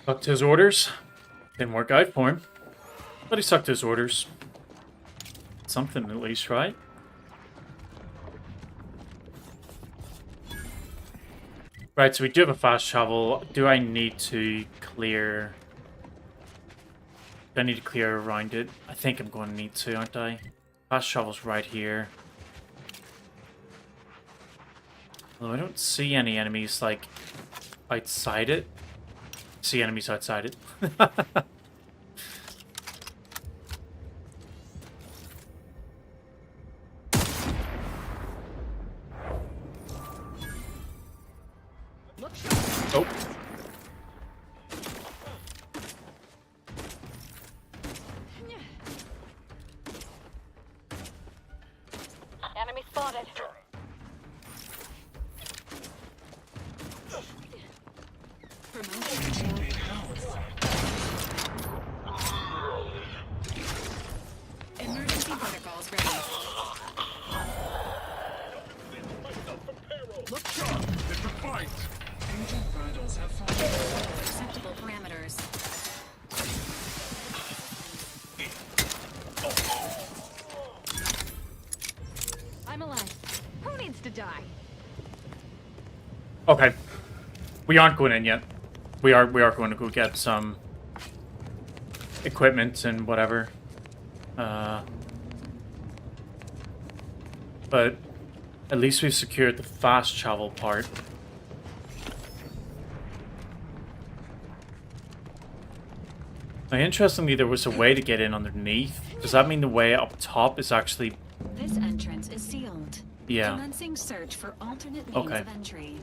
Sucked his orders. Didn't work out for him. But he sucked his orders. Something at least, right? Right, so we do have a fast travel. Do I need to clear... Do I need to clear around it? I think I'm going to need to, aren't I? Fast travel's right here. Although I don't see any enemies, like, outside it. See enemies outside it. Oh. Enemy spotted. Emergency protocols ready. Look sharp. It's a fight. Engine vitals have fallen. Acceptable parameters. I'm alive. Who needs to die? Okay. We aren't going in yet. We are going to go get some equipment and whatever. But at least we've secured the fast travel part. Now, interestingly, there was a way to get in underneath. Does that mean the way up top is actually... This entrance is sealed. Yeah. Commencing search for alternate means of entry.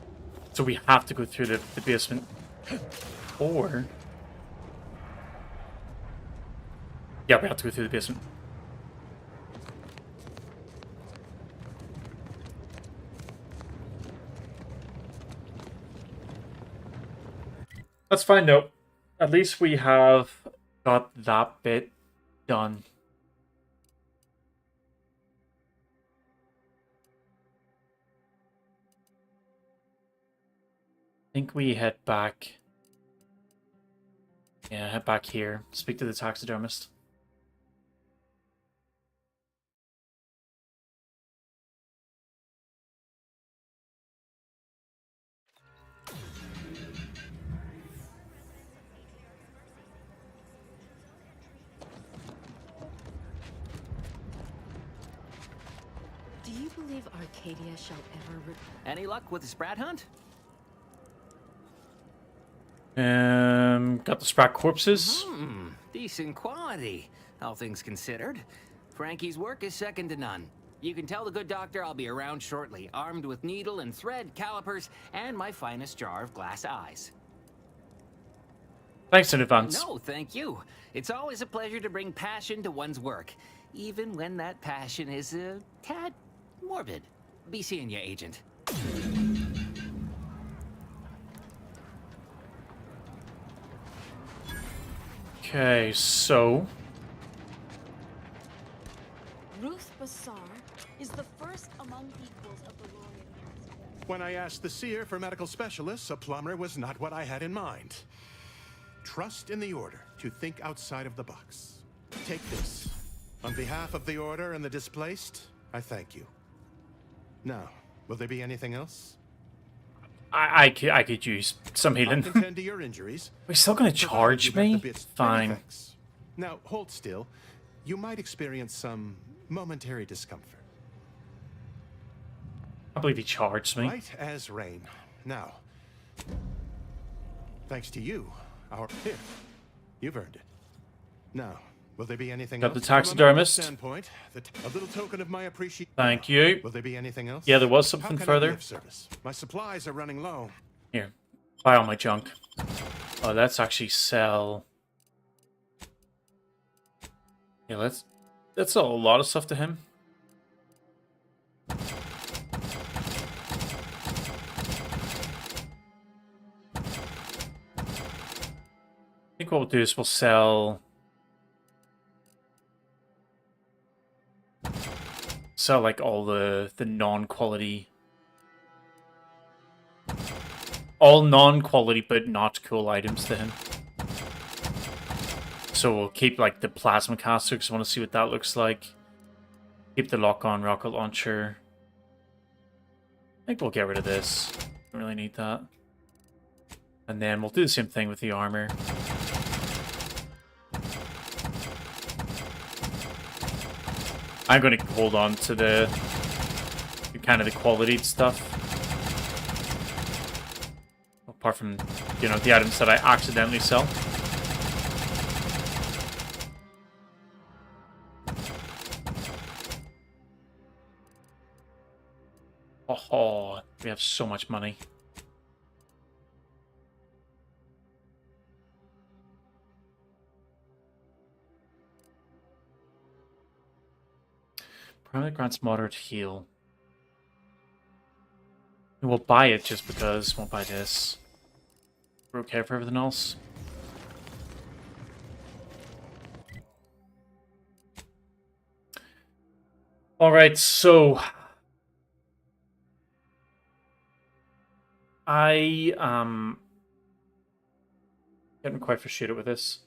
So we have to go through the basement. Or... Yeah, we have to go through the basement. That's fine though. At least we have got that bit done. I think we head back. Yeah, head back here. Speak to the taxidermist. Do you believe Arcadia shall ever... Any luck with the Sprat hunt? Got the Sprat corpses. Decent quality, all things considered. Frankie's work is second to none. You can tell the good doctor I'll be around shortly, armed with needle and thread, calipers, and my finest jar of glass eyes. Thanks in advance. No, thank you. It's always a pleasure to bring passion to one's work, even when that passion is a tad morbid. Be seeing you, Agent. Okay, so... Ruth Bassar is the first among equals of the Royal. When I asked the seer for medical specialists, a plumber was not what I had in mind. Trust in the Order to think outside of the box. Take this. On behalf of the Order and the displaced, I thank you. Now, will there be anything else? I could use some healing. I'll tend to your injuries. We're still gonna charge me? Fine. Now, hold still. You might experience some momentary discomfort. I believe he charged me. Right as rain. Now, thanks to you, here, you've earned it. Now, will there be anything Got else? the taxidermist. From a medical standpoint, a little token of my appreciation. Thank you. Will there be anything else? Yeah, there was How something can I be further. of service? My supplies are running low. Here, buy all my junk. Oh, let's actually sell. Yeah, let's sell a lot of stuff to him. I think what we'll do is we'll sell like all the non-quality, all non-quality but not cool items to him. So we'll keep like the plasma caster because I want to see what that looks like. Keep the lock-on rocket launcher. I think we'll get rid of this. Don't really need that. And then we'll do the same thing with the armor. I'm going to hold on to the kind of the quality stuff. Apart from, you know, the items that I accidentally sell. Oh, we have so much money. Permanent grants moderate heal. We'll buy it just because. We'll buy this. We're okay for everything else. Alright, so I getting quite frustrated with this.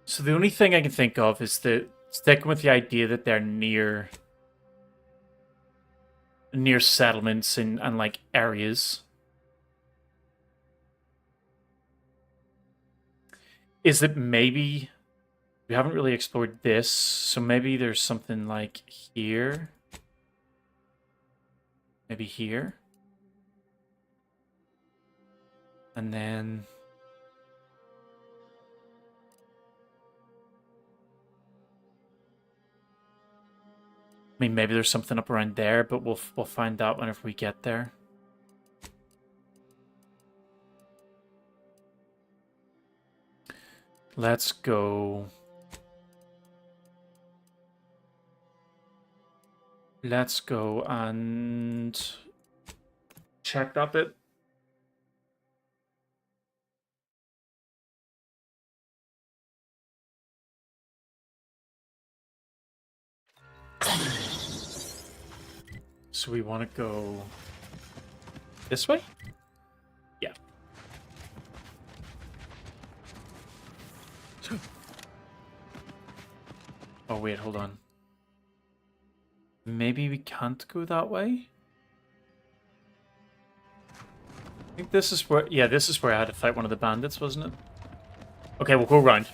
So the only thing I can think of is that sticking with the idea that they're near settlements and like areas. Is that maybe we haven't really explored this, so maybe there's something like here. Maybe here. And then I mean, maybe there's something up around there, but we'll find out whenever we get there. Let's go. Let's go and check that bit. So we want to go this way? Yeah. Oh, wait, hold on. Maybe we can't go that way? I think this is where... Yeah, this is where I had to fight one of the bandits, wasn't it? Okay, we'll go around.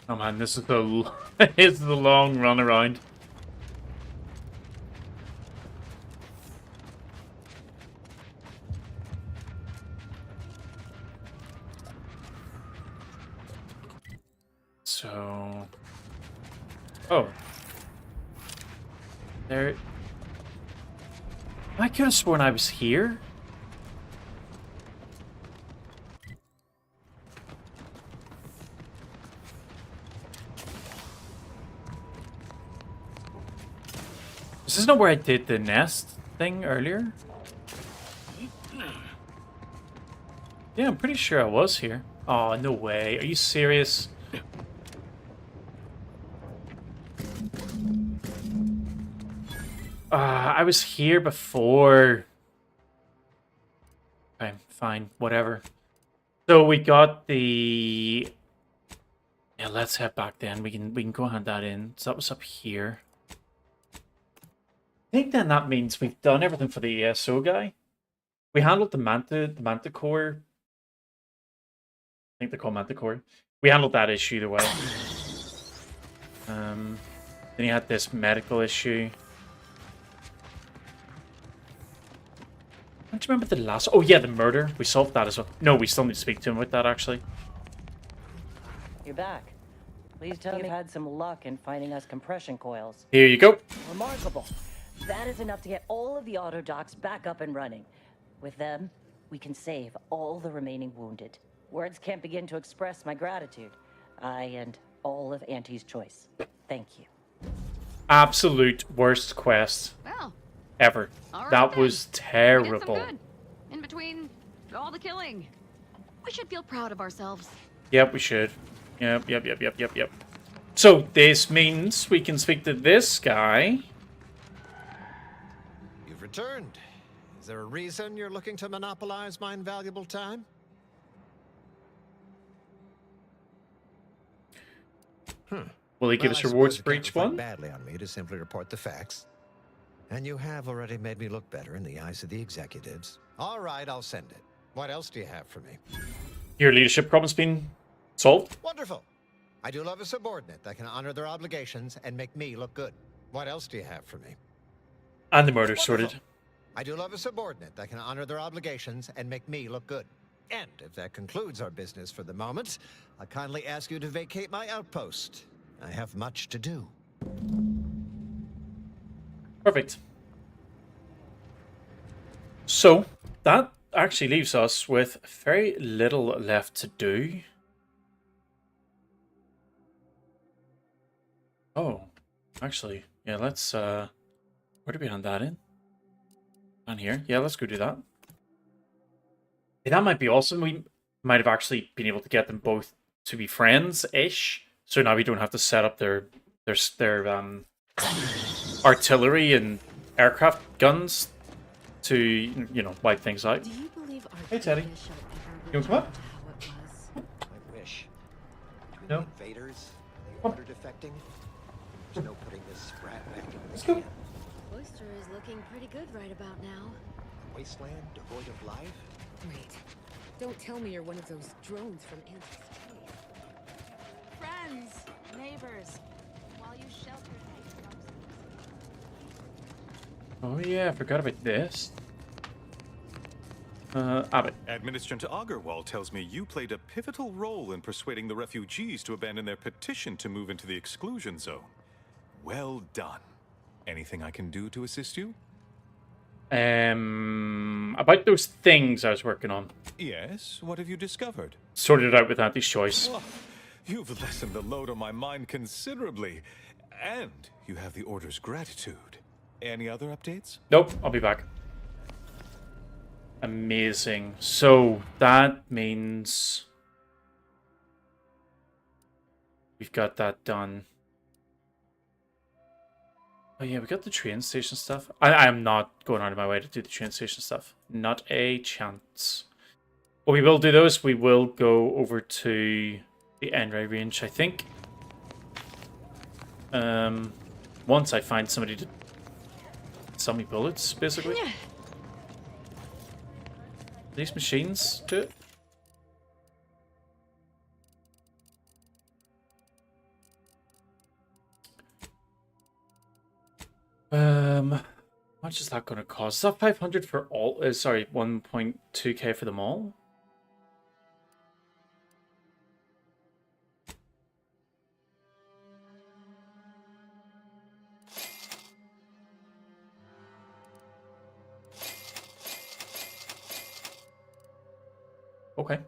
Oh man, this is the this is the long run around. So, oh, there. I could have sworn I was here. This is not where I did the nest thing earlier. Yeah, I'm pretty sure I was here. Oh, no way. Are you serious? I was here before. Okay, fine, whatever. So we got the... Yeah, let's head back then. We can go hand that in. So that was up here. I think then that means we've done everything for the ESO guy. We handled the Manticore. I think they're called Manticore. We handled that issue either way. Then you had this medical issue. Don't you remember the last... Oh, yeah, the murder. We solved that as well. No, we still need to speak to him with that, actually. You're back. Please tell me you've had some luck in finding us compression coils. Here you go. Remarkable. That is enough to get all of the auto docks back up and running. With them, we can save all the remaining wounded. Words can't begin to express my gratitude. I and all of Auntie's choice. Thank you. Absolute worst quest Well, ever. all right That then. was We did terrible. some good. In between all the killing. We should feel proud of ourselves. Yep, we should. Yep. So this means we can speak to this guy. You've returned. Is there a reason you're looking to monopolize my invaluable time? Will he give us rewards for each one? Badly on me to simply report the facts. And you have already made me look better in the eyes of the executives. All right, I'll send it. What else do you have for me? Your leadership problem's been solved. Wonderful. I do love a subordinate that can honor their obligations and make me look good. What else do you have for me? And the murder sorted. I do love a subordinate that can honor their obligations and make me look good. And if that concludes our business for the moment, I kindly ask you to vacate my outpost. I have much to do. Perfect. So that actually leaves us with very little left to do. Oh, actually, yeah, let's where do we hand that in? Down here. Yeah, let's go do that. Hey, that might be awesome. We might have actually been able to get them both to be friends-ish. So now we don't have to set up their artillery and aircraft guns to, you know, wipe things out. Do you believe Hey, Teddy. You want to come up? I wish. Between No. the invaders and the order defecting, there's no putting this sprat back in Let's the go. Oyster is looking pretty good right about now. A wasteland devoid of life? Wait, don't tell me you're one of those drones from Auntie's cave. Friends, neighbors, while you shelter Oh yeah, I forgot about this. Abbott. Administrator Agarwal tells me you played a pivotal role in persuading the refugees to abandon their petition to move into the exclusion zone. Well done. Anything I can do to assist you? About those things I was working on. Yes, what have you discovered? Sorted it out with Auntie's choice. Oh, you've lessened the load on my mind considerably. And you have the Order's gratitude. Any other updates? Nope, I'll be back. Amazing. So that means we've got that done. Oh yeah, we got the train station stuff. I am not going out of my way to do the train station stuff. Not a chance. What we will do though is we will go over to the Enray range, I think. Once I find somebody to sell me bullets, basically. These machines do it. How much is that going to cost? Is that 500 for all? Sorry, 1.2k for them all? Okay.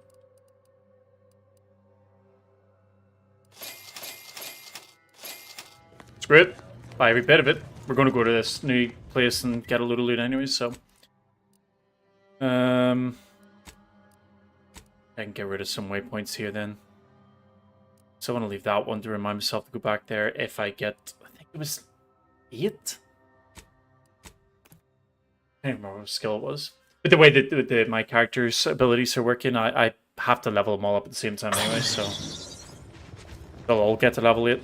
Screw it. Buy every bit of it. We're going to go to this new place and get a load of loot anyway, so. I can get rid of some waypoints here then. So I want to leave that one to remind myself to go back there if I get, I think it was 8? I don't remember what skill it was. But the way that my character's abilities are working, I have to level them all up at the same time anyway, so they'll all get to level 8.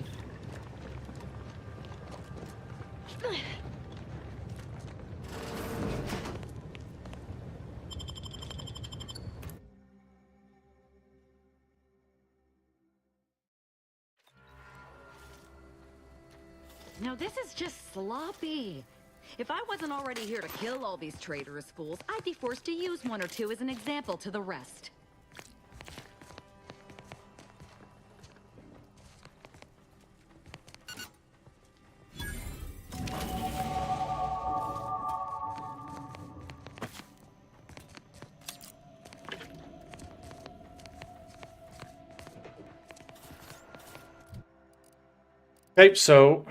Now this is just sloppy. If I wasn't already here to kill all these traitorous fools, I'd be forced to use one or two as an example to the rest. Okay, so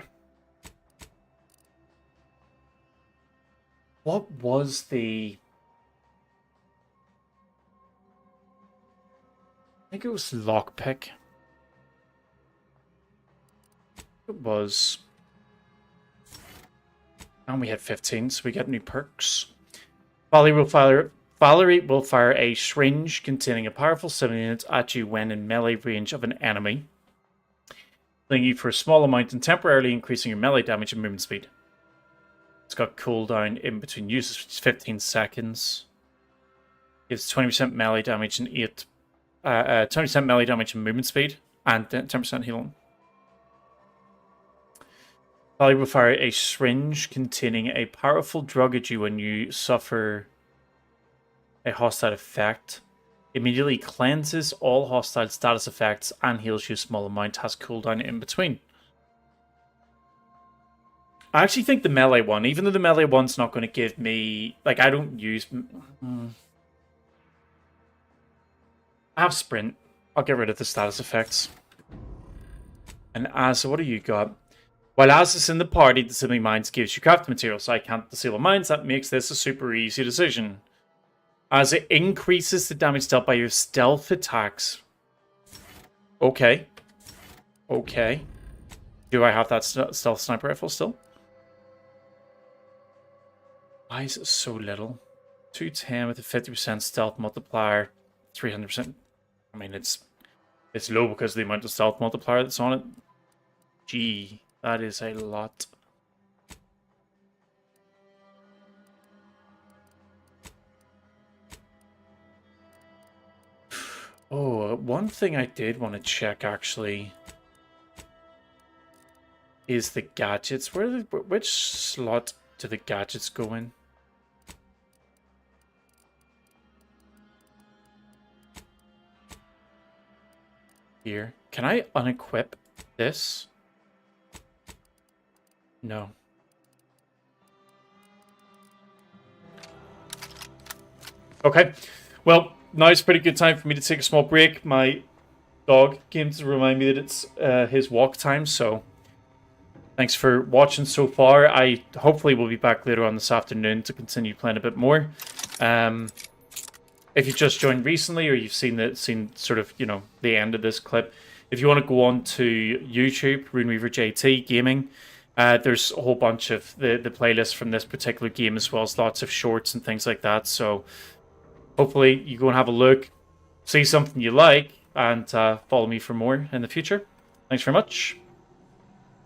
what was the... I think it was lockpick. It was... And we had 15, so we get new perks. Valerie will fire a syringe containing a powerful 7 units at you when in melee range of an enemy, healing you for a small amount and temporarily increasing your melee damage and movement speed. It's got cooldown in between uses, which is 15 seconds. Gives 20% melee damage and 20% melee damage and movement speed, and 10% healing. Valley will fire a syringe containing a powerful drug at you when you suffer a hostile effect. Immediately cleanses all hostile status effects and heals you a small amount. Has cooldown in between. I actually think the melee one, even though the melee one's not going to give me... Like, I don't use... I have sprint. I'll get rid of the status effects. And as... What do you got? While as is in the party, disabling mines gives you crafting materials. I can't disable mines. That makes this a super easy decision. As it increases the damage dealt by your stealth attacks. Okay. Okay. Do I have that stealth sniper rifle still? Why is it so little? 210 with a 50% stealth multiplier. 300%. I mean, it's low because of the amount of stealth multiplier that's on it. Gee, that is a lot. Oh, one thing I did want to check actually is the gadgets. Which slot do the gadgets go in? Here. Can I unequip this? No. Okay. Well, now it's a pretty good time for me to take a small break. My dog came to remind me that it's his walk time, so thanks for watching so far. I hopefully will be back later on this afternoon to continue playing a bit more. If you've just joined recently or you've seen sort of, you know, the end of this clip, if you want to go on to YouTube, RuneweaverJTGaming, there's a whole bunch of the playlists from this particular game, as well as lots of shorts and things like that. So hopefully you go and have a look, see something you like, and follow me for more in the future. Thanks very much.